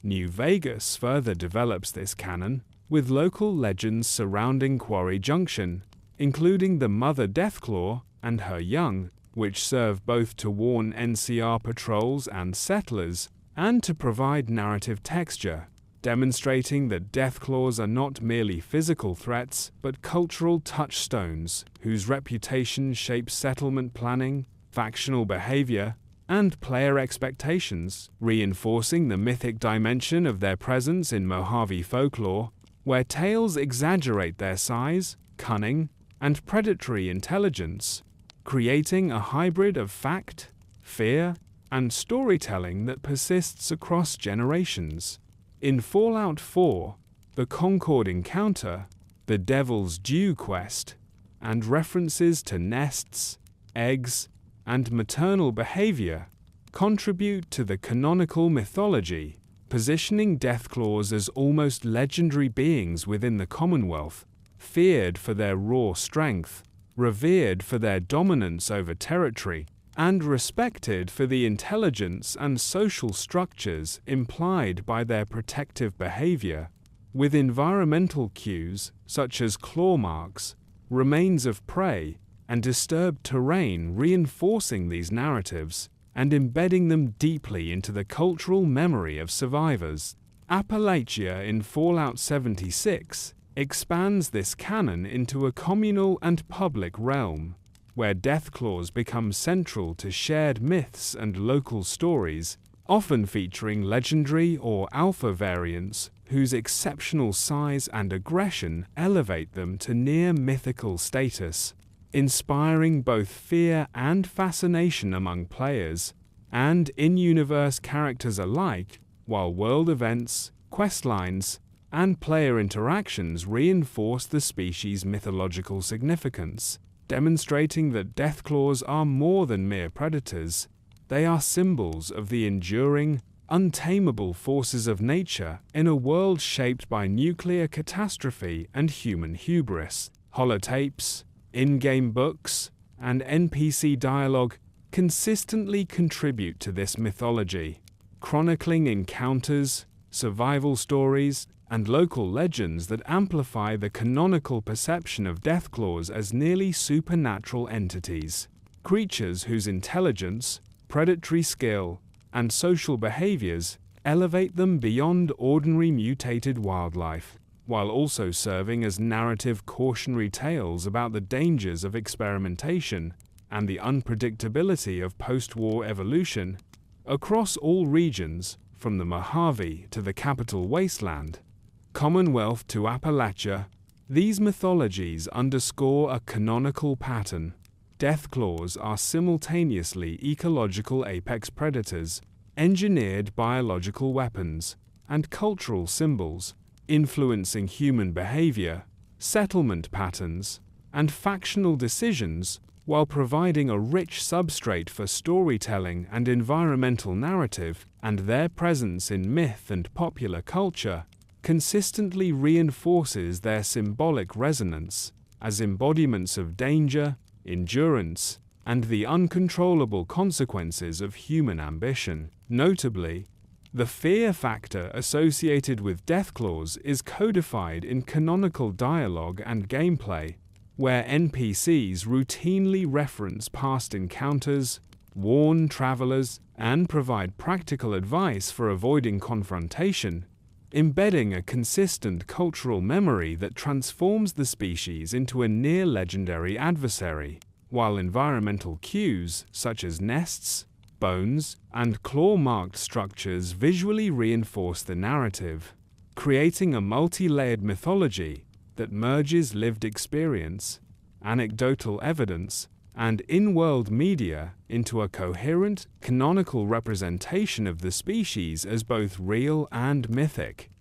New Vegas further develops this canon, with local legends surrounding Quarry Junction, including the Mother Deathclaw and her young, which serve both to warn NCR patrols and settlers and to provide narrative texture, demonstrating that Deathclaws are not merely physical threats, but cultural touchstones whose reputation shapes settlement planning, factional behavior, and player expectations, reinforcing the mythic dimension of their presence in Mojave folklore, where tales exaggerate their size, cunning, and predatory intelligence, creating a hybrid of fact, fear, and storytelling that persists across generations. In Fallout 4, the Concord Encounter, the Devil's Due quest, and references to nests, eggs, and maternal behavior contribute to the canonical mythology, positioning Deathclaws as almost legendary beings within the Commonwealth, feared for their raw strength, revered for their dominance over territory, and respected for the intelligence and social structures implied by their protective behavior, with environmental cues such as claw marks, remains of prey, and disturbed terrain reinforcing these narratives and embedding them deeply into the cultural memory of survivors. Appalachia in Fallout 76 expands this canon into a communal and public realm, where Deathclaws become central to shared myths and local stories, often featuring legendary or alpha variants whose exceptional size and aggression elevate them to near mythical status, inspiring both fear and fascination among players and in-universe characters alike, while world events, questlines, and player interactions reinforce the species' mythological significance, demonstrating that Deathclaws are more than mere predators. They are symbols of the enduring, untamable forces of nature in a world shaped by nuclear catastrophe and human hubris. Holotapes, in-game books, and NPC dialogue consistently contribute to this mythology, chronicling encounters, survival stories, and local legends that amplify the canonical perception of Deathclaws as nearly supernatural entities, creatures whose intelligence, predatory skill, and social behaviors elevate them beyond ordinary mutated wildlife. while also serving as narrative cautionary tales about the dangers of experimentation and the unpredictability of post-war evolution. Across all regions, from the Mojave to the capital Wasteland, Commonwealth to Appalachia, these mythologies underscore a canonical pattern. Deathclaws are simultaneously ecological apex predators, engineered biological weapons, and cultural symbols, influencing human behavior, settlement patterns, and factional decisions, while providing a rich substrate for storytelling and environmental narrative. And their presence in myth and popular culture consistently reinforces their symbolic resonance as embodiments of danger, endurance, and the uncontrollable consequences of human ambition. Notably, the fear factor associated with Deathclaws is codified in canonical dialogue and gameplay, where NPCs routinely reference past encounters, warn travelers, and provide practical advice for avoiding confrontation, embedding a consistent cultural memory that transforms the species into a near-legendary adversary, while environmental cues such as nests, bones, and claw-marked structures visually reinforce the narrative, creating a multi-layered mythology that merges lived experience, anecdotal evidence, and in-world media into a coherent, canonical representation of the species as both real and mythic.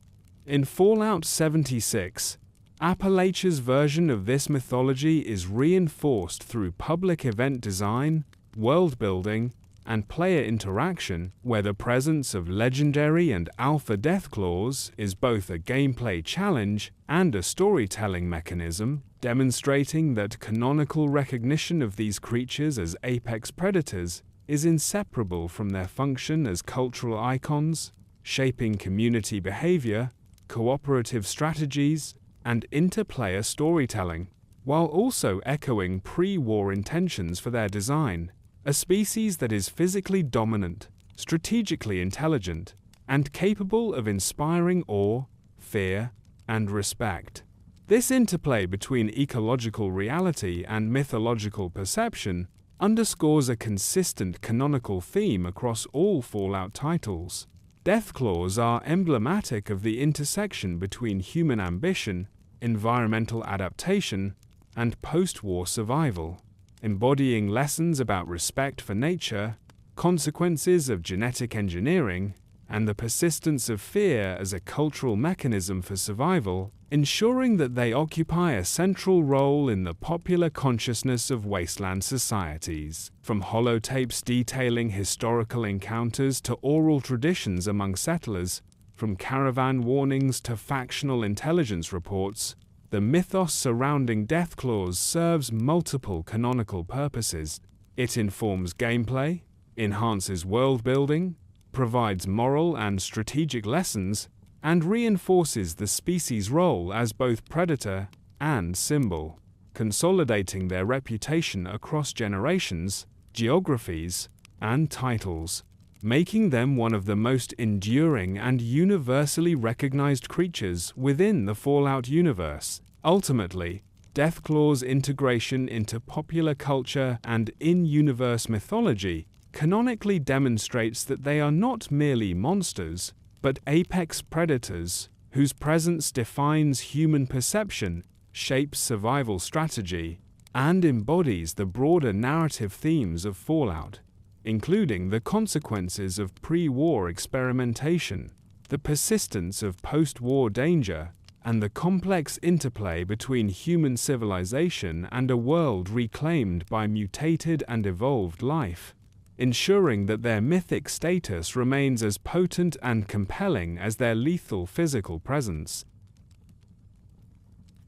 In Fallout 76, Appalachia's version of this mythology is reinforced through public event design, world building, and player interaction, where the presence of legendary and alpha Deathclaws is both a gameplay challenge and a storytelling mechanism, demonstrating that canonical recognition of these creatures as apex predators is inseparable from their function as cultural icons, shaping community behavior, cooperative strategies, and interplayer storytelling, while also echoing pre-war intentions for their design. A species that is physically dominant, strategically intelligent, and capable of inspiring awe, fear, and respect. This interplay between ecological reality and mythological perception underscores a consistent canonical theme across all Fallout titles. Deathclaws are emblematic of the intersection between human ambition, environmental adaptation, and post-war survival, embodying lessons about respect for nature, consequences of genetic engineering, and the persistence of fear as a cultural mechanism for survival, ensuring that they occupy a central role in the popular consciousness of wasteland societies. From holotapes detailing historical encounters to oral traditions among settlers, from caravan warnings to factional intelligence reports, the mythos surrounding Deathclaws serves multiple canonical purposes. It informs gameplay, enhances world building, provides moral and strategic lessons, and reinforces the species' role as both predator and symbol, consolidating their reputation across generations, geographies, and titles, making them one of the most enduring and universally recognized creatures within the Fallout universe. Ultimately, Deathclaw's integration into popular culture and in-universe mythology canonically demonstrates that they are not merely monsters, but apex predators whose presence defines human perception, shapes survival strategy, and embodies the broader narrative themes of Fallout, including the consequences of pre-war experimentation, the persistence of post-war danger, and the complex interplay between human civilization and a world reclaimed by mutated and evolved life, ensuring that their mythic status remains as potent and compelling as their lethal physical presence.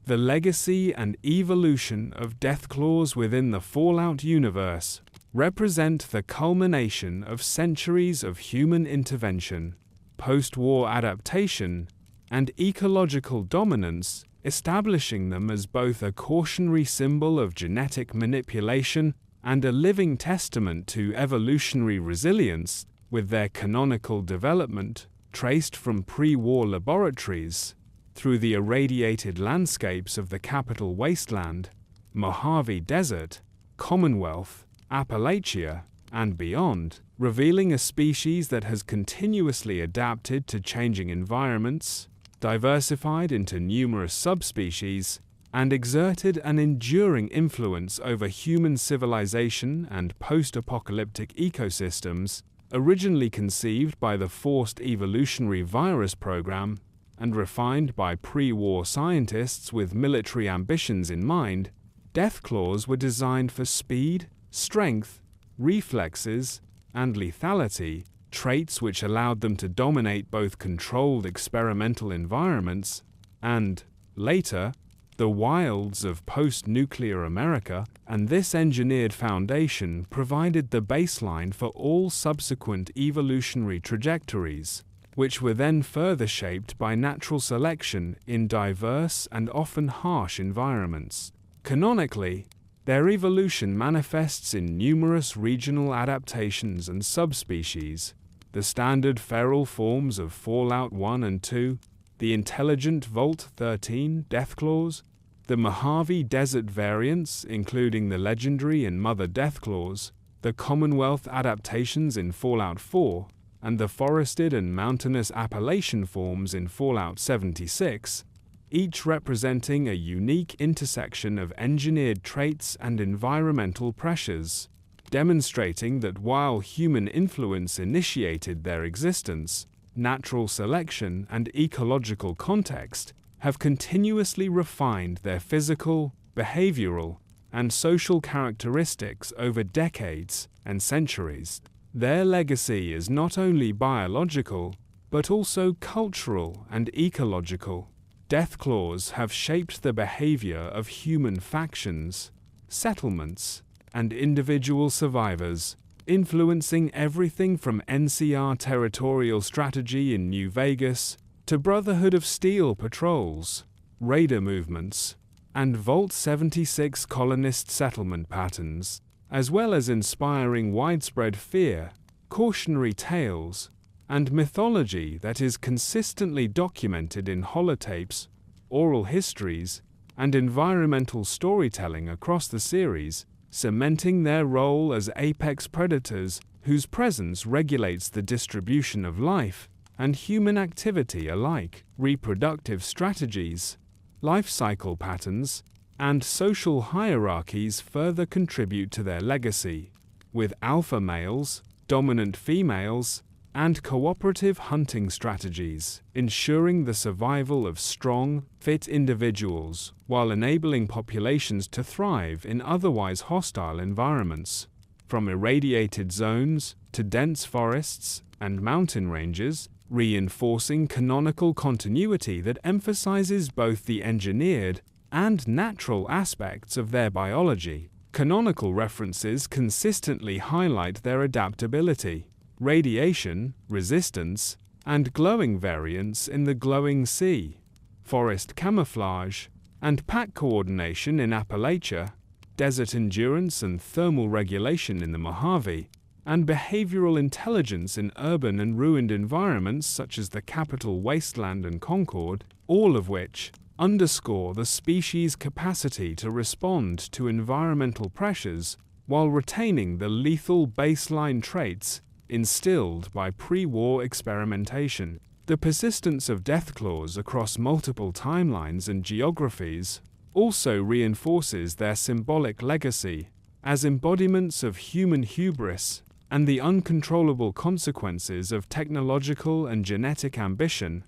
The legacy and evolution of Deathclaws within the Fallout universe represent the culmination of centuries of human intervention, post-war adaptation, and ecological dominance, establishing them as both a cautionary symbol of genetic manipulation and a living testament to evolutionary resilience, with their canonical development traced from pre-war laboratories. through the irradiated landscapes of the capital Wasteland, Mojave Desert, Commonwealth, Appalachia, and beyond, revealing a species that has continuously adapted to changing environments, diversified into numerous subspecies, and exerted an enduring influence over human civilization and post-apocalyptic ecosystems, originally conceived by the Forced Evolutionary Virus program and refined by pre-war scientists with military ambitions in mind. Deathclaws were designed for speed, strength, reflexes, and lethality, traits which allowed them to dominate both controlled experimental environments and, later, the wilds of post-nuclear America, and this engineered foundation provided the baseline for all subsequent evolutionary trajectories, which were then further shaped by natural selection in diverse and often harsh environments. Canonically, their evolution manifests in numerous regional adaptations and subspecies, the standard feral forms of Fallout 1 and 2, the intelligent Vault 13 Deathclaws, the Mojave Desert variants including the legendary and Mother Deathclaws, the Commonwealth adaptations in Fallout 4, and the forested and mountainous Appalachian forms in Fallout 76, each representing a unique intersection of engineered traits and environmental pressures, demonstrating that while human influence initiated their existence, natural selection and ecological context have continuously refined their physical, behavioral, and social characteristics over decades and centuries. Their legacy is not only biological, but also cultural and ecological. Deathclaws have shaped the behavior of human factions, settlements, and individual survivors, influencing everything from NCR territorial strategy in New Vegas to Brotherhood of Steel patrols, raider movements, and Vault 76 colonist settlement patterns, as well as inspiring widespread fear, cautionary tales, and mythology that is consistently documented in holotapes, oral histories, and environmental storytelling across the series, cementing their role as apex predators whose presence regulates the distribution of life and human activity alike. Reproductive strategies, life cycle patterns, and social hierarchies further contribute to their legacy, with alpha males, dominant females, and cooperative hunting strategies, ensuring the survival of strong, fit individuals while enabling populations to thrive in otherwise hostile environments. From irradiated zones to dense forests and mountain ranges, reinforcing canonical continuity that emphasizes both the engineered and natural aspects of their biology. Canonical references consistently highlight their adaptability, radiation, resistance, and glowing variants in the glowing sea, forest camouflage, and pack coordination in Appalachia, desert endurance and thermal regulation in the Mojave, and behavioral intelligence in urban and ruined environments such as the capital Wasteland and Concord, all of which underscore the species' capacity to respond to environmental pressures while retaining the lethal baseline traits instilled by pre-war experimentation. The persistence of Deathclaws across multiple timelines and geographies also reinforces their symbolic legacy as embodiments of human hubris and the uncontrollable consequences of technological and genetic ambition,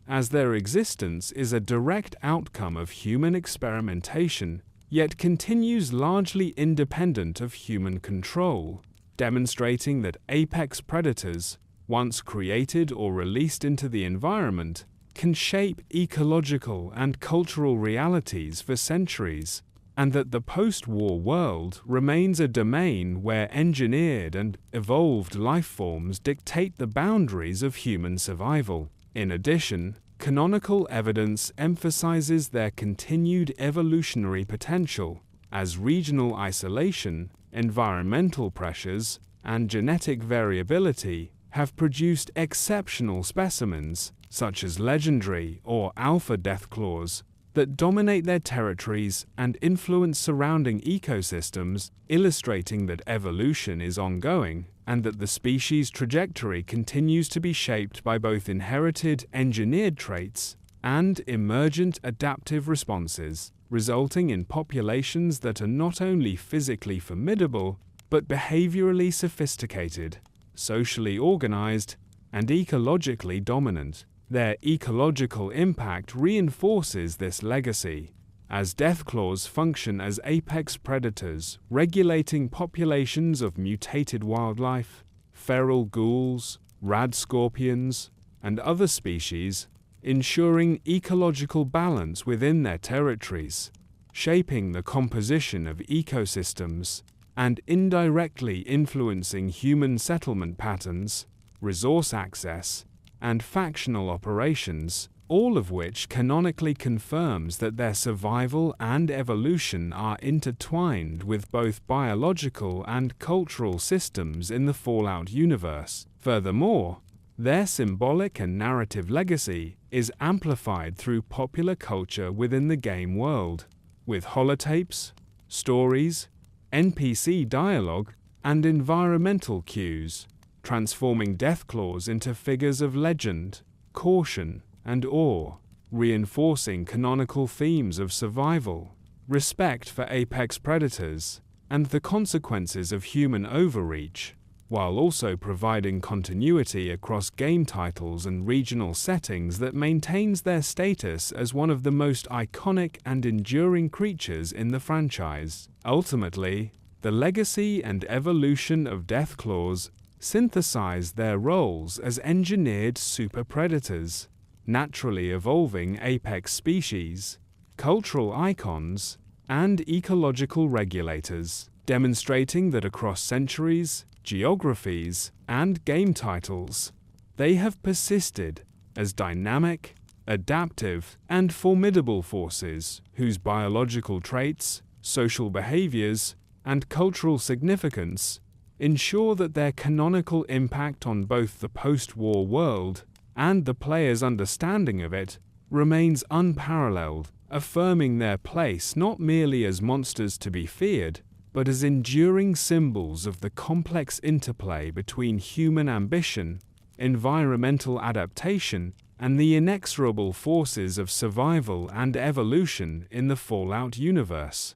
as their existence is a direct outcome of human experimentation, yet continues largely independent of human control, demonstrating that apex predators, once created or released into the environment, can shape ecological and cultural realities for centuries, and that the post-war world remains a domain where engineered and evolved life forms dictate the boundaries of human survival. In addition, canonical evidence emphasizes their continued evolutionary potential, as regional isolation, environmental pressures, and genetic variability have produced exceptional specimens such as legendary or alpha Deathclaws, that dominate their territories and influence surrounding ecosystems, illustrating that evolution is ongoing and that the species' trajectory continues to be shaped by both inherited engineered traits and emergent adaptive responses, resulting in populations that are not only physically formidable but behaviorally sophisticated, socially organized, and ecologically dominant. Their ecological impact reinforces this legacy, as Deathclaws function as apex predators, regulating populations of mutated wildlife, feral ghouls, rad scorpions, and other species, ensuring ecological balance within their territories, shaping the composition of ecosystems, and indirectly influencing human settlement patterns, resource access, and factional operations, all of which canonically confirms that their survival and evolution are intertwined with both biological and cultural systems in the Fallout universe. Furthermore, their symbolic and narrative legacy is amplified through popular culture within the game world, with holotapes, stories, NPC dialogue, and environmental cues, transforming Deathclaws into figures of legend, caution, and awe, reinforcing canonical themes of survival, respect for apex predators, and the consequences of human overreach, while also providing continuity across game titles and regional settings that maintains their status as one of the most iconic and enduring creatures in the franchise. Ultimately, the legacy and evolution of Deathclaws synthesize their roles as engineered super predators, naturally evolving apex species, cultural icons, and ecological regulators, demonstrating that across centuries, geographies, and game titles, they have persisted as dynamic, adaptive, and formidable forces whose biological traits, social behaviors, and cultural significance ensure that their canonical impact on both the post-war world and the player's understanding of it remains unparalleled, affirming their place not merely as monsters to be feared, but as enduring symbols of the complex interplay between human ambition, environmental adaptation, and the inexorable forces of survival and evolution in the Fallout universe.